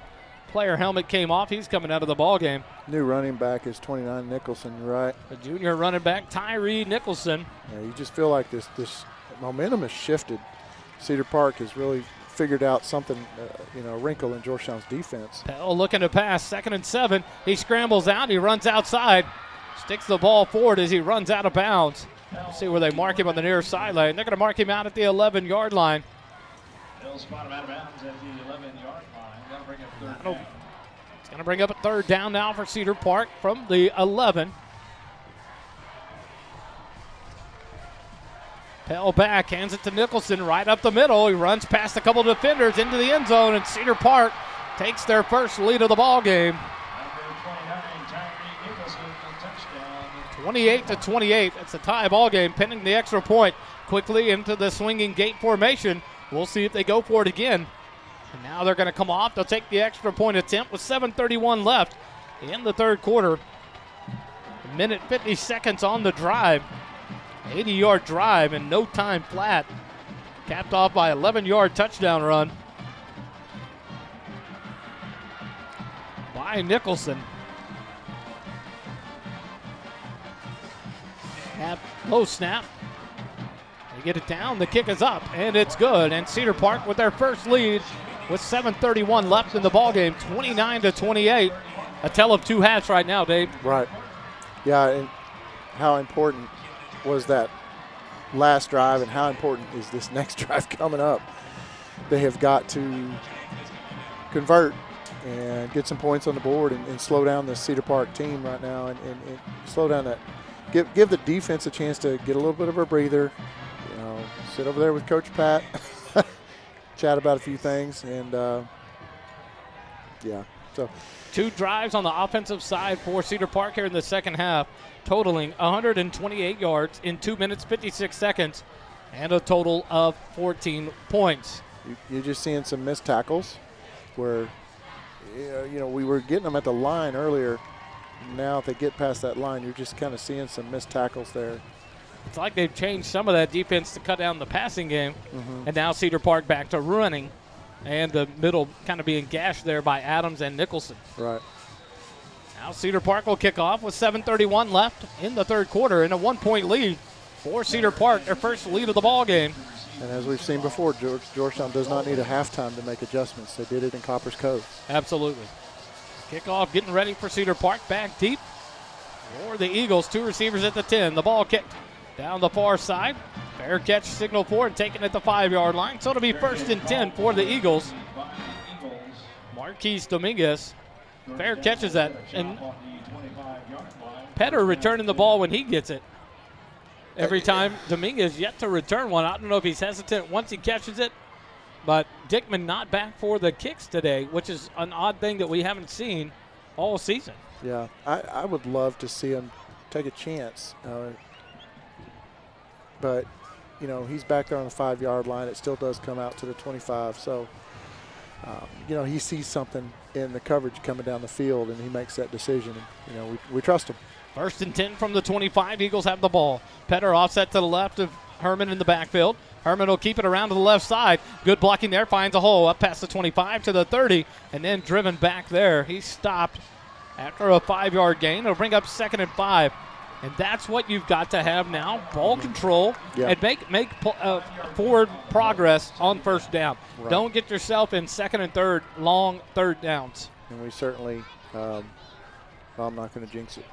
Player helmet came off. He's coming out of the ball game. New running back is 29 Nicholson, right? The junior running back, Tyree Nicholson. Yeah, you just feel like this momentum has shifted. Cedar Park has really figured out something, a wrinkle in Georgetown's defense. Pell looking to pass, 2nd and 7. He scrambles out, he runs outside, sticks the ball forward as he runs out of bounds. We'll see where they mark him on the near sideline. They're going to mark him out at the 11-yard line. They'll spot him out of bounds at the 11-yard line. That'll bring up 3rd down. It's going to bring up a 3rd down now for Cedar Park from the 11. Pell back, hands it to Nicholson right up the middle. He runs past a couple of defenders into the end zone, and Cedar Park takes their first lead of the ball game. 28-28. It's a tie ball game, pending the extra point. Quickly into the swinging gate formation We'll see if they go for it again. And now they're going to come off. They'll take the extra point attempt with 7:31 left in the third quarter. A minute 50 seconds on the drive. 80-yard drive and no time flat. Capped off by 11-yard touchdown run by Nicholson. Low snap. They get it down. The kick is up, and it's good. And Cedar Park with their first lead with 7:31 left in the ballgame, 29-28. A tell of two halves right now, Dave. Right. Yeah, and how important was that last drive, and how important is this next drive coming up? They have got to convert and get some points on the board and slow down this Cedar Park team right now and slow down that. Give the defense a chance to get a little bit of a breather. You know, sit over there with Coach Pat, chat about a few things, and yeah. So 2 drives on the offensive side for Cedar Park here in the second half, totaling 128 yards in 2 minutes 56 seconds, and a total of 14 points. You're just seeing some missed tackles, where you know we were getting them at the line earlier. Now if they get past that line, you're just kind of seeing some missed tackles there. It's like they've changed some of that defense to cut down the passing game, and now Cedar Park back to running, and the middle kind of being gashed there by Adams and Nicholson. Right. Now Cedar Park will kick off with 7:31 left in the third quarter and a 1-point lead for Cedar Park, their first lead of the ball game. And as we've seen before, Georgetown does not need a halftime to make adjustments. They did it in Copper's Cove. Absolutely. Kickoff getting ready for Cedar Park, back deep for the Eagles. 2 receivers at the 10. The ball kicked down the far side. Fair catch signal for it, taken at the 5-yard line. So it'll be 1st and 10 for the Eagles. Marquise Dominguez fair catches that. And Petter returning the ball when he gets it. Every time Dominguez yet to return one. I don't know if he's hesitant once he catches it. But Dickman not back for the kicks today, which is an odd thing that we haven't seen all season. Yeah, I would love to see him take a chance. But, you know, he's back there on the 5-yard line. It still does come out to the 25. So, you know, he sees something in the coverage coming down the field, and he makes that decision. And, you know, we trust him. 1st and 10 from the 25. Eagles have the ball. Petter offset to the left of Herman in the backfield. Herman will keep it around to the left side. Good blocking there. Finds a hole up past the 25 to the 30, and then driven back there. He's stopped after a 5-yard gain. It'll bring up 2nd and 5. And that's what you've got to have now, ball control, and make forward progress on 1st down. Right. Don't get yourself in 2nd and 3rd, long 3rd downs. And we certainly, well, I'm not going to jinx it.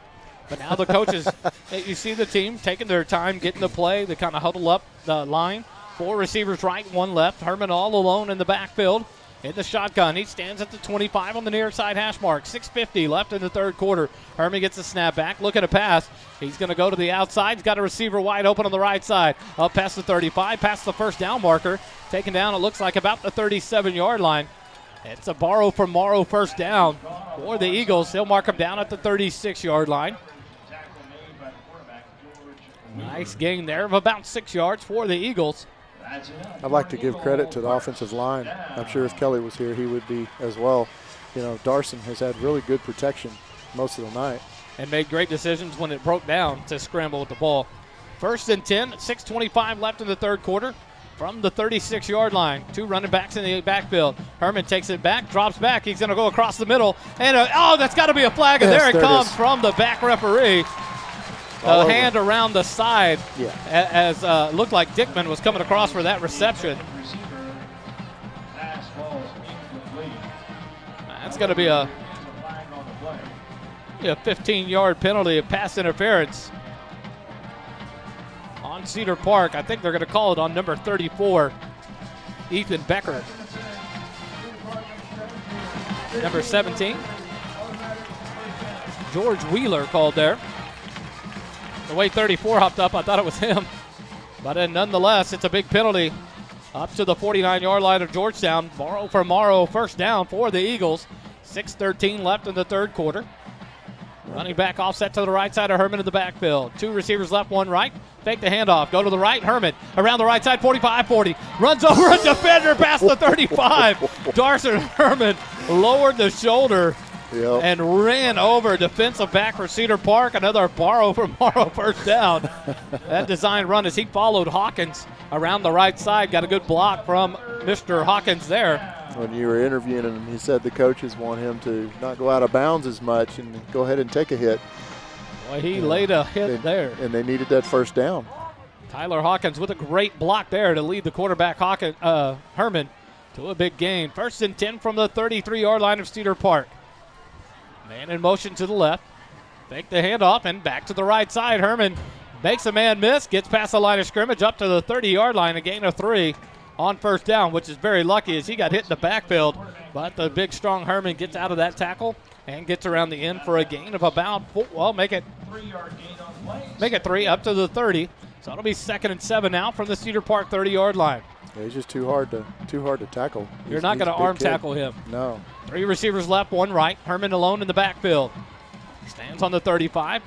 But now the coaches, you see the team taking their time, getting the play. They kind of huddle up the line. 4 receivers right, 1 left. Herman all alone in the backfield. In the shotgun, he stands at the 25 on the near side hash mark. 6:50 left in the third quarter. Herman gets a snap back. Look at a pass. He's going to go to the outside. He's got a receiver wide open on the right side. Up past the 35, past the 1st down marker. Taken down, it looks like, about the 37-yard line. It's a borrow from Morrow 1st down for the Eagles. He'll mark him down at the 36-yard line. Nice gain there of about 6 yards for the Eagles. I'd like to give credit to the offensive line. I'm sure if Kelly was here, he would be as well. You know, Darson has had really good protection most of the night. And made great decisions when it broke down to scramble with the ball. 1st and 10, 6:25 left in the third quarter from the 36-yard line. 2 running backs in the backfield. Herman takes it back, drops back. He's going to go across the middle. And, that's got to be a flag. And there it comes from the back referee. A hand around the side as looked like Dickman was coming across for that reception. That's going to be a 15-yard penalty of pass interference on Cedar Park. I think they're going to call it on number 34, Ethan Becker. Number 17, George Wheeler called there. The way 34 hopped up, I thought it was him. But nonetheless, it's a big penalty up to the 49-yard line of Georgetown. Morrow for Morrow, 1st down for the Eagles. 6:13 left in the third quarter. Running back offset to the right side of Herman in the backfield. 2 receivers left, 1 right. Fake the handoff. Go to the right. Herman around the right side, 45-40. Runs over a defender past the 35. Darson Herman lowered the shoulder and ran over defensive back for Cedar Park. Another borrow from Morrow first down. That design run as he followed Hawkins around the right side. Got a good block from Mr. Hawkins there. When you were interviewing him, he said the coaches want him to not go out of bounds as much and go ahead and take a hit. Boy, he laid a hit there. And they needed that first down. Tyler Hawkins with a great block there to lead the quarterback Herman to a big gain. 1st and 10 from the 33-yard line of Cedar Park. Man in motion to the left. Fake the handoff and back to the right side. Herman makes a man miss, gets past the line of scrimmage up to the 30-yard line, a gain of 3 on first down, which is very lucky as he got hit in the backfield. But the big, strong Herman gets out of that tackle and gets around the end for a gain of about 4. Well, make it 3 up to the 30. So it'll be 2nd and 7 now from the Cedar Park 30-yard line. Yeah, he's just too hard to tackle. You're not going to arm tackle him. No. 3 receivers left, 1 right. Herman alone in the backfield. Stands on the 35.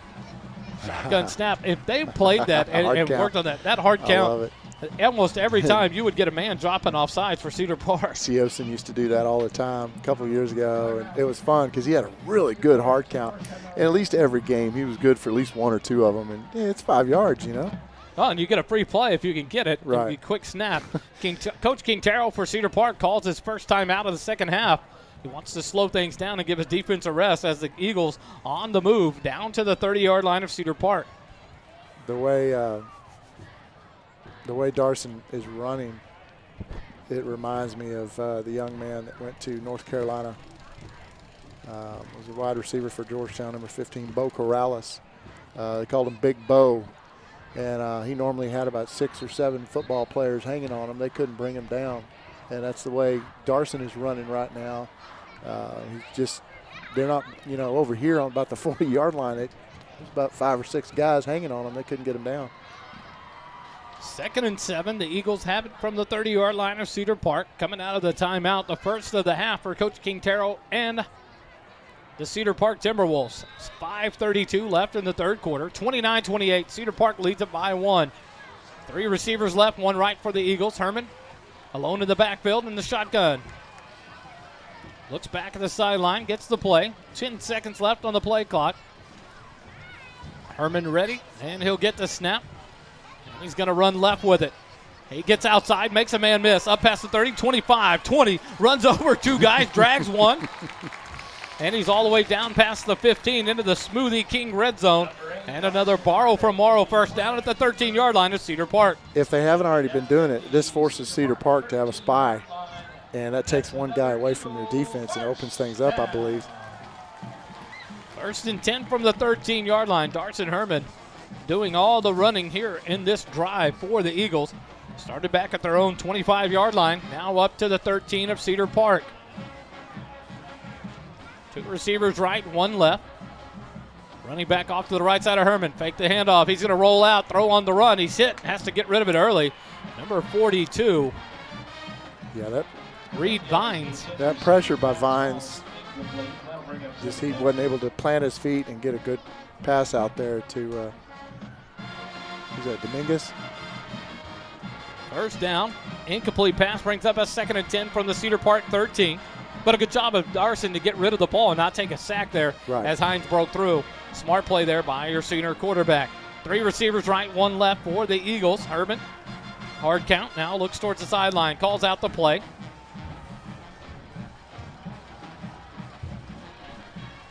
Shotgun snap. If they played that and worked on that hard count, I love it. Almost every time you would get a man dropping off sides for Cedar Park. Seosin used to do that all the time a couple of years ago, and it was fun because he had a really good hard count. And at least every game he was good for at least 1 or 2 of them, and it's 5 yards, you know. Oh, and you get a free play if you can get it. Right. It'd be quick snap. Coach Quintero for Cedar Park calls his first time out of the second half. He wants to slow things down and give his defense a rest as the Eagles on the move down to the 30-yard line of Cedar Park. The way Darson is running, it reminds me of the young man that went to North Carolina. Was a wide receiver for Georgetown, number 15, Bo Corrales. They called him Big Bo. And he normally had about 6 or 7 football players hanging on him. They couldn't bring him down. And that's the way Darson is running right now. They're not, over here on about the 40-yard line. There's about 5 or 6 guys hanging on him. They couldn't get him down. 2nd and 7. The Eagles have it from the 30-yard line of Cedar Park. Coming out of the timeout, the first of the half for Coach Quintero and the Cedar Park Timberwolves. 5:32 left in the third quarter. 29-28. Cedar Park leads it by 1. 3 receivers left, 1 right for the Eagles. Herman alone in the backfield in the shotgun. Looks back at the sideline, gets the play. 10 seconds left on the play clock. Herman ready, and he'll get the snap. And he's going to run left with it. He gets outside, makes a man miss. Up past the 30, 25, 20. Runs over 2 guys, drags 1. And he's all the way down past the 15 into the Smoothie King red zone. And another borrow from Morrow first down at the 13-yard line of Cedar Park. If they haven't already been doing it, this forces Cedar Park to have a spy. And that takes 1 guy away from their defense and opens things up, I believe. 1st and 10 from the 13-yard line. Darson Herman doing all the running here in this drive for the Eagles. Started back at their own 25-yard line. Now up to the 13 of Cedar Park. 2 receivers right, 1 left. Running back off to the right side of Herman. Fake the handoff. He's going to roll out, throw on the run. He's hit, has to get rid of it early. Number 42. Yeah, that Reed Vines. That pressure by Vines, just he wasn't able to plant his feet and get a good pass out there to, who's that, Dominguez? First down. Incomplete pass brings up a 2nd and 10 from the Cedar Park 13. But a good job of Darson to get rid of the ball and not take a sack there as Hines broke through. Smart play there by your senior quarterback. 3 receivers right, 1 left for the Eagles. Herman, hard count, now looks towards the sideline, calls out the play.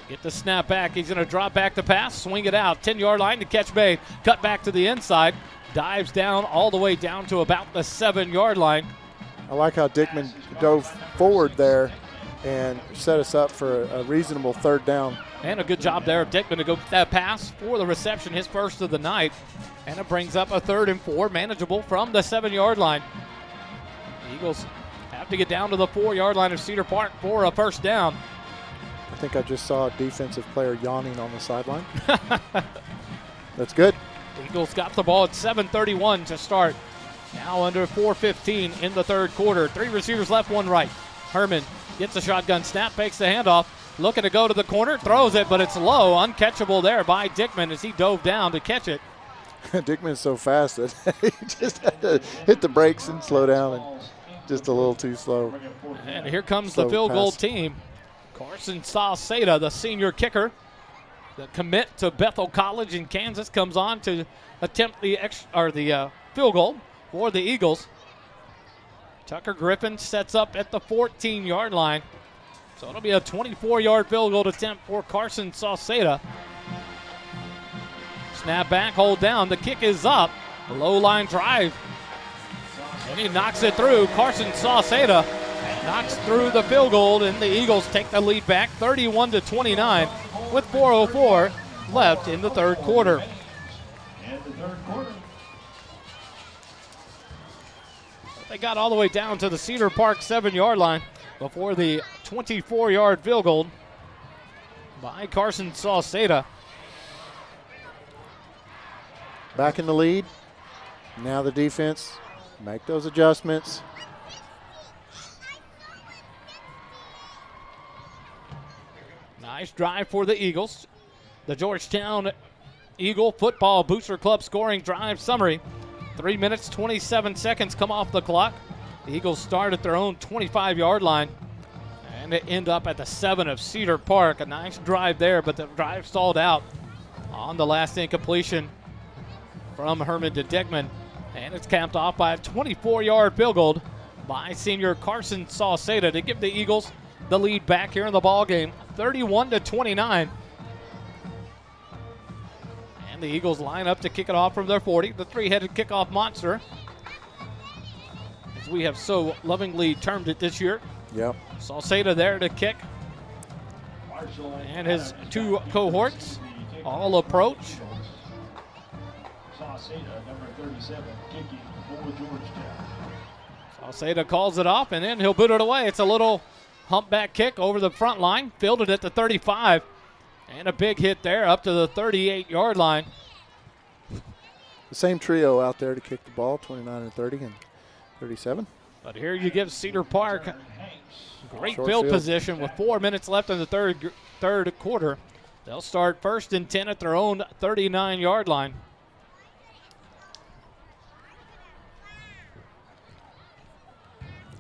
Get the snap back. He's going to drop back the pass, swing it out. 10-yard line to catch bait. Cut back to the inside. Dives down all the way down to about the 7-yard line. I like how Dickman dove forward there and set us up for a reasonable 3rd down. And a good job there of Dickman to go that pass for the reception, his first of the night. And it brings up a 3rd and 4, manageable from the 7-yard line. The Eagles have to get down to the 4-yard line of Cedar Park for a first down. I think I just saw a defensive player yawning on the sideline. That's good. The Eagles got the ball at 7:31 to start. Now under 4:15 in the third quarter. 3 receivers left, 1 right. Herman gets a shotgun snap, fakes the handoff, looking to go to the corner, throws it, but it's low, uncatchable there by Dickman as he dove down to catch it. Dickman's so fast that he just had to hit the brakes and slow down, and just a little too slow. And here comes the field goal team. Carson Sauceda, the senior kicker, the commit to Bethel College in Kansas, comes on to attempt the field goal for the Eagles. Tucker Griffin sets up at the 14-yard line. So it'll be a 24-yard field goal attempt for Carson Sauceda. Snap back, hold down. The kick is up. A low line drive. And he knocks it through. Carson Sauceda knocks through the field goal, and the Eagles take the lead back 31-29 with 4:04 left in the third quarter. They got all the way down to the Cedar Park 7-yard line before the 24-yard field goal by Carson Sauceda. Back in the lead. Now the defense make those adjustments. Nice drive for the Eagles. The Georgetown Eagle Football Booster Club scoring drive summary. 3 minutes, 27 seconds come off the clock. The Eagles start at their own 25-yard line and they end up at the 7 of Cedar Park. A nice drive there, but the drive stalled out on the last incompletion from Herman to Dickman. And it's capped off by a 24-yard field goal by senior Carson Sauceda to give the Eagles the lead back here in the ball game, 31-29. And the Eagles line up to kick it off from their 40, the three-headed kickoff monster, as we have so lovingly termed it this year. Yep. Sauceda there to kick. And his two cohorts all approach. Sauceda, number 37, kicking for Georgetown. Sauceda calls it off, and then he'll boot it away. It's a little humpback kick over the front line, fielded at the 35. And a big hit there up to the 38-yard line. The same trio out there to kick the ball, 29 and 30 and 37. But here you give Cedar Park great Short field field position with 4 minutes left in the third quarter. They'll start 1st and 10 at their own 39-yard line.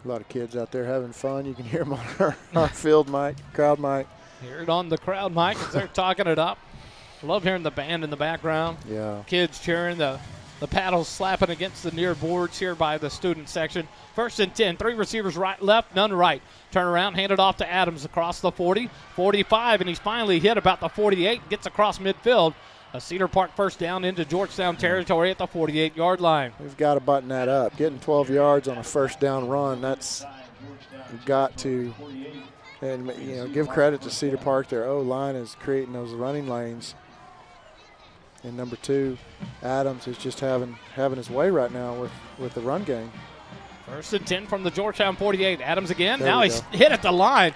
A lot of kids out there having fun. You can hear them on our field mic, crowd mic. Hear it on the crowd mic as they're talking it up. Love hearing the band in the background. Yeah. Kids cheering, the paddles slapping against the near boards here by the student section. 1st and 10, 3 receivers right, left, none right. Turn around, hand it off to Adams across the 40, 45, and he's finally hit about the 48, gets across midfield. A Cedar Park first down into Georgetown territory at the 48-yard line. We've got to button that up. Getting 12 yards on a first down run, we've got to. And, give credit to Cedar Park. Their O-line is creating those running lanes. And number 2, Adams is just having his way right now with the run game. 1st and 10 from the Georgetown 48. Adams again. There now he's hit at the line.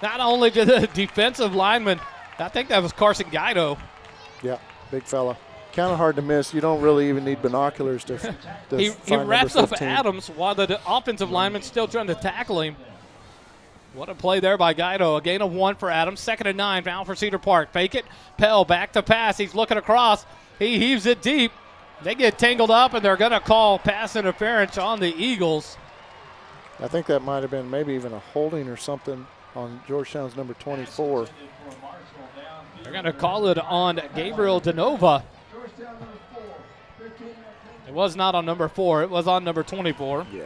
Not only to the defensive lineman, I think that was Carson Guido. Yeah, big fella. Kind of hard to miss. You don't really even need binoculars to he find wraps number up 15. Adams while the offensive lineman's still trying to tackle him. What a play there by Guido. A gain of 1 for Adams. 2nd and 9 now for Cedar Park. Fake it. Pell back to pass. He's looking across. He heaves it deep. They get tangled up, and they're going to call pass interference on the Eagles. I think that might have been maybe even a holding or something on Georgetown's number 24. They're going to call it on Gabriel DeNova. Georgetown number 4, 15. It was not on number 4. It was on number 24. Yeah.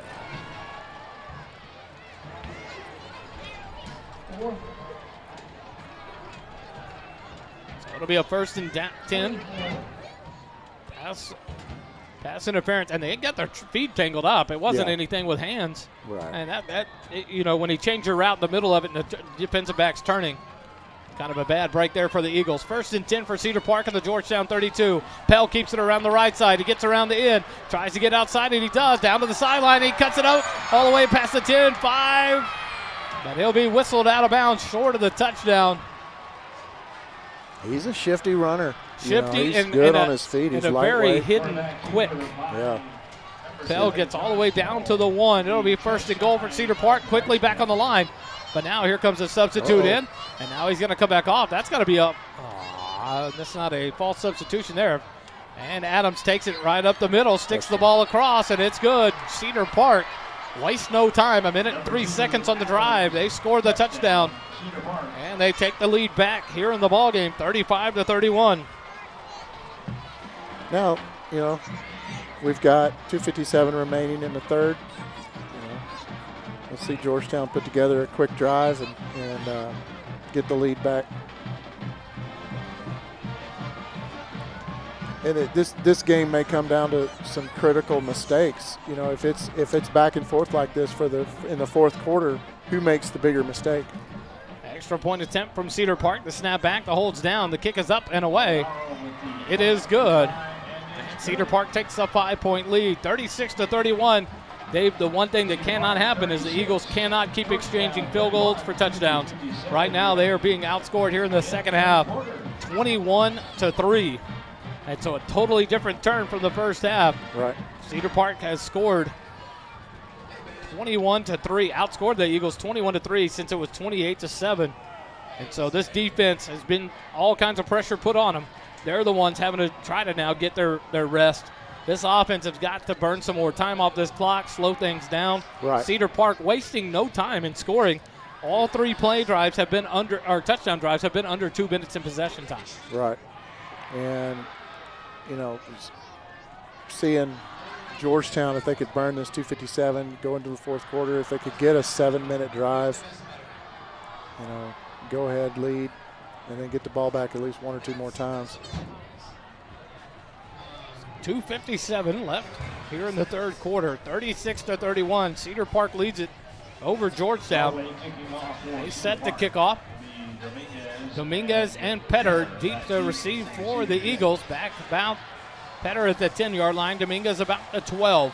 So it'll be a 1st and 10. Pass interference, and they got their feet tangled up. It wasn't anything with hands. Right. And when he changed your route in the middle of it and the defensive back's turning, kind of a bad break there for the Eagles. 1st and 10 for Cedar Park in the Georgetown 32. Pell keeps it around the right side. He gets around the end, tries to get outside, and he does. Down to the sideline, he cuts it out all the way past the 10, 5. But he'll be whistled out of bounds short of the touchdown. He's a shifty runner. Shifty he's and good on his feet. He's and a very lightweight. hidden quick. Yeah. Pell gets all the way down to the 1. It'll be 1st and goal for Cedar Park. Quickly back on the line. But now here comes a substitute in, and now he's going to come back off. That's got to be up. That's not a false substitution there. And Adams takes it right up the middle, sticks the ball across, and it's good. Cedar Park waste no time. 1 minute and 3 seconds on the drive. They score the touchdown, and they take the lead back here in the ballgame, 35-31. Now, we've got 2:57 remaining in the third. Let's see Georgetown put together a quick drive and get the lead back. And this game may come down to some critical mistakes. If it's back and forth like this in the fourth quarter, who makes the bigger mistake? Extra point attempt from Cedar Park. The snap back, the hold's down. The kick is up and away. It is good. Cedar Park takes a 5-point lead, 36-31. Dave, the one thing that cannot happen is the Eagles cannot keep exchanging field goals for touchdowns. Right now, they are being outscored here in the second half, 21-3. And so a totally different turn from the first half. Right. Cedar Park has scored 21-3, outscored the Eagles 21-3 since it was 28-7. And so this defense has been all kinds of pressure put on them. They're the ones having to try to now get their rest. This offense has got to burn some more time off this clock, slow things down. Right. Cedar Park wasting no time in scoring. All 3 play drives have been touchdown drives have been under 2 minutes in possession time. Right. And seeing Georgetown, if they could burn this 2:57, go into the fourth quarter, if they could get a 7-minute drive, go ahead, lead, and then get the ball back at least 1 or 2 more times. 2:57 left here in the third quarter, 36-31. Cedar Park leads it over Georgetown. They set the kickoff. Dominguez and Petter deep to receive for the Eagles. Back about Petter at the 10-yard line. Dominguez about the 12.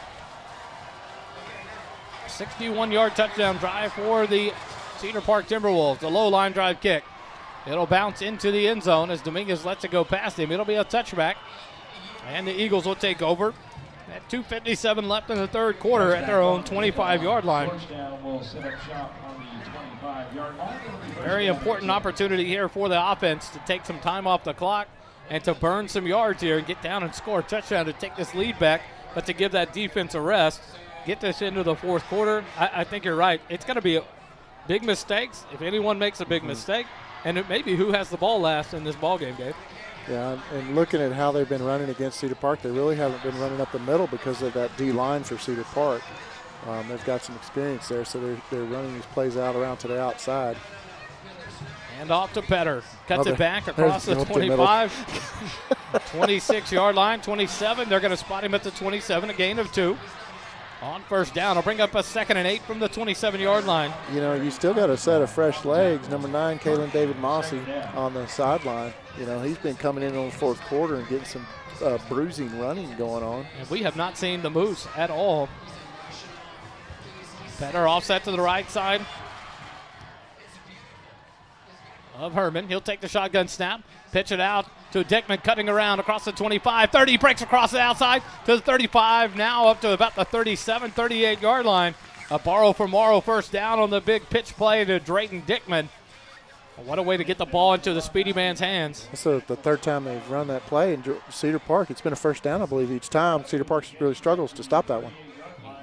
61-yard touchdown drive for the Cedar Park Timberwolves. The low line drive kick. It'll bounce into the end zone as Dominguez lets it go past him. It'll be a touchback. And the Eagles will take over. At 2:57 left in the third quarter at their own 25-yard line. Very important opportunity here for the offense to take some time off the clock and to burn some yards here and get down and score a touchdown to take this lead back, but to give that defense a rest, get this into the fourth quarter. I think you're right. It's going to be big mistakes. If anyone makes a big mistake, and it may be who has the ball last in this ballgame, Dave. Yeah, and looking at how they've been running against Cedar Park, they really haven't been running up the middle because of that D line for Cedar Park. They've got some experience there, so they're running these plays out around to the outside. And off to Petter. Cuts it back across the 25. 26-yard line, 27. They're going to spot him at the 27, a gain of 2. On first down, I'll bring up a 2nd and 8 from the 27-yard line. You still got a set of fresh legs. Number 9, Kalen David Mossy on the sideline. He's been coming in the fourth quarter and getting some bruising running going on. And we have not seen the Moose at all. Petter offset to the right side of Herman. He'll take the shotgun snap, pitch it out to Dickman, cutting around across the 25, 30, breaks across the outside to the 35, now up to about the 37, 38-yard line. A borrow for Morrow first down on the big pitch play to Drayton Dickman. What a way to get the ball into the speedy man's hands. That's the third time they've run that play in Cedar Park. It's been a first down, I believe, each time. Cedar Park really struggles to stop that one.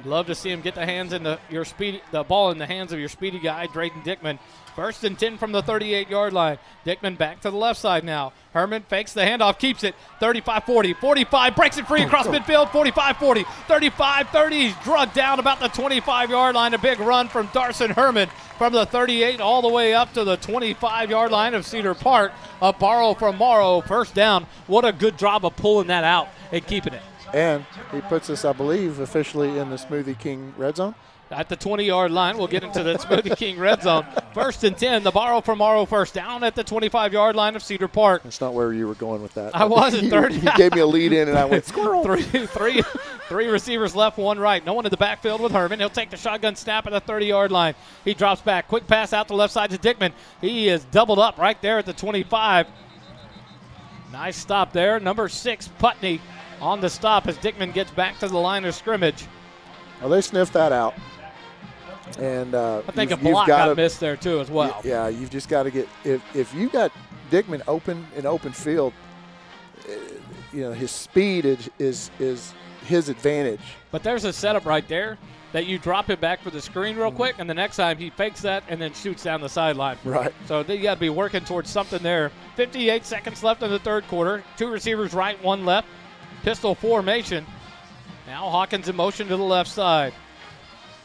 Love to see him get the ball in the hands of your speedy guy, Drayton Dickman. 1st and 10 from the 38-yard line. Dickman back to the left side now. Herman fakes the handoff, keeps it. 35-40, 45, breaks it free across midfield. 45-40, 35-30. He's drugged down about the 25-yard line. A big run from Darson Herman from the 38 all the way up to the 25-yard line of Cedar Park. A borrow from Morrow, first down. What a good job of pulling that out and keeping it. And he puts us, I believe, officially in the Smoothie King red zone. At the 20-yard line, we'll get into the Smoothie King red zone. 1st and 10, the borrow from Morrow first down at the 25-yard line of Cedar Park. That's not where you were going with that. I wasn't. You gave me a lead in, and I went, squirrel. Three receivers left, 1 right. No one in the backfield with Herman. He'll take the shotgun snap at the 30-yard line. He drops back. Quick pass out the left side to Dickman. He is doubled up right there at the 25. Nice stop there. Number 6, Putney, on the stop as Dickman gets back to the line of scrimmage. Well, they sniffed that out. And I think a you've block gotta- got missed there too as well. Yeah, you've just got to get if you got Dickman open in open field, his speed is his advantage. But there's a setup right there that you drop it back for the screen real quick, and the next time he fakes that and then shoots down the sideline. Right. So you got to be working towards something there. 58 seconds left in the third quarter. 2 receivers right, 1 left. Pistol formation. Now Hawkins in motion to the left side.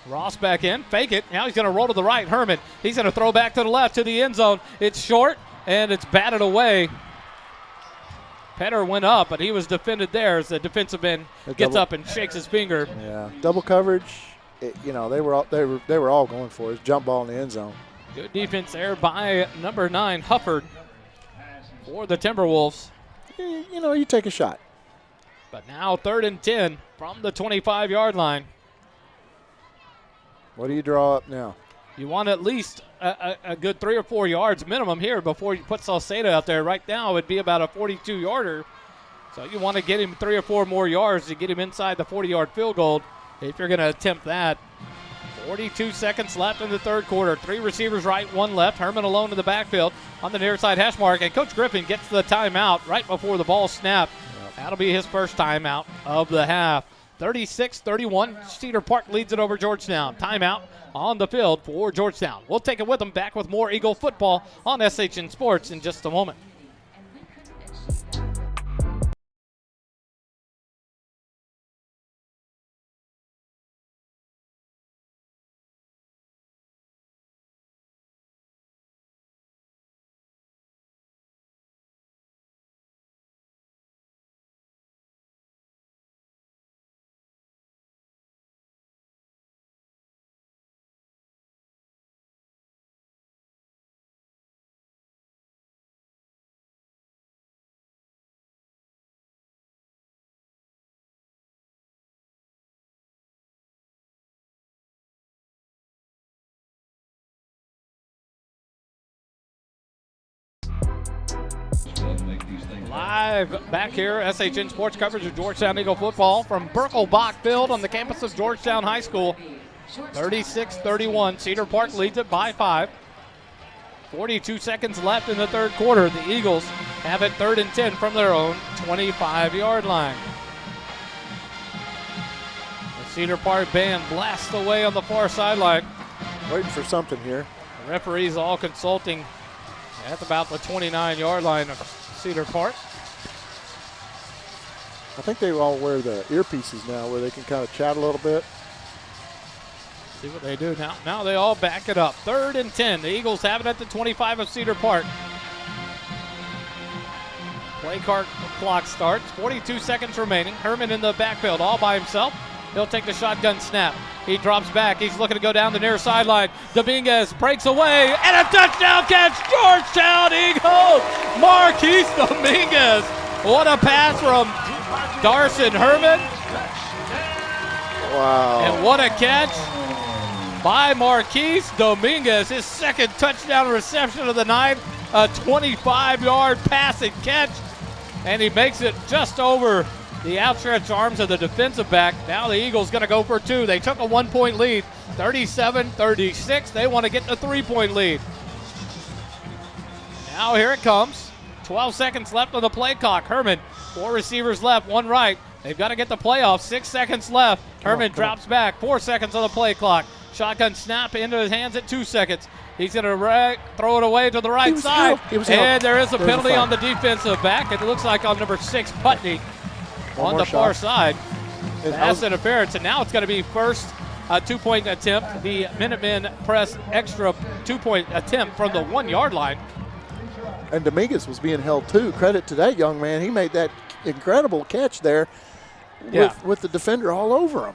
Ross back in, fake it. Now he's going to roll to the right. Herman, he's going to throw back to the left to the end zone. It's short, and it's batted away. Petter went up, but he was defended there as the defensive end gets up and shakes his finger. Yeah, double coverage. They were all going for it. Jump ball in the end zone. Good defense there by number 9 Hufford for the Timberwolves. You take a shot. But now 3rd and 10 from the 25-yard line. What do you draw up now? You want at least a good 3 or 4 yards minimum here before you put Salcedo out there. Right now it would be about a 42-yarder. So you want to get him 3 or 4 more yards to get him inside the 40-yard field goal if you're going to attempt that. 42 seconds left in the third quarter. 3 receivers right, 1 left. Herman alone in the backfield on the near side hash mark. And Coach Griffin gets the timeout right before the ball snapped. That'll be his first timeout of the half. 36-31, Cedar Park leads it over Georgetown. Timeout on the field for Georgetown. We'll take it with them back with more Eagle football on SHN Sports in just a moment. Live back here, SHN Sports coverage of Georgetown Eagle football from Birkelbach Field on the campus of Georgetown High School. 36-31, Cedar Park leads it by 5. 42 seconds left in the third quarter. The Eagles have it 3rd and 10 from their own 25-yard line. The Cedar Park band blasts away on the far sideline. Waiting for something here. The referees all consulting at about the 29-yard line of Cedar Park. I think they all wear the earpieces now where they can kind of chat a little bit. See what they do now. Now they all back it up. 3rd and 10. The Eagles have it at the 25 of Cedar Park. Play clock starts. 42 seconds remaining. Herman in the backfield all by himself. He'll take the shotgun snap. He drops back. He's looking to go down the near sideline. Dominguez breaks away, and a touchdown catch. Georgetown Eagles. Marquise Dominguez. What a pass from Darson Herman. Wow. And what a catch by Marquise Dominguez. His second touchdown reception of the night. A 25-yard pass and catch. And he makes it just over the outstretched arms of the defensive back. Now the Eagles going to go for 2. They took a 1-point lead, 37-36. They want to get the 3-point lead. Now here it comes. 12 seconds left on the play clock. Herman, 4 receivers left, 1 right. They've got to get the playoff. 6 seconds left. Herman drops back. 4 seconds on the play clock. Shotgun snap into his hands at 2 seconds. He's going to throw it away to the right side. And there is a penalty on the defensive back. It looks like on number 6, Putney. On the far side. Pass interference, and now it's going to be first 2-point attempt. The Minutemen press extra 2-point attempt from the 1-yard line. And Dominguez was being held too. Credit to that young man. He made that incredible catch there with the defender all over him.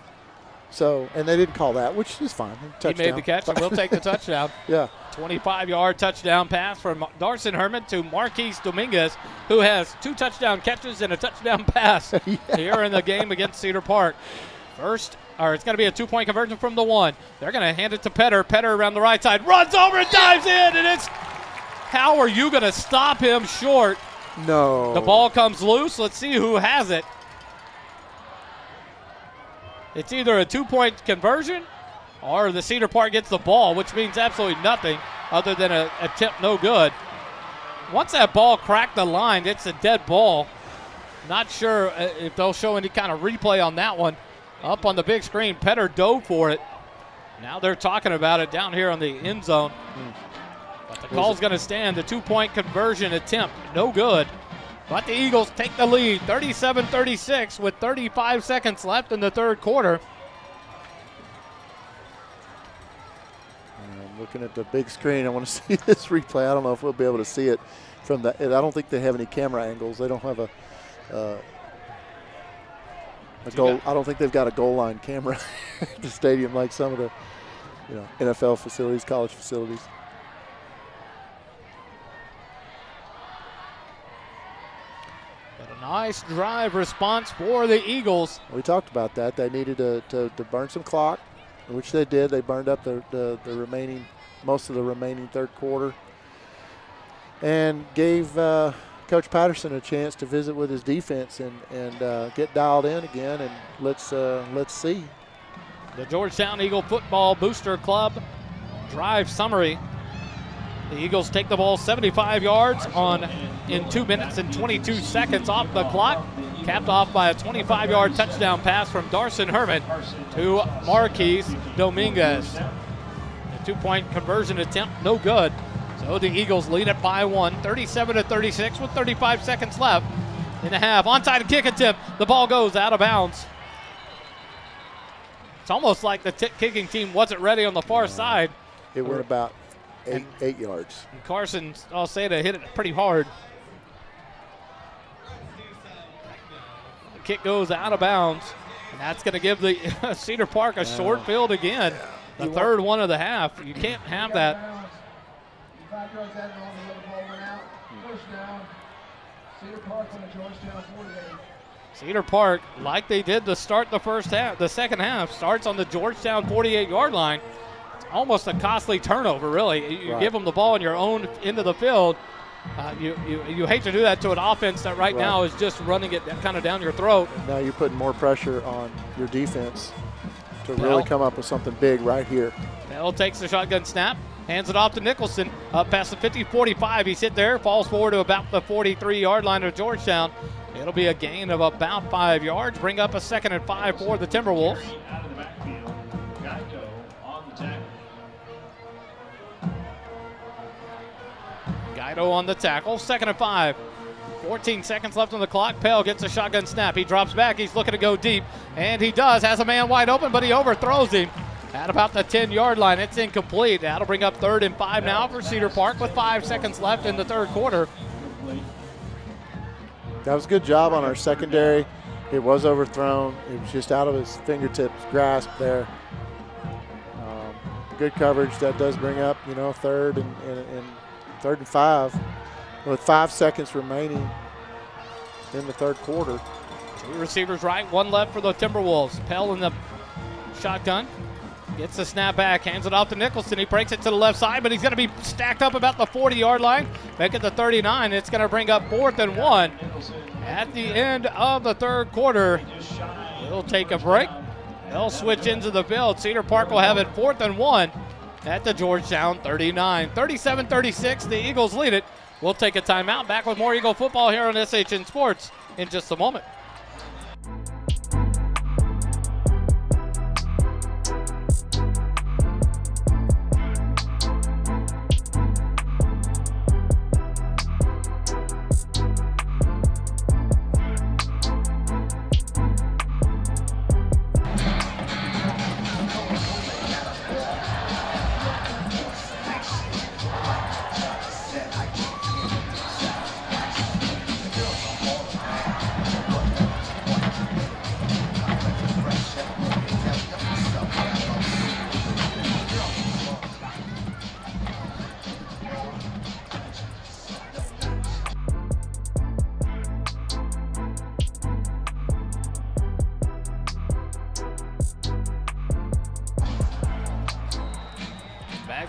So, and they didn't call that, which is fine. Touchdown. He made the catch, and we'll take the touchdown. Yeah. 25-yard touchdown pass from Darson Herman to Marquise Dominguez, who has 2 touchdown catches and a touchdown pass here in the game against Cedar Park. It's going to be a 2-point conversion from the 1. They're going to hand it to Petter. Petter around the right side, runs over and dives in, and it's how are you going to stop him short? No. The ball comes loose. Let's see who has it. It's either a 2-point conversion or the Cedar Park gets the ball, which means absolutely nothing other than a attempt no good. Once that ball cracked the line, it's a dead ball. Not sure if they'll show any kind of replay on that one. Up on the big screen, Petter dove for it. Now they're talking about it down here on the end zone. But the call's going to stand. The 2-point conversion attempt, no good. But the Eagles take the lead, 37-36 with 35 seconds left in the third quarter. I'm looking at the big screen. I want to see this replay. I don't know if we'll be able to see it from the. I don't think they have any camera angles. They don't have a goal. I don't think they've got a goal line camera at the stadium like some of the NFL facilities, college facilities. But a nice drive response for the Eagles. We talked about that. They needed to burn some clock, which they did. They burned up the remaining, most of the remaining third quarter, and gave Coach Patterson a chance to visit with his defense and get dialed in again. And let's see. The Georgetown Eagle Football Booster Club drive summary. The Eagles take the ball 75 yards in 2 minutes and 22 seconds off the clock, capped off by a 25-yard touchdown pass from Darson Herman to Marquise Dominguez. The 2-point conversion attempt, no good. So the Eagles lead it by 1, 37-36 with 35 seconds left in the half. Onside kick attempt. The ball goes out of bounds. It's almost like the kicking team wasn't ready on the far side. It went about eight yards. And Carson Alceda hit it pretty hard. The kick goes out of bounds, and that's going to give the Cedar Park a short field again. The third one of the half. You can't have that. 5 yards out, the ball went out. First down. Cedar Park on the Georgetown 48. Cedar Park, like they did to start the second half, starts on the Georgetown 48-yard line. It's almost a costly turnover, really. You give them the ball in your own end of the field. You hate to do that to an offense that right now is just running it kind of down your throat. Now you're putting more pressure on your defense to really come up with something big right here. Bell takes the shotgun snap, hands it off to Nicholson, up past the 50-45. He's hit there, falls forward to about the 43-yard line of Georgetown. It'll be a gain of about 5 yards, bring up a 2nd and 5 for the Timberwolves. Out of the backfield, Geico on the tackle. Guido on the tackle, 2nd and 5. 14 seconds left on the clock. Pell gets a shotgun snap. He drops back. He's looking to go deep, and he does. Has a man wide open, but he overthrows him at about the 10-yard line. It's incomplete. That'll bring up 3rd and 5 now for Cedar Park with 5 seconds left in the third quarter. That was a good job on our secondary. It was overthrown. It was just out of his fingertips grasp there. Good coverage. That does bring up, 3rd and 5 with 5 seconds remaining in the third quarter. 2 receivers right, 1 left for the Timberwolves. Pell in the shotgun. Gets the snap back, hands it off to Nicholson. He breaks it to the left side, but he's going to be stacked up about the 40-yard line. Make it the 39. It's going to bring up 4th and 1 at the end of the third quarter. We'll take a break. They'll switch into the field. Cedar Park will have it 4th and 1 at the Georgetown 39. 37-36, the Eagles lead it. We'll take a timeout. Back with more Eagle football here on SHN Sports in just a moment.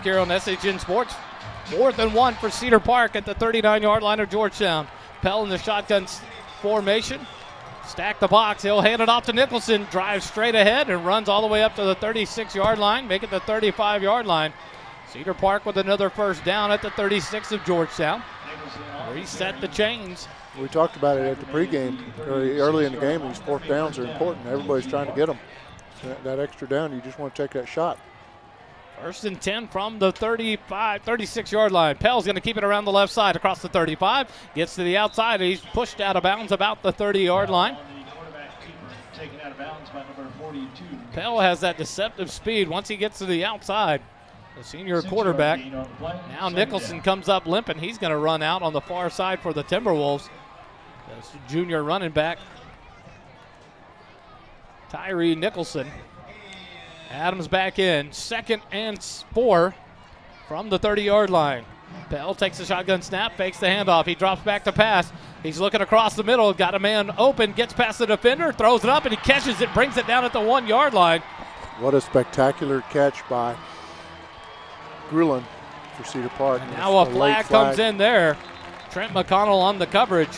Here on SHN Sports, 4th and 1 for Cedar Park at the 39-yard line of Georgetown. Pell in the shotgun formation. stack the box. He'll hand it off to Nicholson, drives straight ahead and runs all the way up to the 36-yard line, make it the 35-yard line. Cedar Park with another first down at the 36 of Georgetown. Reset the chains. We talked about it at the pregame early in the game. These fourth downs are important. Everybody's trying to get them. That extra down, you just want to take that shot. First and 10 from the 36-yard line. Pell's going to keep it around the left side across the 35. Gets to the outside. He's pushed out of bounds about the 30-yard line. Taken out of bounds by number 42. Pell has that deceptive speed once he gets to the outside. The senior quarterback. Now Nicholson comes up limping. He's going to run out on the far side for the Timberwolves. That's the junior running back, Tyree Nicholson. Adams back in. 2nd and 4 from the 30-yard line. Pell takes the shotgun snap, fakes the handoff. He drops back to pass. He's looking across the middle, got a man open, gets past the defender, throws it up, and he catches it, brings it down at the 1-yard line. What a spectacular catch by Grulin for Cedar Park. And now a flag comes in there. Trent McConnell on the coverage.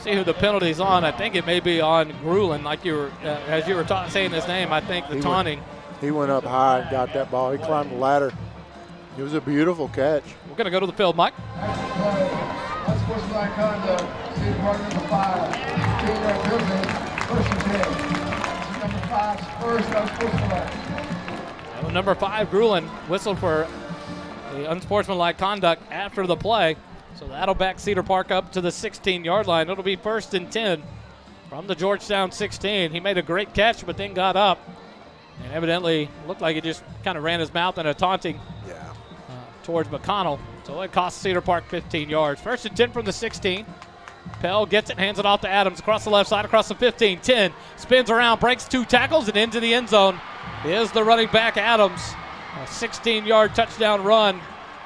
See who the penalty's on. I think it may be on Grulin, like you were, as you were saying his name. I think the taunting. He went up high and got that ball. He climbed the ladder. It was a beautiful catch. We're going to go to the field, Mike. Unsportsmanlike conduct, Cedar Park number 5. Cedar Building, first and 10. Number 5's first unsportsmanlike. Number 5, Grulin, whistled for the unsportsmanlike conduct after the play. So that'll back Cedar Park up to the 16-yard line. It'll be 1st and 10 from the Georgetown 16. He made a great catch, but then got up and evidently looked like he just kind of ran his mouth in a taunting towards McConnell. So it cost Cedar Park 15 yards. 1st and 10 from the 16. Pell gets it, hands it off to Adams across the left side, across the 15, 10, spins around, breaks 2 tackles, and into the end zone is the running back Adams. A 16-yard touchdown run.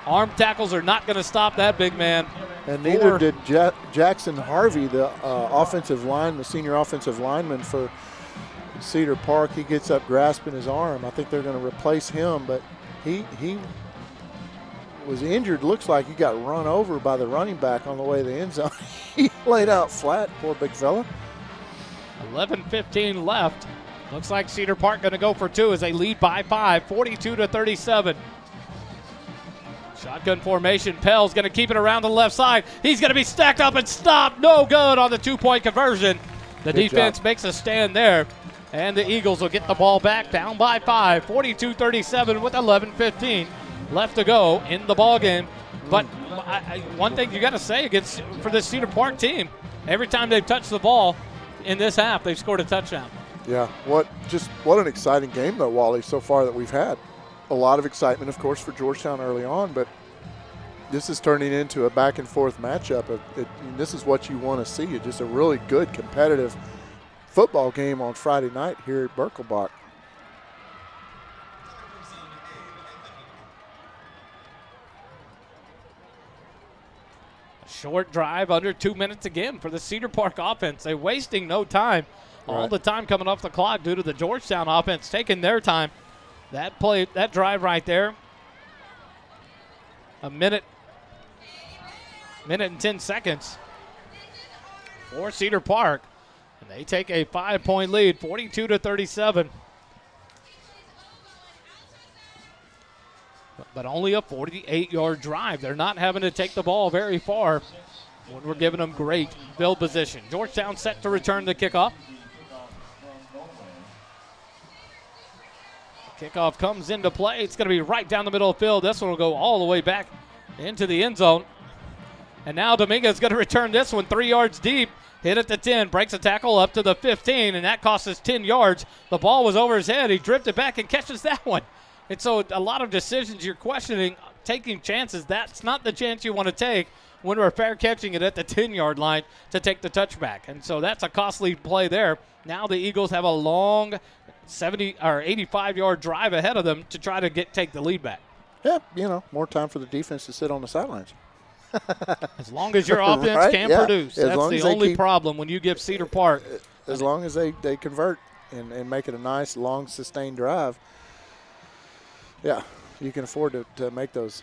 Arm tackles are not going to stop that big man. And neither did Jackson Harvey, the offensive line, the senior offensive lineman for Cedar Park. He gets up grasping his arm. I think they're going to replace him, but he was injured. Looks like he got run over by the running back on the way to the end zone. He laid out flat, poor big fella. 11:15 left. Looks like Cedar Park going to go for 2 as they lead by 5, 42-37. Shotgun formation. Pell's going to keep it around the left side. He's going to be stacked up and stopped. No good on the 2-point conversion. The defense makes a stand there, and the Eagles will get the ball back down by 5, 42-37 with 11:15 left to go in the ball game. But one thing you got to say for this Cedar Park team, every time they've touched the ball in this half, they've scored a touchdown. Yeah, what an exciting game though, Wally, so far that we've had. A lot of excitement, of course, for Georgetown early on, but this is turning into a back and forth matchup. This is what you want to see. It's just a really good competitive football game on Friday night here at Birkelbach. Short drive, under 2 minutes again for the Cedar Park offense. They're wasting no time. All the time coming off the clock due to the Georgetown offense taking their time. That drive right there, a minute and 10 seconds for Cedar Park. And they take a 5-point lead, 42-37. But only a 48-yard drive. They're not having to take the ball very far when we're giving them great field position. Georgetown set to return the kickoff. Kickoff comes into play. It's going to be right down the middle of the field. This one will go all the way back into the end zone. And now Dominguez is going to return this one 3 yards deep. Hit at the 10, breaks a tackle up to the 15, and that costs us 10 yards. The ball was over his head. He drifted back and catches that one. And so a lot of decisions you're questioning, taking chances. That's not the chance you want to take when we're fair catching it at the 10-yard line to take the touchback. And so that's a costly play there. Now the Eagles have a long 70 or 85-yard drive ahead of them to try to take the lead back. Yeah, more time for the defense to sit on the sidelines. As long as your offense can produce. That's the only problem when you give Cedar Park. As long as they convert and make it a nice, long, sustained drive. Yeah, you can afford to make those.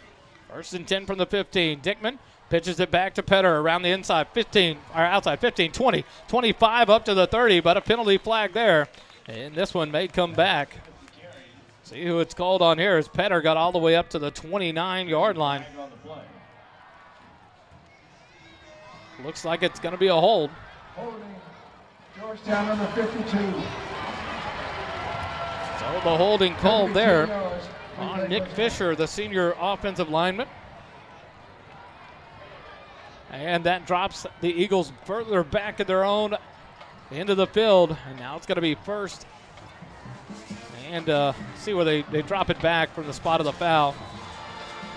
1st and 10 from the 15. Dickman Pitches it back to Petter around the inside, 15, or outside 15, 20, 25 up to the 30, but a penalty flag there. And this one may come back. See who it's called on here as Petter got all the way up to the 29-yard line. Looks like it's going to be a hold. Holding Georgetown number 52. So the holding called there on Nick Fisher, the senior offensive lineman. And that drops the Eagles further back at their own end of the field. And now it's going to be first. And see where they drop it back from the spot of the foul.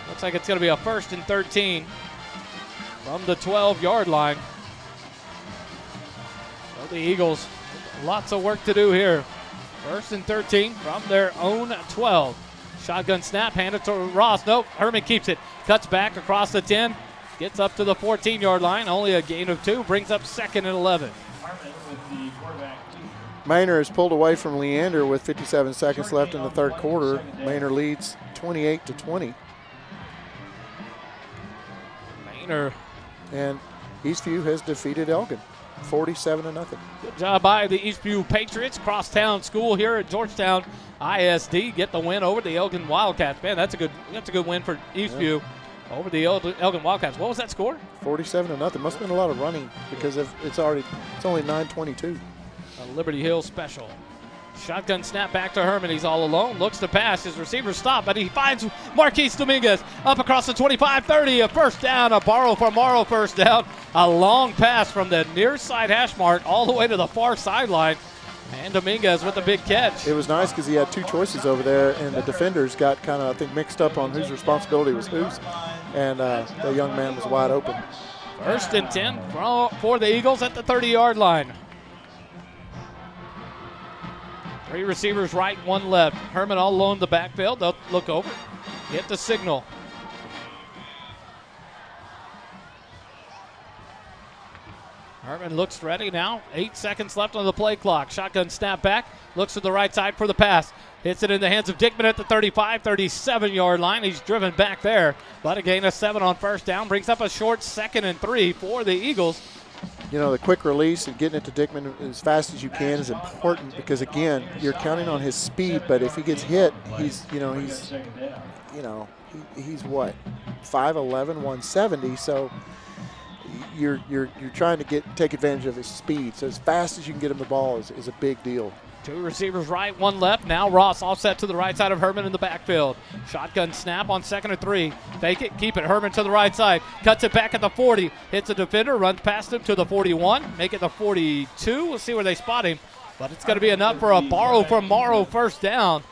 Looks like it's going to be a 1st and 13 from the 12-yard line. So the Eagles, lots of work to do here. 1st and 13 from their own 12. Shotgun snap, handed to Ross. Nope, Herman keeps it. Cuts back across the 10. Gets up to the 14-yard line. Only a gain of 2. Brings up 2nd and 11. Manor has pulled away from Leander with 57 seconds left in the third quarter. Manor leads 28-20. Manor. And Eastview has defeated Elgin 47-0. Good job by the Eastview Patriots. Crosstown school here at Georgetown ISD. Get the win over the Elgin Wildcats. Man, that's a good win for Eastview over the Elgin Wildcats. What was that score? 47-0. Must have been a lot of running because it's only 9:22. A Liberty Hill special. Shotgun snap back to Herman. He's all alone. Looks to pass. His receiver stop, but he finds Marquise Dominguez up across the 25-30. A first down. A borrow from Morrow first down. A long pass from the near side hash mark all the way to the far sideline. And Dominguez with a big catch. It was nice because he had 2 choices over there, and the defenders got kind of, I think, mixed up on whose responsibility was whose. And the young man was wide open. 1st and 10 for the Eagles at the 30-yard line. 3 receivers right, 1 left. Herman all alone in the backfield. They'll look over, get the signal. Herman looks ready now. 8 seconds left on the play clock. Shotgun snap back. Looks to the right side for the pass. Hits it in the hands of Dickman at the 35, 37-yard line. He's driven back there, but a gain of 7 on first down. Brings up a short 2nd and 3 for the Eagles. You know, the quick release and getting it to Dickman as fast as you can is important because, again, you're counting on his speed, but if he gets hit, he's what, 5'11", 170, so you're trying to take advantage of his speed. So as fast as you can get him the ball is a big deal. 2 receivers right, 1 left. Now Ross offset to the right side of Herman in the backfield. Shotgun snap on 2nd and 3. Fake it, keep it. Herman to the right side. Cuts it back at the 40. Hits a defender, runs past him to the 41. Make it the 42. We'll see where they spot him. But it's going to be enough for a borrow from Morrow first down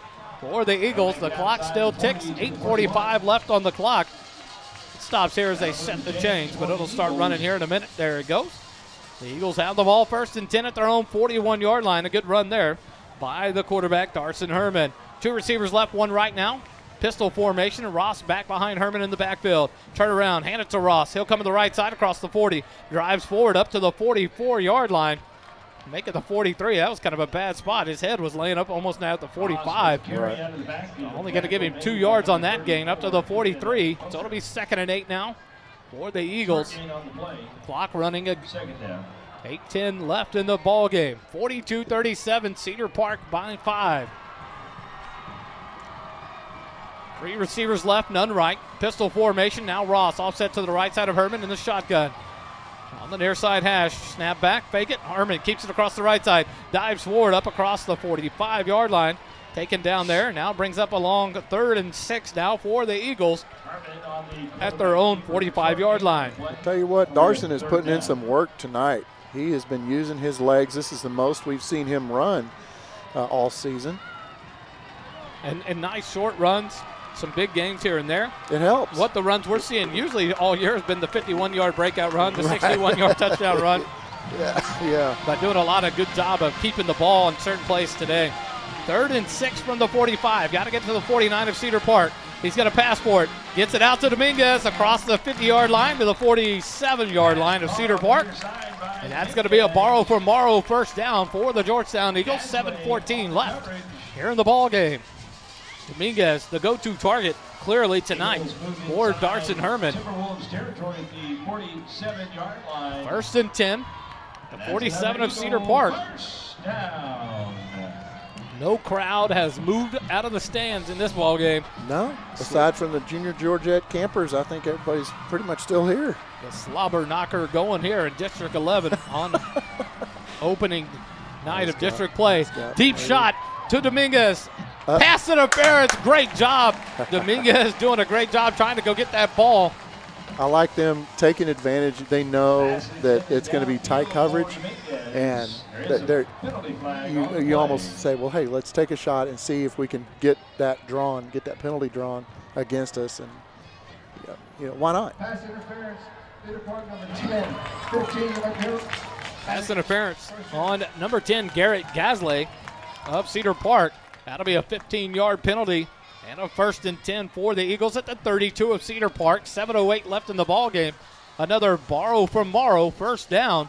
for the Eagles. The clock still ticks. 8:45 left on the clock. It stops here as they set the change, but it'll start running here in a minute. There it goes. The Eagles have the ball 1st and 10 at their own 41-yard line. A good run there by the quarterback, Darson Herman. 2 receivers left, 1 right now. Pistol formation, and Ross back behind Herman in the backfield. Turn around, hand it to Ross. He'll come to the right side across the 40. Drives forward up to the 44-yard line. Make it the 43. That was kind of a bad spot. His head was laying up almost now at the 45. Right. Only going to give him 2 yards on that gain up to the 43. So it'll be 2nd and 8 now for the Eagles. Clock running. 8:10 left in the ball game. 42-37, Cedar Park by 5. 3 receivers left, none right. Pistol formation. Now Ross offset to the right side of Herman in the shotgun. On the near side hash, snap back, fake it. Herman keeps it across the right side. Dives forward up across the 45-yard line. Taken down there. Now brings up a long 3rd and 6 now for the Eagles at their own 45-yard line. I'll tell you what, Darson is putting in some work tonight. He has been using his legs. This is the most we've seen him run all season. And nice short runs, some big gains here and there. It helps. What the runs we're seeing usually all year has been the 51-yard breakout run, the 61-yard touchdown run. Yeah. But doing a lot of good job of keeping the ball in certain place today. 3rd and 6 from the 45. Got to get to the 49 of Cedar Park. He's got a pass for it. Gets it out to Dominguez across the 50-yard line to the 47-yard line of Cedar Park. And that's going to be a borrow from Morrow first down for the Georgetown Eagles. 7:14 left here in the ball game. Dominguez, the go-to target, clearly tonight for Darson Herman. Timberwolves territory at the 47-yard line. 1st and 10. The 47 of Cedar Park. First down. No crowd has moved out of the stands in this ball game. No, aside from the Junior Georgette campers, I think everybody's pretty much still here. The slobber knocker going here in District 11 on opening night of district play. Deep shot to Dominguez. Pass interference, great job. Dominguez doing a great job trying to go get that ball. I like them taking advantage. They know that it's going to be tight coverage, and you almost say, well, hey, let's take a shot and see if we can get that penalty drawn against us, and why not? Pass interference, Cedar Park number 10, 15 right here. Pass interference on number 10, Garrett Gasley of Cedar Park. That'll be a 15-yard penalty. And a 1st and 10 for the Eagles at the 32 of Cedar Park. 7:08 left in the ball game. Another borrow from Morrow, 1st down.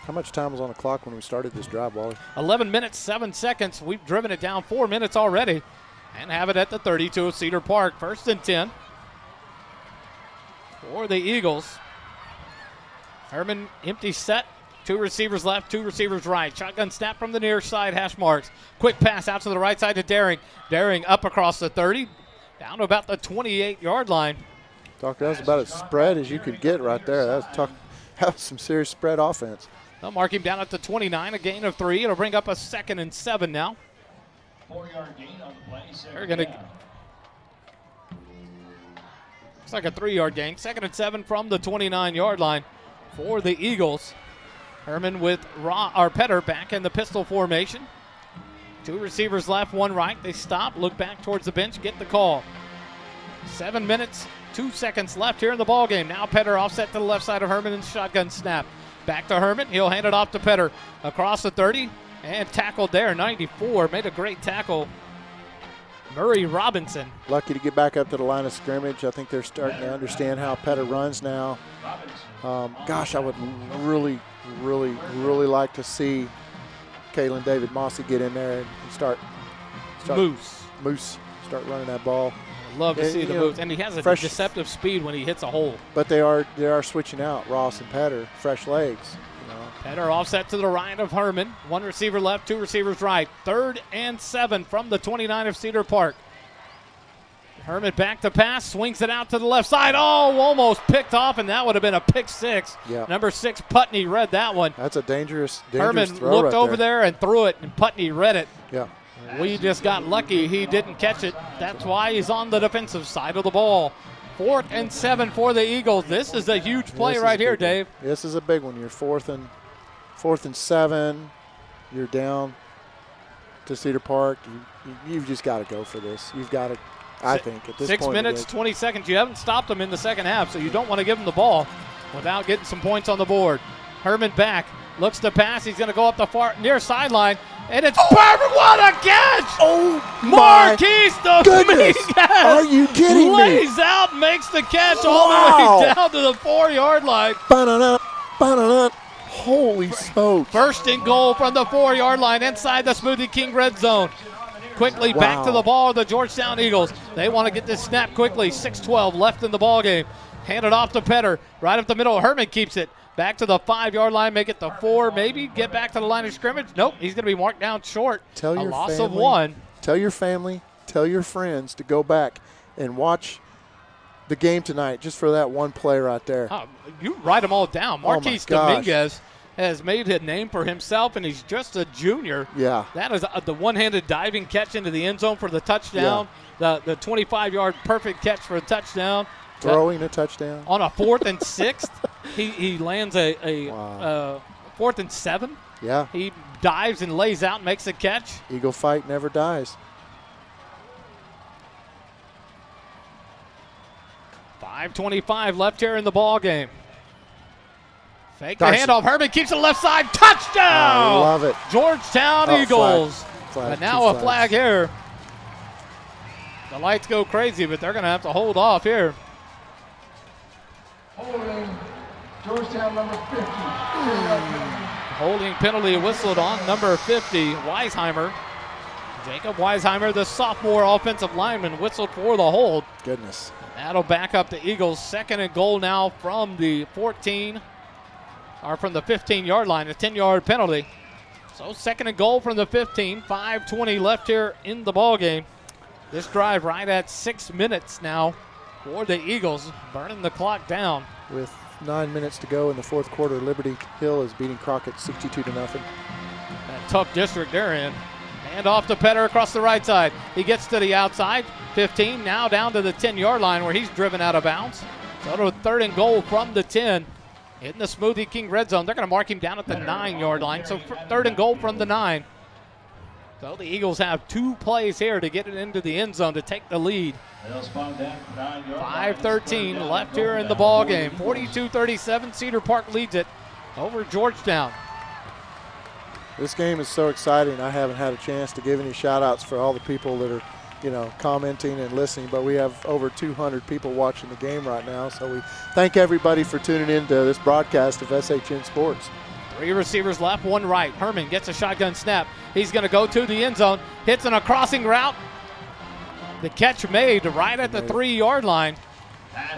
How much time was on the clock when we started this drive, Wally? 11 minutes, 7 seconds. We've driven it down 4 minutes already and have it at the 32 of Cedar Park. 1st and 10 for the Eagles. Herman empty set. 2 receivers left, 2 receivers right. Shotgun snap from the near side, hash marks. Quick pass out to the right side to Daring. Daring up across the 30, down to about the 28-yard line. That was about as spread as you could get right there. That was some serious spread offense. They'll mark him down at the 29, a gain of 3. It'll bring up a 2nd and 7 now. 4-yard gain on the play. They're going to. Looks like a 3-yard gain. 2nd and 7 from the 29-yard line for the Eagles. Herman with Petter back in the pistol formation. 2 receivers left, 1 right. They stop, look back towards the bench, get the call. 7 minutes, 2 seconds left here in the ball game. Now Petter offset to the left side of Herman and shotgun snap. Back to Herman. He'll hand it off to Petter across the 30 and tackled there. 94 made a great tackle. Murray Robinson. Lucky to get back up to the line of scrimmage. I think they're starting to understand how Petter runs now. Gosh, I would really like to see Kalen David Mossy get in there and start start running that ball. Love to see the moves, and he has a deceptive speed when he hits a hole. But they are switching out Ross and Petter, fresh legs. Petter offset to the right of Herman. 1 receiver left, 2 receivers right. 3rd and 7 from the 29 of Cedar Park. Herman back to pass, swings it out to the left side. Oh, almost picked off, and that would have been a pick 6. Yeah. Number 6, Putney read that one. That's a dangerous Herman throw looked over there and threw it, and Putney read it. Yeah. We just got lucky he didn't catch it. That's why he's on the defensive side of the ball. 4th and 7 for the Eagles. This is a huge play right here, Dave. This is a big one. You're 4th and 7. You're down to Cedar Park. You've just got to go for this. You've got to. I think at this 6 point minutes, 20 seconds. You haven't stopped them in the second half, so you don't want to give them the ball without getting some points on the board. Herman back, looks to pass. He's going to go up the far near sideline, and it's perfect. What a catch! Oh, Marquise Dominguez! Are you kidding me? Lays out, makes the catch all the way down to the 4-yard line. Holy smokes. 1st and goal from the 4-yard line inside the Smoothie King red zone. Quickly back to the ball, the Georgetown Eagles. They want to get this snap quickly. 6:12 left in the ball game. Hand it off to Petter. Right up the middle. Herman keeps it. Back to the 5-yard line. Make it the 4. Maybe get back to the line of scrimmage. Nope. He's going to be marked down short. A loss of 1. Tell your family, tell your friends to go back and watch the game tonight just for that one play right there. You write them all down. Marquise Dominguez has made a name for himself, and he's just a junior. Yeah. That is the one-handed diving catch into the end zone for the touchdown. Yeah. The 25-yard perfect catch for a touchdown. Throwing a touchdown. On a 4th and 6th, he lands a 4th and 7. Yeah. He dives and lays out and makes a catch. Eagle fight never dies. 5:25 left here in the ball game. Fake the handoff. Herman keeps it left side. Touchdown! I love it. Georgetown Eagles. Flag. And now a flag here. The lights go crazy, but they're going to have to hold off here. Holding Georgetown number 50. Holding penalty whistled on number 50, Weisheimer. Jacob Weisheimer, the sophomore offensive lineman, whistled for the hold. Goodness. That'll back up the Eagles. 2nd and goal now from the 14, or from the 15-yard line, a 10-yard penalty. So 2nd and goal from the 15, 5:20 left here in the ball game. This drive right at 6 minutes now for the Eagles, burning the clock down. With 9 minutes to go in the fourth quarter, Liberty Hill is beating Crockett 62-0. That tough district they're in. Hand off to Petter across the right side. He gets to the outside. 15 now down to the 10-yard line where he's driven out of bounds. So to 3rd and goal from the 10 in the Smoothie King red zone. They're going to mark him down at the 9-yard line. So 3rd and goal from the 9. So the Eagles have 2 plays here to get it into the end zone to take the lead. 5:13 left here in the ball game. 42-37. Cedar Park leads it over Georgetown. This game is so exciting. I haven't had a chance to give any shout-outs for all the people that are, commenting and listening, but we have over 200 people watching the game right now. So we thank everybody for tuning in to this broadcast of SHN Sports. 3 receivers left, 1 right. Herman gets a shotgun snap. He's going to go to the end zone. Hits on a crossing route. The catch made right at the 3-yard line.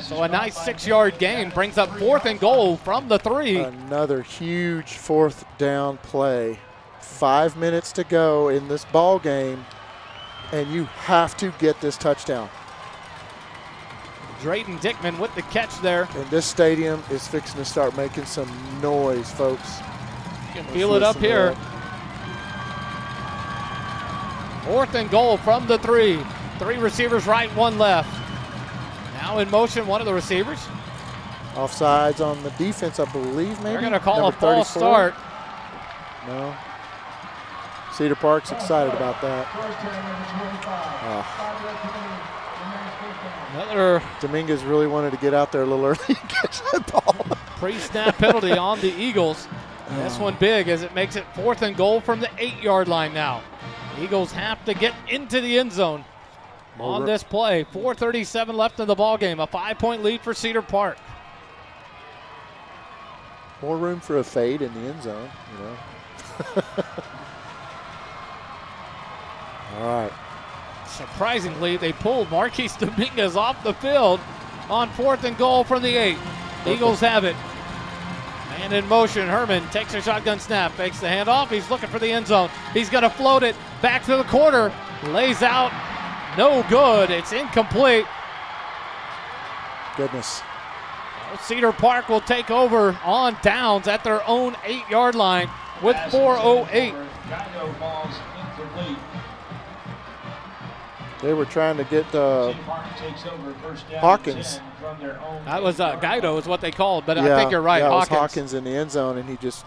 So a nice 6-yard gain brings up 4th and goal from the 3. Another huge 4th down play. 5 minutes to go in this ball game, and you have to get this touchdown. Drayton Dickman with the catch there. And this stadium is fixing to start making some noise, folks. You can feel it up here. 4th and goal from the 3. 3 receivers right, 1 left. Now in motion, one of the receivers. Offsides on the defense, I believe, maybe. They're going to call Number a false 34. start. No. Cedar Park's excited about that. Another Dominguez really wanted to get out there a little early and catch that ball. pre-snap penalty on the Eagles. This one big as it makes it 4th and goal from the 8-yard line now. Eagles have to get into the end zone on this play. 4:37 left in the ball game. A 5-point lead for Cedar Park. More room for a fade in the end zone, All right. Surprisingly, they pulled Marquise Dominguez off the field on 4th and goal from the 8. Eagles have it. And in motion, Herman takes a shotgun snap, fakes the handoff. He's looking for the end zone. He's going to float it back to the corner. Lays out. No good. It's incomplete. Goodness. Cedar Park will take over on downs at their own 8-yard line with 4:08. They were trying to get Hawkins. That was Guido is what they called, but Yeah, I think you're right. Yeah, it was Hawkins. Hawkins in the end zone, and he just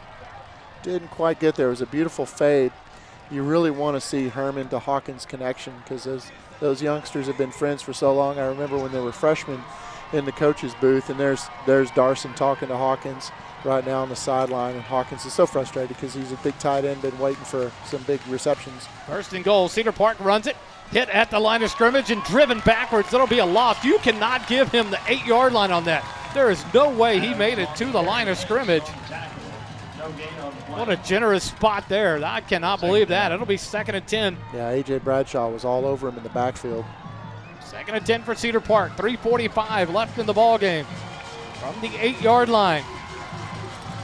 didn't quite get there. It was a beautiful fade. You really want to see Herman to Hawkins connection because those youngsters have been friends for so long. I remember when they were freshmen in the coach's booth, and there's Darson talking to Hawkins right now on the sideline, and Hawkins is so frustrated because he's a big tight end, been waiting for some big receptions. 1st and goal. Cedar Park runs it. Hit at the line of scrimmage and driven backwards. It'll be a loss. You cannot give him the 8-yard line on that. There is no way he made it to the line of scrimmage. What a generous spot there. I cannot believe that. It'll be 2nd and 10. Yeah, A.J. Bradshaw was all over him in the backfield. 2nd and 10 for Cedar Park. 3:45 left in the ball game from the 8-yard line.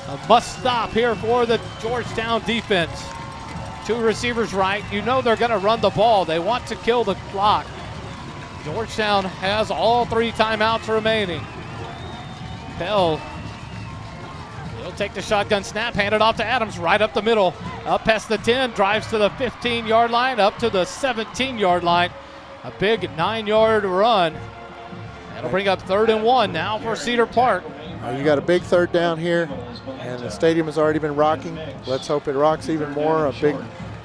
A must stop here for the Georgetown defense. 2 receivers right. You know they're going to run the ball. They want to kill the clock. Georgetown has all 3 timeouts remaining. Pell, he'll take the shotgun snap, hand it off to Adams right up the middle. Up past the 10, drives to the 15-yard line, up to the 17-yard line. A big 9-yard run. That'll bring up 3rd and 1 now for Cedar Park. You got a big 3rd down here, and the stadium has already been rocking. Let's hope it rocks even more. A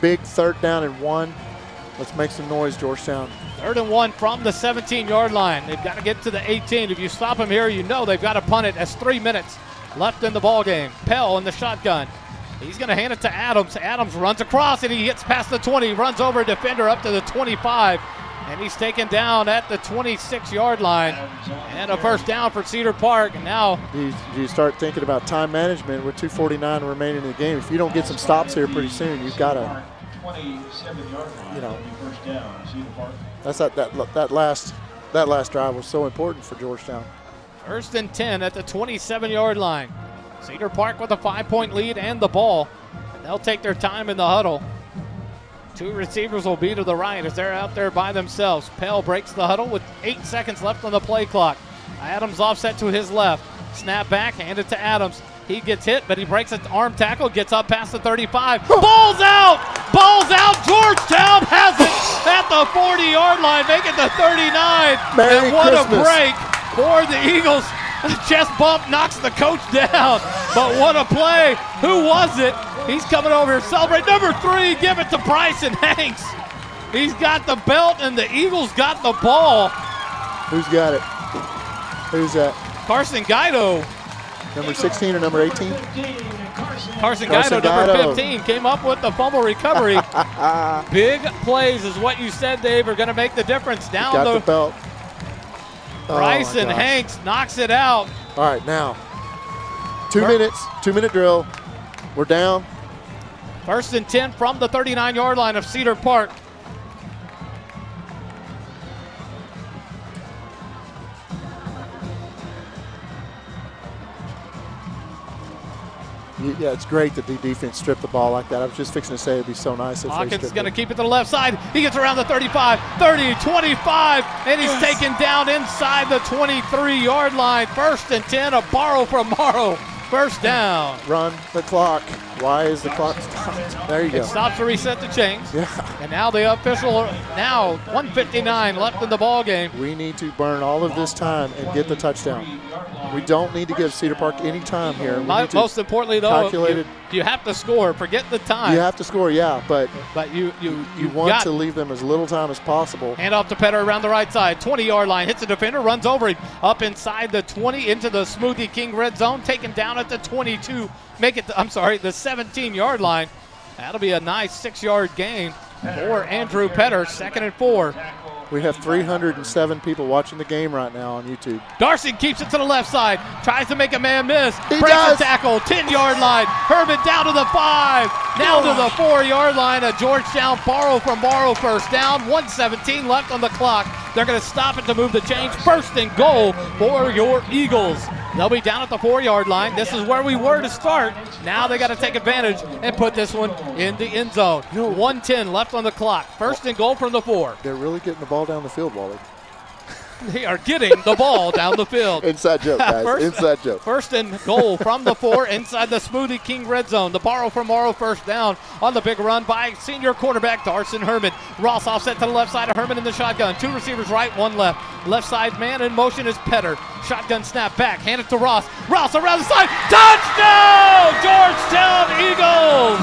big 3rd down and 1. Let's make some noise, Georgetown. 3rd and 1 from the 17-yard line. They've got to get to the 18. If you stop them here, you know they've got to punt it as 3 minutes left in the ball game. Pell in the shotgun. He's going to hand it to Adams. Adams runs across and he gets past the 20, runs over a defender up to the 25, and he's taken down at the 26-yard line. And a 1st down for Cedar Park. And now you start thinking about time management with 2:49 remaining in the game. If you don't get some stops here pretty soon, you've got 27-yard line. You know, First down, Cedar Park. that's that last drive was so important for Georgetown. 1st and 10 at the 27-yard line. Cedar Park with a 5-point lead and the ball. And they'll take their time in the huddle. 2 receivers will be to the right as they're out there by themselves. Pell breaks the huddle with 8 seconds left on the play clock. Adams offset to his left. Snap back, hand it to Adams. He gets hit, but he breaks an arm tackle, gets up past the 35. Ball's out! Ball's out! Georgetown has it at the 40-yard line, make it the 39. Merry and what Christmas. a break for the Eagles. A chest bump knocks the coach down, but what a play. Who was it? He's coming over here to celebrate. Number 3, give it to Bryson Hanks. He's got the belt, and the Eagles got the ball. Who's got it? Who's that? Carson Guido. Number 16 or number 18? Carson Guido, number 15, came up with the fumble recovery. Big plays is what you said, Dave, are going to make the difference. Down Got the belt. Bryson Oh, Hanks knocks it out. All right, now 2 minutes, 2-minute drill. We're down. 1st and 10 from the 39-yard line of Cedar Park. Yeah, it's great that the defense stripped the ball like that. I was just fixing to say it'd be so nice if they Hawkins stripped going to it. keep it to the left side. He gets around the 35, 30, 25, and he's taken down inside the 23-yard line. 1st and 10, a borrow from Morrow. First down. Run the clock. Why is the clock stopped? There you It go. stops to reset the chains. Yeah. And now the official, now 1:59 left in the ball game. We need to burn all of this time and get the touchdown. We don't need to give Cedar Park any time here. We need to Most importantly, though, calculate it. you have to score. Forget the time. You have to score, yeah, but you want got to leave them as little time as possible. hand off to Petter around the right side. 20-yard line. Hits the defender. Runs over him. Up inside the 20 into the Smoothie King red zone. Taken down at the 22. Make it, the 17-yard line. That'll be a nice 6-yard gain for Andrew Petter. 2nd and 4. We have 307 people watching the game right now on YouTube. Darcy keeps it to the left side. Tries to make a man miss. He Breaks does. the tackle. 10-yard line. Herman down to the 5. Now to the 4-yard line. A Georgetown borrow from Morrow first down. 1:17 left on the clock. They're going to stop it to move the chains. 1st and goal for your Eagles. They'll be down at the 4-yard line. This is where we were to start. Now they got to take advantage and put this one in the end zone. 1:10 left on the clock. 1st and goal from the 4. They're really getting the ball down the field, Wally. They are getting the ball down the field. Inside joke, guys. Inside joke. 1st and goal from the 4 inside the Smoothie King red zone. The borrow from Morrow first down on the big run by senior quarterback Darson Herman. Ross offset to the left side of Herman in the shotgun. 2 receivers right, 1 left. Left side man in motion is Petter. Shotgun snap back, hand it to Ross. Ross around the side. Touchdown! Georgetown Eagles!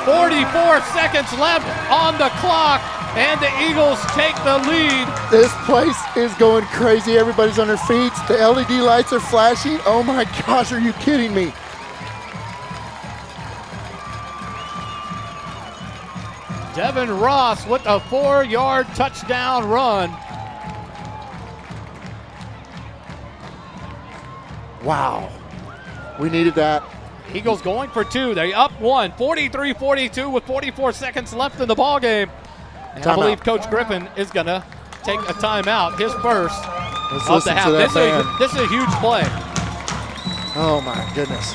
44 seconds left on the clock, and the Eagles take the lead. This place is going crazy. Everybody's on their feet. The LED lights are flashing. Oh my gosh, are you kidding me? Devin Ross with a 4-yard touchdown run. Wow. We needed that. Eagles going for 2. They up 1, 43-42 with 44 seconds left in the ball game. And I believe Coach Griffin is going to take a timeout, his first Let's of the listen half. to that band. This is a huge play. Oh my goodness.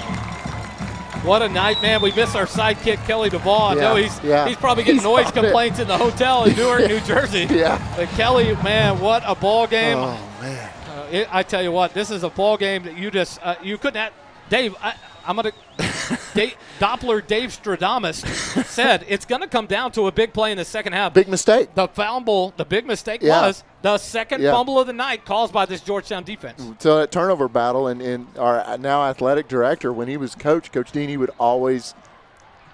What a night, man. We miss our sidekick, Kelly Duvall. I know he's probably getting He's noise on complaints in the hotel in Newark, New Jersey. Yeah. But Kelly, man, what a ball game. Oh man. I tell you what, this is a ball game that you just you couldn't have. Dave, I'm going to Doppler Dave Stradamus said it's going to come down to a big play in the second half. Big mistake. The fumble, the big mistake was the second fumble of the night caused by this Georgetown defense. So that turnover battle, and our now athletic director, when he was Coach Dean, he would always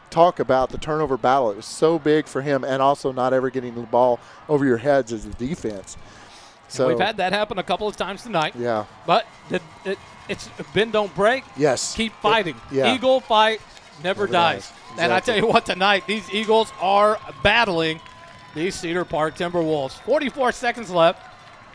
talk about the turnover battle. It was so big for him, and also not ever getting the ball over your heads as a defense. So we've had that happen a couple of times tonight. Yeah. But it's bend, don't break. Yes. Keep fighting. Yeah. Eagle fight never dies. Exactly. And I tell you what, tonight, these Eagles are battling these Cedar Park Timberwolves. 44 seconds left.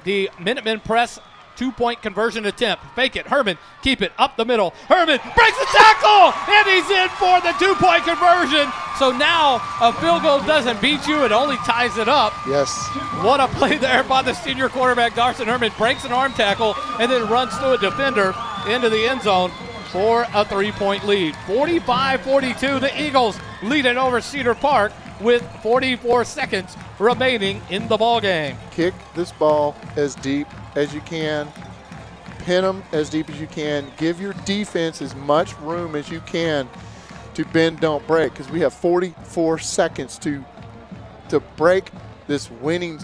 The Minutemen press 2-point conversion attempt. Fake it. Herman, keep it up the middle. Herman breaks the tackle, and he's in for the 2-point conversion. So now a field goal doesn't beat you, it only ties it up. Yes. What a play there by the senior quarterback, Darson Herman. Breaks an arm tackle and then runs through a defender into the end zone for a 3-point lead. 45-42, the Eagles lead it over Cedar Park with 44 seconds remaining in the ballgame. Kick this ball as deep as you can. Pin them as deep as you can. Give your defense as much room as you can to bend, don't break, because we have 44 seconds to break this winning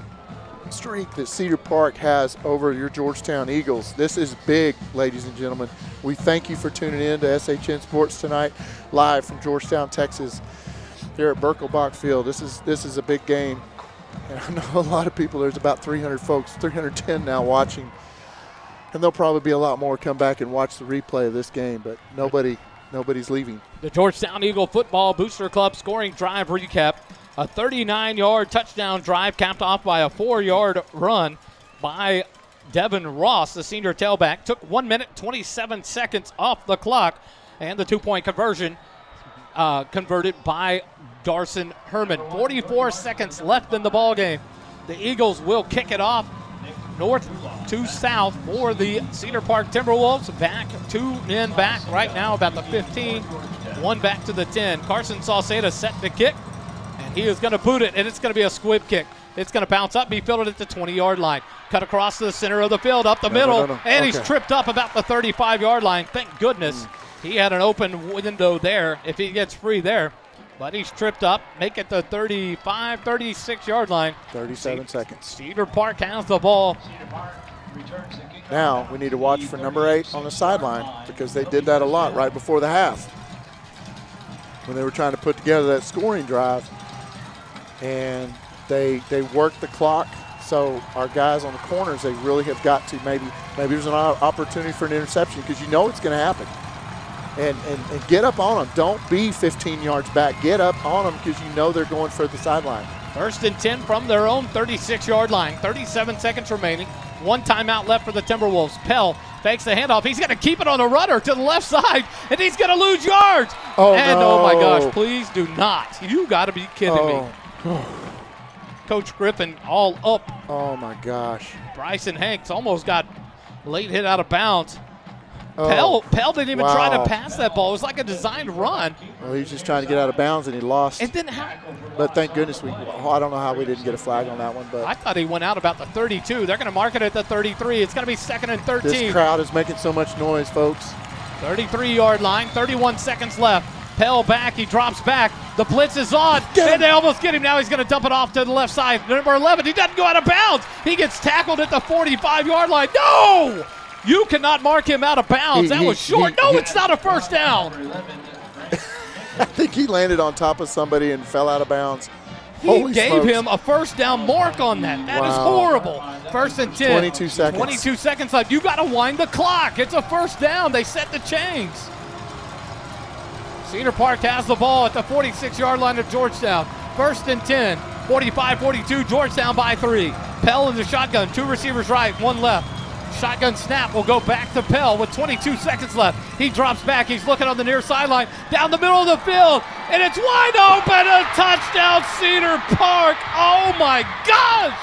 streak that Cedar Park has over your Georgetown Eagles. This is big, ladies and gentlemen. We thank you for tuning in to SHN Sports tonight, live from Georgetown, Texas, here at Birkelbach Field. This is a big game. And I know a lot of people, there's about 300 folks, 310 now watching. And there'll probably be a lot more come back and watch the replay of this game, but nobody's leaving. The Georgetown Eagle Football Booster Club scoring drive recap. A 39-yard touchdown drive capped off by a 4-yard run by Devin Ross, the senior tailback. Took 1 minute, 27 seconds off the clock, and the 2-point conversion converted by Darson Herman. 44 seconds left in the ballgame. The Eagles will kick it off north to south for the Cedar Park Timberwolves. Back, 2 men back right now, about the 15, 1 back to the 10. Carson Sauceda set the kick, and he is going to boot it, and it's going to be a squib kick. It's going to bounce up, be fielded at the 20-yard line. Cut across to the center of the field, up the middle, and he's tripped up about the 35-yard line. Thank goodness he had an open window there if he gets free there. But he's tripped up, make it the 35, 36-yard line. 37 seconds. Cedar Park has the ball. Now we need to watch for number 8 on the sideline, because they did that a lot right before the half when they were trying to put together that scoring drive. And they worked the clock. So our guys on the corners, they really have got to maybe there's an opportunity for an interception, because you know it's going to happen. And get up on them. Don't be 15 yards back. Get up on them, because you know they're going for the sideline. 1st and 10 from their own 36-yard line. 37 seconds remaining. 1 timeout left for the Timberwolves. Pell fakes the handoff. He's going to keep it on the runner to the left side, and he's going to lose yards. Oh, oh my gosh, please do not. You got to be kidding me. Coach Griffin all up. Oh, my gosh. Bryson Hanks almost got late hit out of bounds. Pell didn't even try to pass that ball. It was like a designed run. Well, he was just trying to get out of bounds, and he lost. And then but thank goodness I don't know how we didn't get a flag on that one. But I thought he went out about the 32. They're going to mark it at the 33. It's going to be 2nd and 13. This crowd is making so much noise, folks. 33-yard line, 31 seconds left. Pell back, he drops back. The blitz is on, and they almost get him. Now he's going to dump it off to the left side. Number 11, he doesn't go out of bounds. He gets tackled at the 45-yard line. No! You cannot mark him out of bounds. That was short. It's not a first down. I think he landed on top of somebody and fell out of bounds. He gave him a first down mark on that. That is horrible. 1st and 10. 22 seconds. 22 seconds left. You got to wind the clock. It's a first down. They set the chains. Cedar Park has the ball at the 46-yard line of Georgetown. 1st and 10. 45-42. Georgetown by 3. Pell in the shotgun. 2 receivers right, 1 left. Shotgun snap will go back to Pell with 22 seconds left. He drops back. He's looking on the near sideline. Down the middle of the field. And it's wide open. A touchdown, Cedar Park. Oh, my gosh.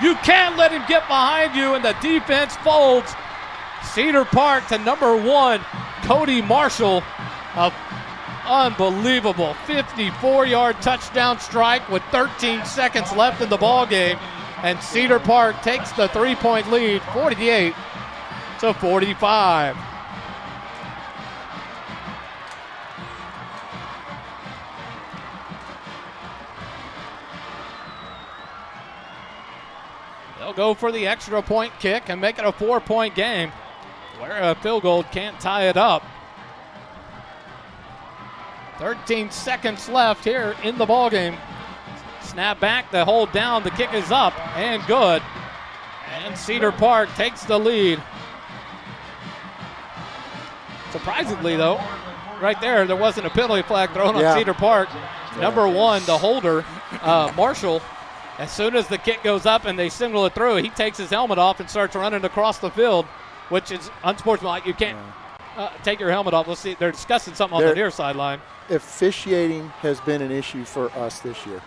You can't let him get behind you, and the defense folds. Cedar Park to number 1, Cody Marshall. Unbelievable 54-yard touchdown strike with 13 seconds left in the ballgame. And Cedar Park takes the 3-point lead, 48-45. They'll go for the extra point kick and make it a 4-point game, where a field goal can't tie it up. 13 seconds left here in the ballgame. Snap back, the hold down, the kick is up and good. And Cedar Park takes the lead. Surprisingly, though, right there wasn't a penalty flag thrown on Cedar Park. Number 1, the holder, Marshall, as soon as the kick goes up and they signal it through, he takes his helmet off and starts running across the field, which is unsportsmanlike. You can't. take your helmet off. Let's see. They're discussing something on the near sideline. Officiating has been an issue for us this year.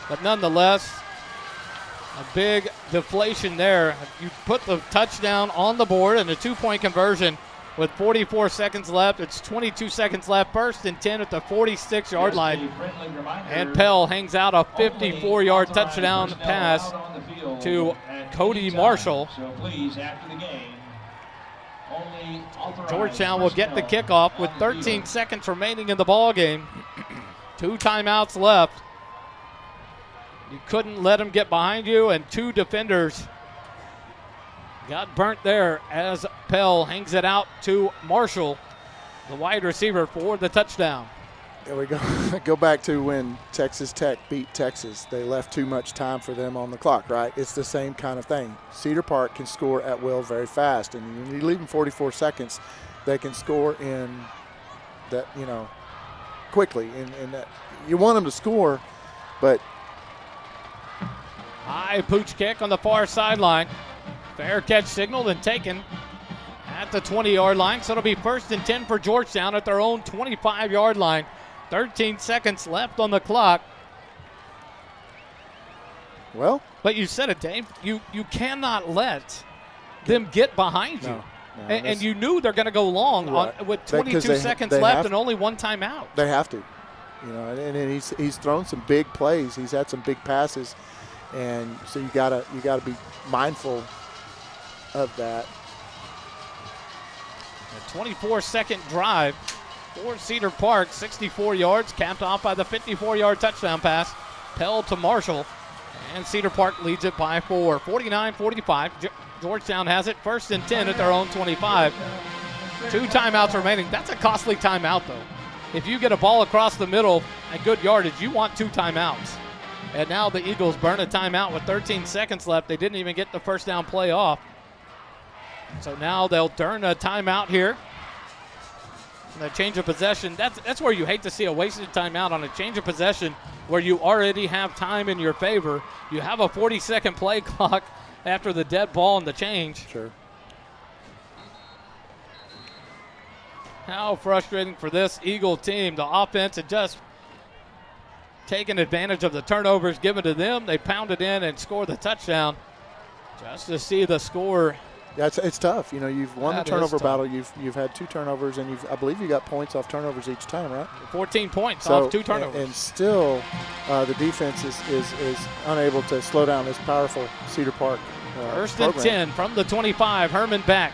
But nonetheless, a big deflation there. You put the touchdown on the board and a 2-point conversion with 44 seconds left. It's 22 seconds left. First and 10 at the 46-yard line. And Pell hangs out a 54-yard touchdown pass to Cody Marshall. So please, after the game, only Georgetown will get the kickoff with 13 seconds remaining in the ball game. 2 timeouts left. You couldn't let them get behind you, and 2 defenders got burnt there as Pell hangs it out to Marshall, the wide receiver, for the touchdown. There we go. Go back to when Texas Tech beat Texas. They left too much time for them on the clock, right? It's the same kind of thing. Cedar Park can score at will very fast, and when you leave them 44 seconds, they can score in that, quickly. And that, you want them to score, but high pooch kick on the far sideline. Fair catch signaled and taken at the 20-yard line. So it'll be first and 10 for Georgetown at their own 25-yard line. 13 seconds left on the clock. Well, but you said it, Dave. You cannot let them get behind you. No, and you knew they're going to go long with 22 seconds left and only 1 timeout. They have to. And he's thrown some big plays. He's had some big passes. And so you gotta be mindful of that. A 24-second drive for Cedar Park, 64 yards, capped off by the 54-yard touchdown pass. Pell to Marshall, and Cedar Park leads it by 4. 49-45. Georgetown has it first and 10 at their own 25. 2 timeouts remaining. That's a costly timeout, though. If you get a ball across the middle at good yardage, you want 2 timeouts. And now the Eagles burn a timeout with 13 seconds left. They didn't even get the first down play off. So now they'll turn a timeout here. And a change of possession. That's where you hate to see a wasted timeout on a change of possession where you already have time in your favor. You have a 40-second play clock after the dead ball and the change. Sure. How frustrating for this Eagle team. The offense had just taking advantage of the turnovers given to them. They pounded in and scored the touchdown. Just to see the score. Yeah, it's tough. You've won the turnover battle. You've had 2 turnovers, and I believe you got points off turnovers each time, right? 14 points off 2 turnovers. And still, the defense is unable to slow down this powerful Cedar Park First program. and 10 from the 25. Herman back.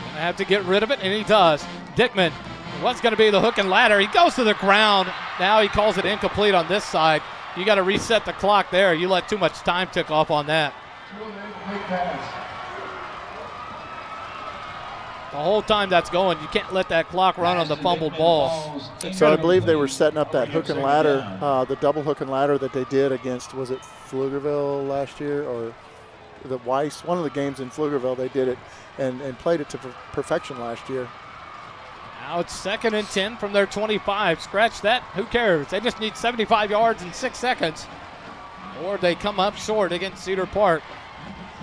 Gonna have to get rid of it, and he does. Dickman. What's going to be the hook and ladder? He goes to the ground. Now he calls it incomplete on this side. You got to reset the clock there. You let too much time tick off on that. The whole time that's going, you can't let that clock run on the fumbled ball. So I believe they were setting up that hook and ladder, the double hook and ladder that they did against, was it Pflugerville last year or the Weiss? One of the games in Pflugerville, they did it and played it to perfection last year. Now it's second and 10 from their 25. Scratch that. Who cares? They just need 75 yards in 6 seconds. Or they come up short against Cedar Park.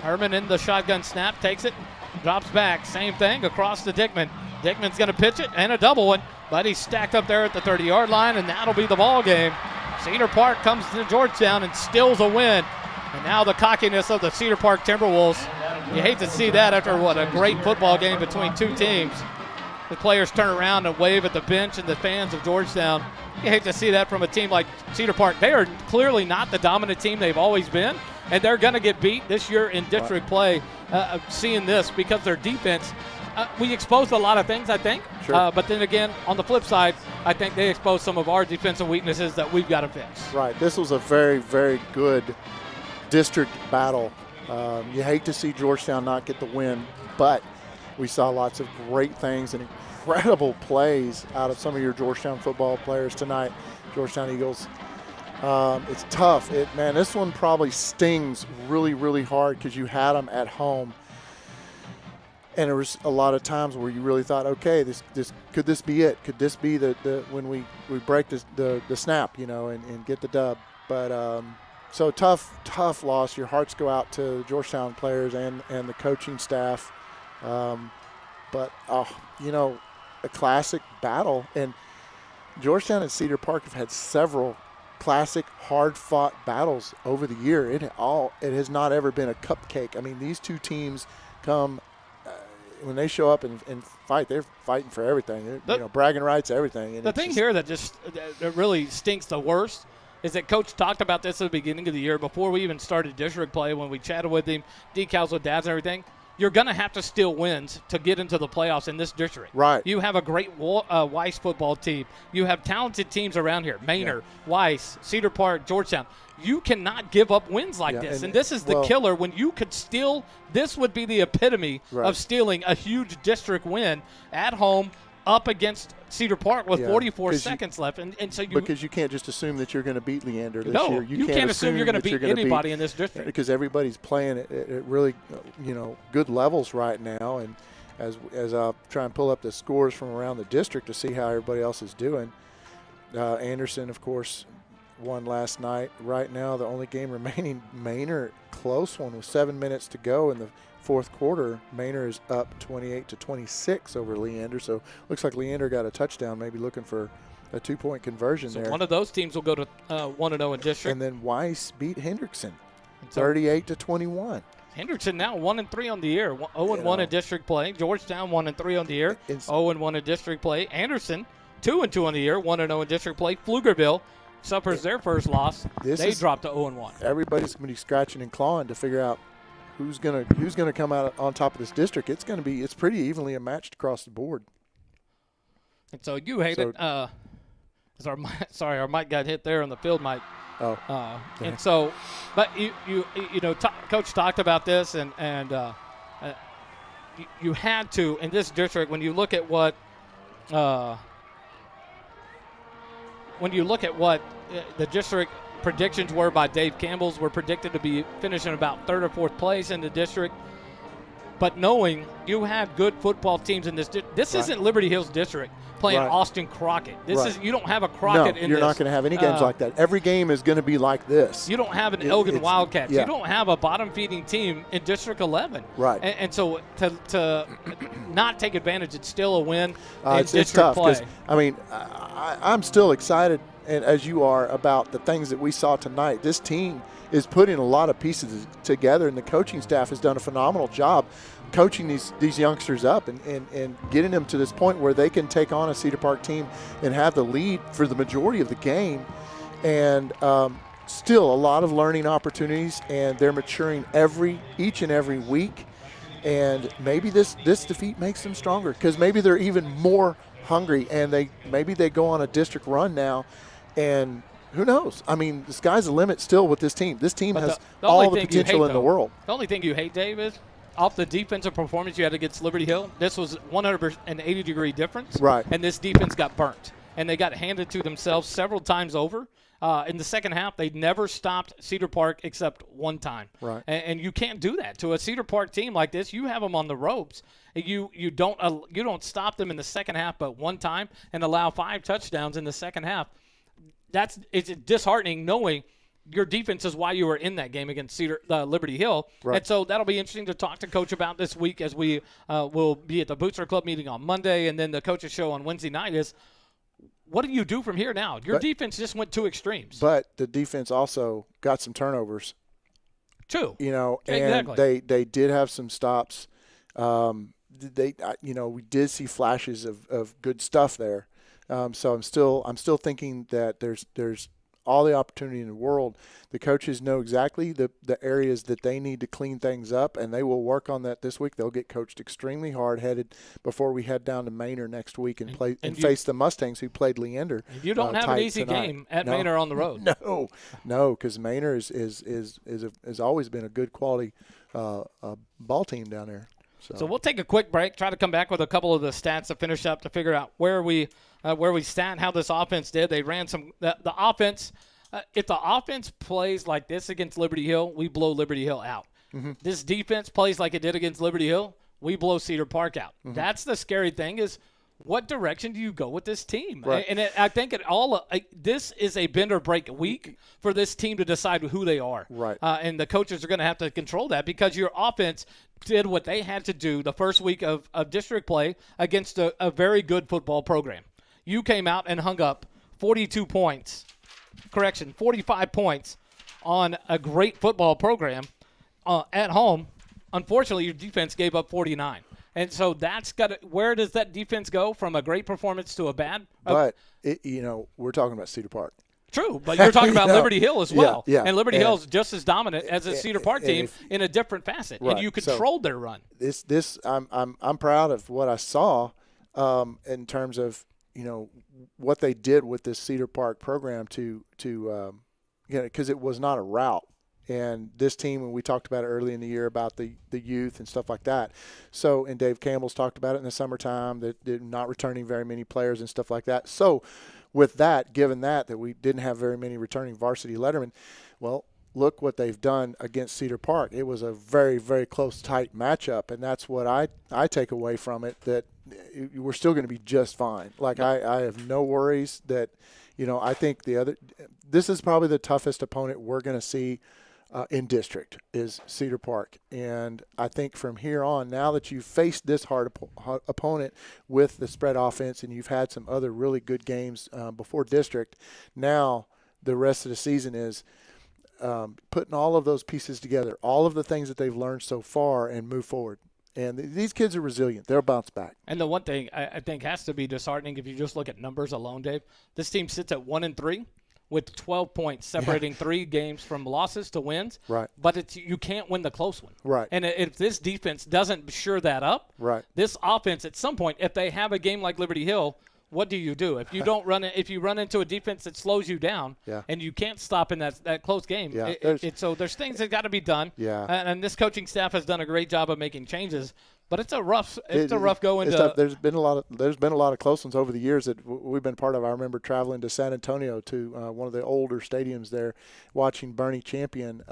Herman in the shotgun snap, takes it, drops back. Same thing across to Dickman. Dickman's going to pitch it, and a double one. But he's stacked up there at the 30-yard line, and that'll be the ball game. Cedar Park comes to Georgetown and steals a win. And now the cockiness of the Cedar Park Timberwolves. You hate to see that after, a great football game between 2 teams. The players turn around and wave at the bench and the fans of Georgetown. You hate to see that from a team like Cedar Park. They are clearly not the dominant team they've always been, and they're going to get beat this year in district play. Seeing this because their defense, we exposed a lot of things, I think. Sure. But then again, on the flip side, I think they exposed some of our defensive weaknesses that we've got to fix. Right. This was a very, very good district battle. You hate to see Georgetown not get the win, but we saw lots of great things and incredible plays out of some of your Georgetown football players tonight, Georgetown Eagles. It's tough. This one probably stings really, really hard because you had them at home. And there was a lot of times where you really thought, okay, this could this be it? Could this be the when we break the snap, and get the dub? But so tough loss. Your hearts go out to the Georgetown players and the coaching staff. but a classic battle. And Georgetown and Cedar Park have had several classic, hard-fought battles over the year. It has not ever been a cupcake. I mean, these two teams come when they show up and fight. They're fighting for everything. Bragging rights, everything. And the thing here that really stinks the worst is that Coach talked about this at the beginning of the year before we even started district play when we chatted with him, decals with dads and everything. You're going to have to steal wins to get into the playoffs in this district. Right. You have a great Weiss football team. You have talented teams around here. Manor, Weiss, Cedar Park, Georgetown. You cannot give up wins like this. And this is the killer. When you could steal, this would be the epitome of stealing a huge district win at home up against Cedar Park with 44 seconds left. And so because you can't just assume that you're going to beat Leander this year. You can't assume you're going to beat anybody in this district. Because everybody's playing at really good levels right now. And as I try and pull up the scores from around the district to see how everybody else is doing, Anderson, of course, won last night. Right now, the only game remaining, Manor, close one with 7 minutes to go in the fourth quarter. Manor is up 28-26 over Leander. So looks like Leander got a touchdown, maybe looking for a 2-point conversion there. One of those teams will go to 1-0 in district. And then Weiss beat Hendrickson 38-21. Hendrickson now 1-3 on the year, 0-1 in district play. Georgetown 1-3 on the year, 0-1 in district play. Anderson 2-2 on the year, 1-0 in district play. Pflugerville suffers their first loss. They dropped to 0-1. Everybody's going to be scratching and clawing to figure out who's gonna come out on top of this district. It's pretty evenly matched across the board. And so you hate it. Our mic got hit there on the field mic. And so, but Coach talked about this, and you had to in this district when you look at what the district predictions were by Dave Campbell's were predicted to be finishing about third or fourth place in the district. But knowing you have good football teams in this this isn't Liberty Hills district playing Austin Crockett. You don't have a Crockett in this. You're not going to have any games like that. Every game is going to be like this. You don't have an Elgin Wildcats. You don't have a bottom-feeding team in District 11. Right. And so to not take advantage, it's still a win in it's district tough play. I mean, I'm still excited, and as you are, about the things that we saw tonight. This team is putting a lot of pieces together, and the coaching staff has done a phenomenal job coaching these youngsters up and getting them to this point where they can take on a Cedar Park team and have the lead for the majority of the game. And still a lot of learning opportunities, and they're maturing each and every week. And maybe this defeat makes them stronger, because maybe they're even more hungry, and maybe they go on a district run now, and who knows? I mean, the sky's the limit still with this team. This team has all the potential in the world. The only thing you hate, Dave, is off the defensive performance you had against Liberty Hill, this was 180-degree difference. Right. And this defense got burnt, and they got handed to themselves several times over. In the second half, they never stopped Cedar Park except one time. Right. And you can't do that to a Cedar Park team like this. You have them on the ropes. You don't stop them in the second half but one time and allow 5 touchdowns in the second half. It's disheartening knowing your defense is why you were in that game against Liberty Hill. Right. And so that'll be interesting to talk to Coach about this week as we will be at the Booster Club meeting on Monday, and then the coaches show on Wednesday night is, what do you do from here now? Your defense just went 2 extrees. But the defense also got some turnovers. True. And exactly. they did have some stops. We did see flashes of good stuff there. So I'm still thinking that there's all the opportunity in the world. The coaches know exactly the areas that they need to clean things up, and they will work on that this week. They'll get coached extremely hard-headed before we head down to Manor next week and face the Mustangs, who played Leander. You don't have an easy game at Manor on the road. No, because Manor has always been a good quality ball team down there. So we'll take a quick break, try to come back with a couple of the stats to finish up to figure out where we stand, how this offense did. They ran the offense. If the offense plays like this against Liberty Hill, we blow Liberty Hill out. Mm-hmm. This defense plays like it did against Liberty Hill, we blow Cedar Park out. Mm-hmm. That's the scary thing is what direction do you go with this team? Right. And I think this is a bend or break week for this team to decide who they are. Right. And the coaches are going to have to control that because your offense did what they had to do the first week of district play against a very good football program. You came out and hung up 45 points on a great football program at home. Unfortunately, your defense gave up 49. And so where does that defense go from a great performance to a bad? But, we're talking about Cedar Park. True, but you're talking about Liberty Hill as well. Yeah. And Liberty Hill is just as dominant as a Cedar Park team in a different facet. Right. And you controlled their run. I'm proud of what I saw in terms of, what they did with this Cedar Park program because it was not a route. And this team, when we talked about it early in the year about the youth and stuff like that. So, and Dave Campbell's talked about it in the summertime, that they're not returning very many players and stuff like that. So with that, given that we didn't have very many returning varsity lettermen, well, look what they've done against Cedar Park. It was a very, very close, tight matchup, and that's what I take away from it, that we're still going to be just fine. Like, I have no worries that, I think this is probably the toughest opponent we're going to see in district is Cedar Park. And I think from here on, now that you've faced this hard opponent with the spread offense and you've had some other really good games before district, now the rest of the season is putting all of those pieces together, all of the things that they've learned so far, and move forward. And these kids are resilient. They'll bounce back. And the one thing I think has to be disheartening, if you just look at numbers alone, Dave, this team sits at 1-3. With 12 points separating 3 games from losses to wins. Right. But you can't win the close one. Right. And if this defense doesn't shore that up, right, this offense at some point, if they have a game like Liberty Hill, what do you do? If you don't run it, if you run into a defense that slows you down, and you can't stop in that close game, so there's things that got to be done. Yeah. And this coaching staff has done a great job of making changes. But it's a rough go into. Tough. There's been a lot of close ones over the years that we've been part of. I remember traveling to San Antonio to one of the older stadiums there, watching Bernie Champion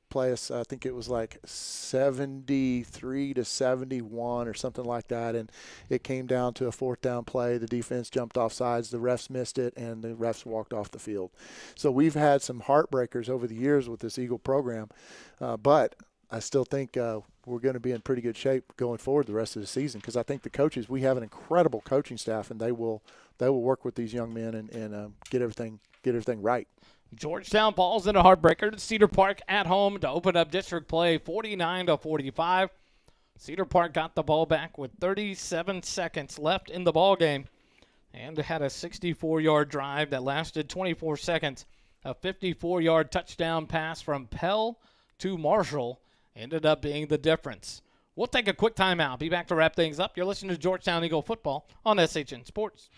play us. I think it was like 73-71 or something like that, and it came down to a 4th down play. The defense jumped off sides, the refs missed it, and the refs walked off the field. So we've had some heartbreakers over the years with this Eagle program, but I still think we're going to be in pretty good shape going forward the rest of the season, because I think the coaches, we have an incredible coaching staff, and they will work with these young men and get everything right. Georgetown falls in a heartbreaker to Cedar Park at home to open up district play 49-45. Cedar Park got the ball back with 37 seconds left in the ball game and had a 64-yard drive that lasted 24 seconds. A 54-yard touchdown pass from Pell to Marshall ended up being the difference. We'll take a quick timeout. Be back to wrap things up. You're listening to Georgetown Eagle Football on SHN Sports.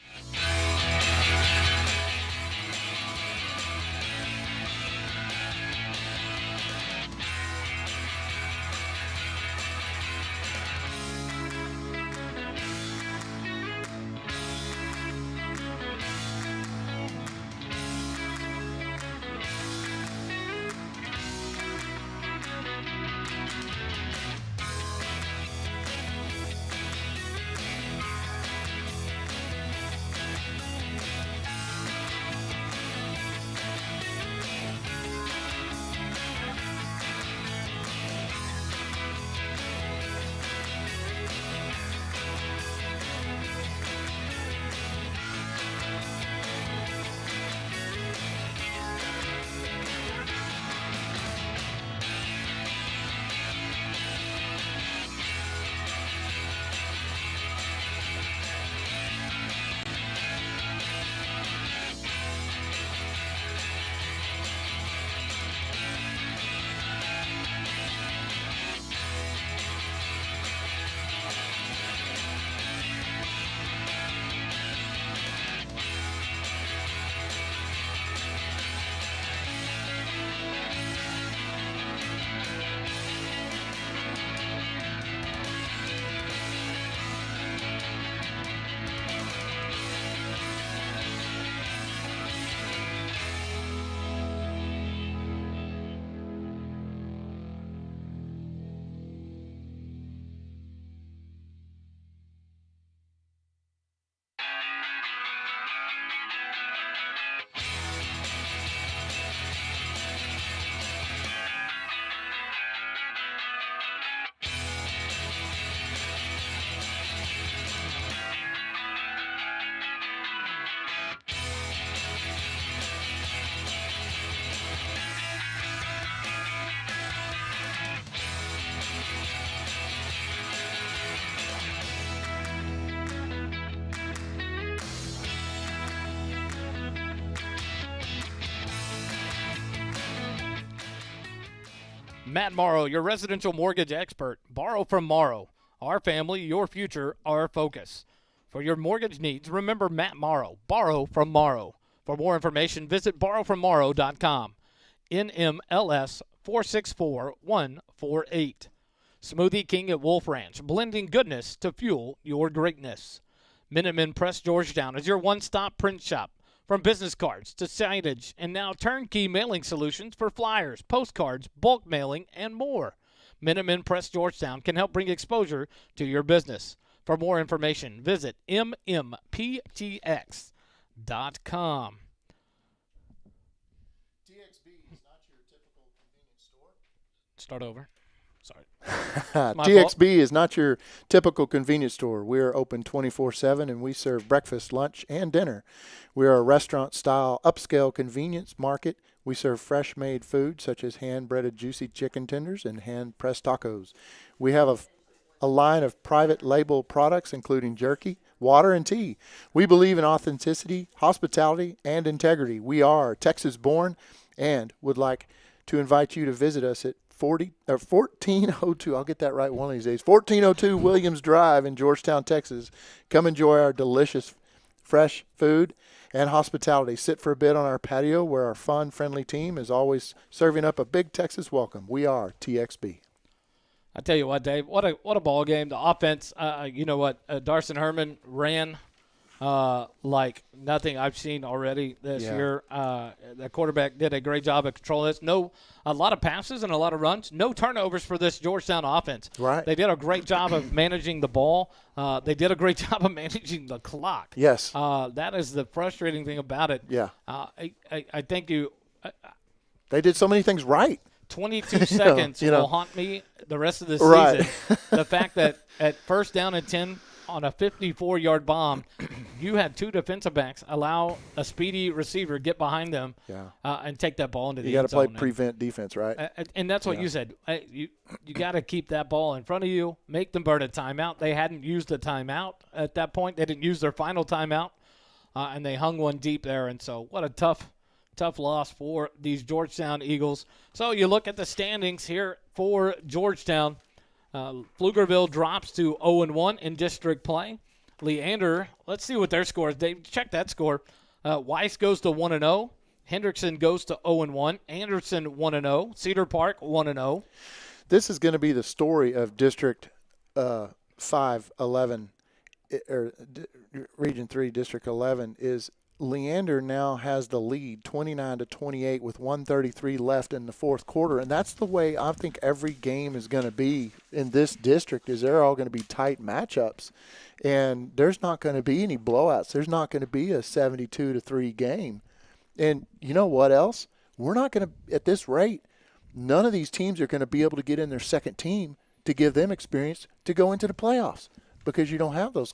Matt Morrow, your residential mortgage expert. Borrow from Morrow. Our family, your future, our focus. For your mortgage needs, remember Matt Morrow. Borrow from Morrow. For more information, visit borrowfrommorrow.com. NMLS 464148. Smoothie King at Wolf Ranch, blending goodness to fuel your greatness. Minutemen Press Georgetown is your one-stop print shop. From business cards to signage and now turnkey mailing solutions for flyers, postcards, bulk mailing, and more. Minutemen Press Georgetown can help bring exposure to your business. For more information, visit mmptx.com. TXB is not your typical convenience store. Start over. Sorry. TXB is not your typical convenience store. We are open 24/7 and we serve breakfast, lunch, and dinner. We are a restaurant-style upscale convenience market. We serve fresh-made food such as hand-breaded juicy chicken tenders and hand-pressed tacos. We have a line of private label products including jerky, water, and tea. We believe in authenticity, hospitality, and integrity. We are Texas-born and would like to invite you to visit us at 1402, I'll get that right one of these days, 1402 Williams Drive in Georgetown, Texas. Come enjoy our delicious, fresh food and hospitality. Sit for a bit on our patio where our fun, friendly team is always serving up a big Texas welcome. We are TXB. I tell you what, Dave, what a ball game. The offense, you know what, Darson Herman ran like nothing I've seen already this year. The quarterback did a great job of controlling this. A lot of passes and a lot of runs. No turnovers for this Georgetown offense. Right. They did a great job of managing the ball. They did a great job of managing the clock. Yes. That is the frustrating thing about it. Yeah. I think they did so many things right. 22 seconds will haunt me the rest of the season. Right. The fact that at first down and 10 on a 54-yard bomb, you had two defensive backs allow a speedy receiver get behind them and take that ball into the end zone. You got to play prevent defense, right? And that's what you said. You got to keep that ball in front of you, make them burn a timeout. They hadn't used a timeout at that point. They didn't use their final timeout, and they hung one deep there. And so what a tough loss for these Georgetown Eagles. So you look at the standings here for Georgetown. Pflugerville drops to 0-1 in district play. Leander, let's see what their score is. Dave, check that score. Weiss goes to 1-0. Hendrickson goes to 0-1. Anderson 1-0. Cedar Park 1-0. This is going to be the story of District 5-11, or Region 3, District 11, is Leander now has the lead 29-28 with 1:33 left in the fourth quarter. And that's the way I think every game is going to be in this district, is they're all going to be tight matchups. And there's not going to be any blowouts. There's not going to be a 72-3 game. And you know what else? We're not going to, at this rate, none of these teams are going to be able to get in their second team to give them experience to go into the playoffs, because you don't have those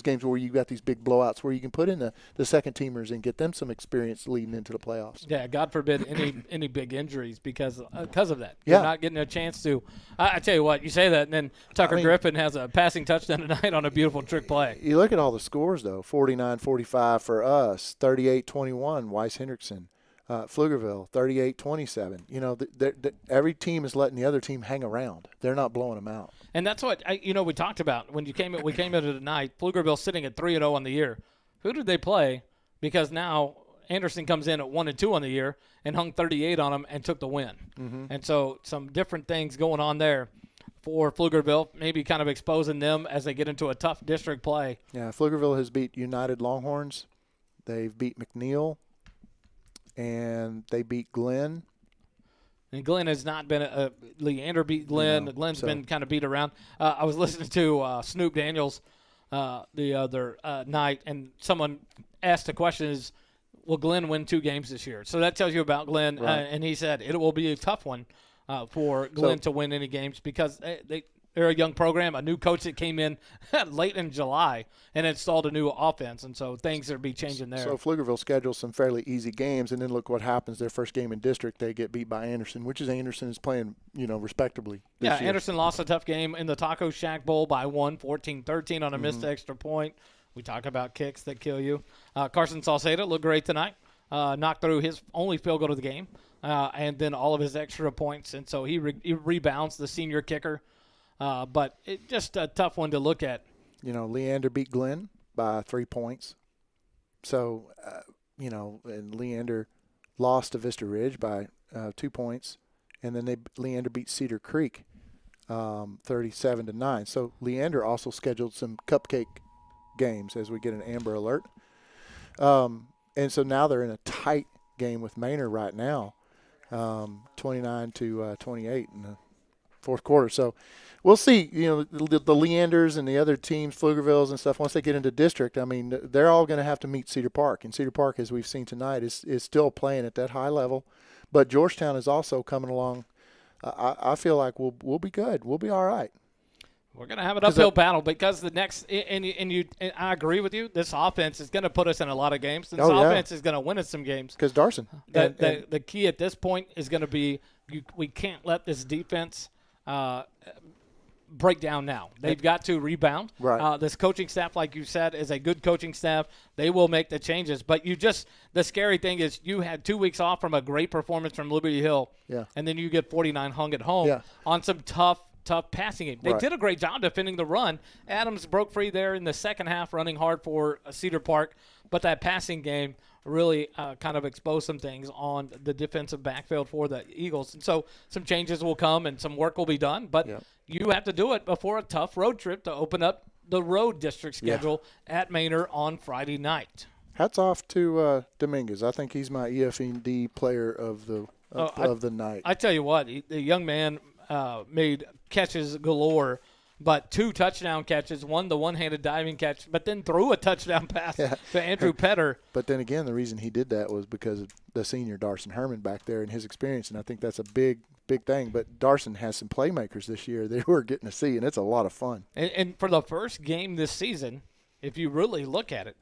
games where you've got these big blowouts where you can put in the second teamers and get them some experience leading into the playoffs. Yeah, God forbid any big injuries because of that. Yeah. You're not getting a chance to. I tell you what, you say that, and then Tucker Griffin has a passing touchdown tonight on a beautiful trick play. You look at all the scores, though, 49-45 for us, 38-21, Weiss Hendrickson. Pflugerville, 38-27. You know, every team is letting the other team hang around. They're not blowing them out. And that's what we talked about when we came into tonight. Pflugerville sitting at 3-0 on the year. Who did they play? Because now Anderson comes in at 1-2 on the year and hung 38 on them and took the win. Mm-hmm. And so some different things going on there for Pflugerville, maybe kind of exposing them as they get into a tough district play. Yeah, Pflugerville has beat United Longhorns. They've beat McNeil. And they beat Glenn. And Glenn has not been Leander beat Glenn. Glenn's been kind of beat around. I was listening to Snoop Daniels the other night, and someone asked the question is, will Glenn win 2 games this year? So that tells you about Glenn. Right. And he said it will be a tough one for Glenn to win any games because they're a young program, a new coach that came in late in July and installed a new offense, and so things will be changing there. So Pflugerville schedules some fairly easy games, and then look what happens. Their first game in district, they get beat by Anderson, which is Anderson is playing, respectably this year. Anderson lost a tough game in the Taco Shack Bowl by 14-13 on a missed extra point. We talk about kicks that kill you. Carson Salceda looked great tonight. Knocked through his only field goal of the game. and then all of his extra points. And so he rebounds, the senior kicker. But it's just a tough one to look at. Leander beat Glenn by 3 points. So, and Leander lost to Vista Ridge by 2 points. And then Leander beat Cedar Creek 37-9. So Leander also scheduled some cupcake games as we get an Amber Alert. And so now they're in a tight game with Manor right now, 29-28 in the fourth quarter. So we'll see, the Leanders and the other teams, Pflugervilles and stuff, once they get into district, I mean, they're all going to have to meet Cedar Park. And Cedar Park, as we've seen tonight, is still playing at that high level. But Georgetown is also coming along. I feel like we'll be good. We'll be all right. We're going to have an uphill battle because the next and I agree with you. This offense is going to put us in a lot of games. This offense is going to win us some games. Because Darson. The key at this point is going to be we can't let this defense break down now. They've got to rebound. Right. This coaching staff, like you said, is a good coaching staff. They will make the changes. But the scary thing is you had 2 weeks off from a great performance from Liberty Hill. Yeah. And then you get 49 hung at home on some tough passing game. They did a great job defending the run. Adams broke free there in the second half, running hard for Cedar Park. But that passing game really kind of exposed some things on the defensive backfield for the Eagles. And so some changes will come and some work will be done. But you have to do it before a tough road trip to open up the road district schedule at Manor on Friday night. Hats off to Dominguez. I think he's my EFND player of the night. I tell you what, the young man made catches galore, but 2 touchdown catches, the one-handed diving catch, but then threw a touchdown pass to Andrew Petter. But then again, the reason he did that was because of the senior Darson Herman back there and his experience, and I think that's a big thing. But Darson has some playmakers this year that we're getting to see, and it's a lot of fun. And for the first game this season, if you really look at it,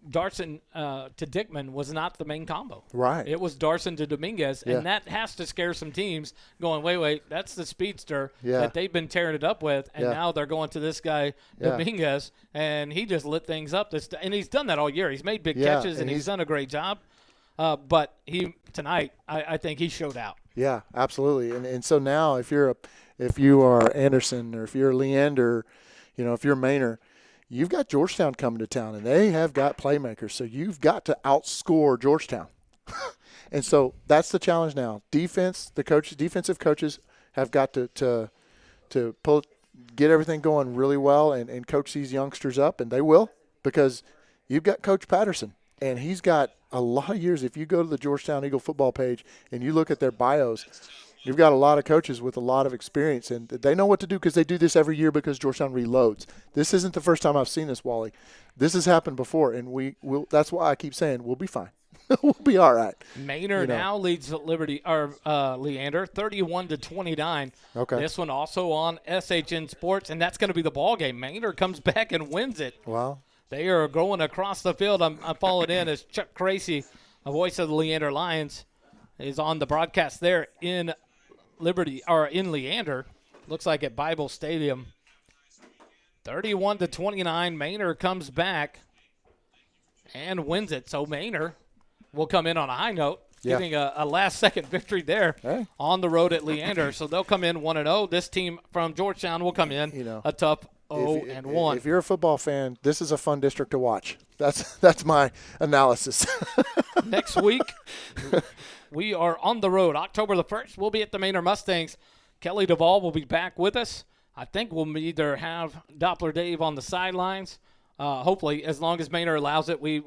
Darson to Dickman was not the main combo. Right. It was Darson to Dominguez, and that has to scare some teams going, wait, that's the speedster that they've been tearing it up with, and now they're going to this guy, Dominguez, and he just lit things up. And he's done that all year. He's made big catches, and he's done a great job. But tonight, I think he showed out. Yeah, absolutely. And so now if you are Anderson or if you're Leander, if you're Manor, you've got Georgetown coming to town, and they have got playmakers. So you've got to outscore Georgetown. And so that's the challenge now. Defensive coaches have got to get everything going really well and coach these youngsters up, and they will, because you've got Coach Patterson, and he's got a lot of years. If you go to the Georgetown Eagle football page and you look at their bios, you've got a lot of coaches with a lot of experience, and they know what to do because they do this every year because Georgetown reloads. This isn't the first time I've seen this, Wally. This has happened before, and that's why I keep saying we'll be fine. We'll be all right. Manor now leads Leander 31-29. Okay. This one also on SHN Sports, and that's going to be the ball game. Manor comes back and wins it. Wow. They are going across the field. I'm following in as Chuck Crazy, a voice of the Leander Lions, is on the broadcast there in Leander. Looks like at Bible Stadium. 31-29. Manor comes back and wins it. So Manor will come in on a high note, getting a last-second victory there on the road at Leander. So they'll come in 1-0. This team from Georgetown will come in a tough 0-1. If you're a football fan, this is a fun district to watch. That's my analysis. Next week, we are on the road. October the 1st, we'll be at the Manor Mustangs. Kelly Duvall will be back with us. I think we'll either have Doppler Dave on the sidelines. Hopefully, as long as Manor allows it, we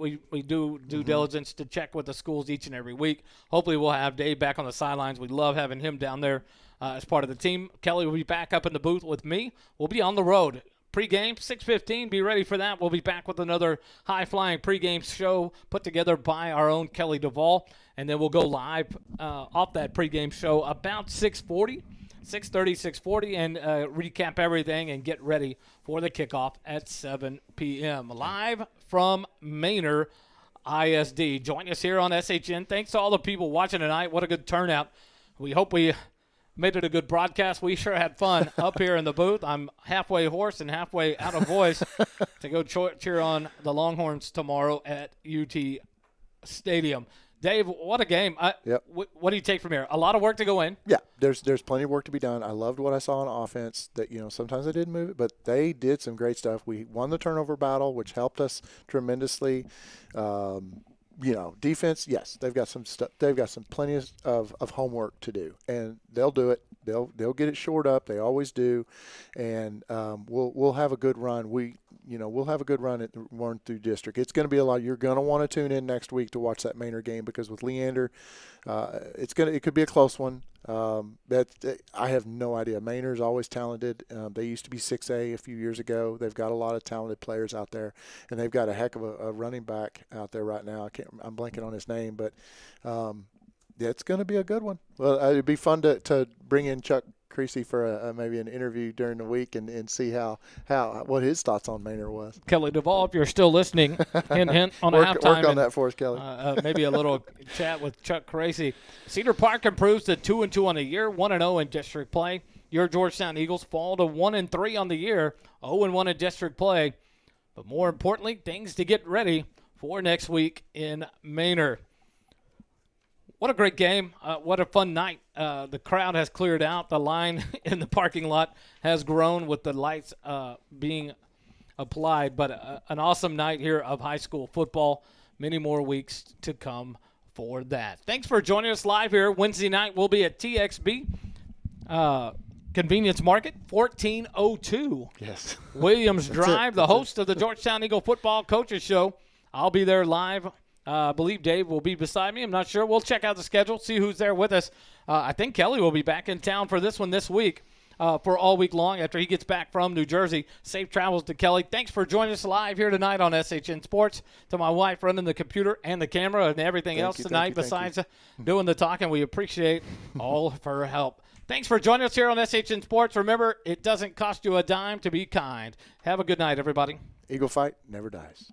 do due diligence to check with the schools each and every week. Hopefully, we'll have Dave back on the sidelines. We love having him down there as part of the team. Kelly will be back up in the booth with me. We'll be on the road. Pregame, 6:15. Be ready for that. We'll be back with another high-flying pregame show put together by our own Kelly Duvall. And then we'll go live off that pregame show about 6:40, 6:30, 6:40, and recap everything and get ready for the kickoff at 7 p.m. Live from Manor ISD. Join us here on SHN. Thanks to all the people watching tonight. What a good turnout. We hope we made it a good broadcast. We sure had fun up here in the booth. I'm halfway hoarse and halfway out of voice to go cheer on the Longhorns tomorrow at UT Stadium. Dave, what a game. Yep. What do you take from here? A lot of work to go in. Yeah, there's plenty of work to be done. I loved what I saw on offense. That sometimes they didn't move it, but they did some great stuff. We won the turnover battle, which helped us tremendously. Defense, yes, they've got some stuff. They've got some plenty of homework to do, and they'll do it. They'll get it shored up. They always do, and we'll have a good run. We'll have a good run at the Warren through district. It's going to be a lot. You're going to want to tune in next week to watch that Maynard game because with Leander, it could be a close one. I have no idea. Maynard's always talented. They used to be 6A a few years ago. They've got a lot of talented players out there, and they've got a heck of a running back out there right now. I'm blanking on his name, but it's going to be a good one. Well, it'd be fun to bring in Chuck Creasy for maybe an interview during the week and see what his thoughts on Maynard was. Kelly Duvall, if you're still listening, hint on a halftime. Work on that for us, Kelly. Maybe a little chat with Chuck Creasy. Cedar Park improves to 2-2 on the year, 1-0 in district play. Your Georgetown Eagles fall to 1-3 on the year, 0-1 in district play. But more importantly, things to get ready for next week in Maynard. What a great game. What a fun night. The crowd has cleared out. The line in the parking lot has grown with the lights being applied. But an awesome night here of high school football. Many more weeks to come for that. Thanks for joining us live here. Wednesday night we'll be at TXB Convenience Market, 1402 yes. Williams Drive, the host of the Georgetown Eagle Football Coaches Show. I'll be there live. I believe Dave will be beside me. I'm not sure. We'll check out the schedule, see who's there with us. I think Kelly will be back in town for this one this week for all week long after he gets back from New Jersey. Safe travels to Kelly. Thanks for joining us live here tonight on SHN Sports. To my wife running the computer and the camera and everything else tonight besides doing the talking. We appreciate all of her help. Thanks for joining us here on SHN Sports. Remember, it doesn't cost you a dime to be kind. Have a good night, everybody. Eagle fight never dies.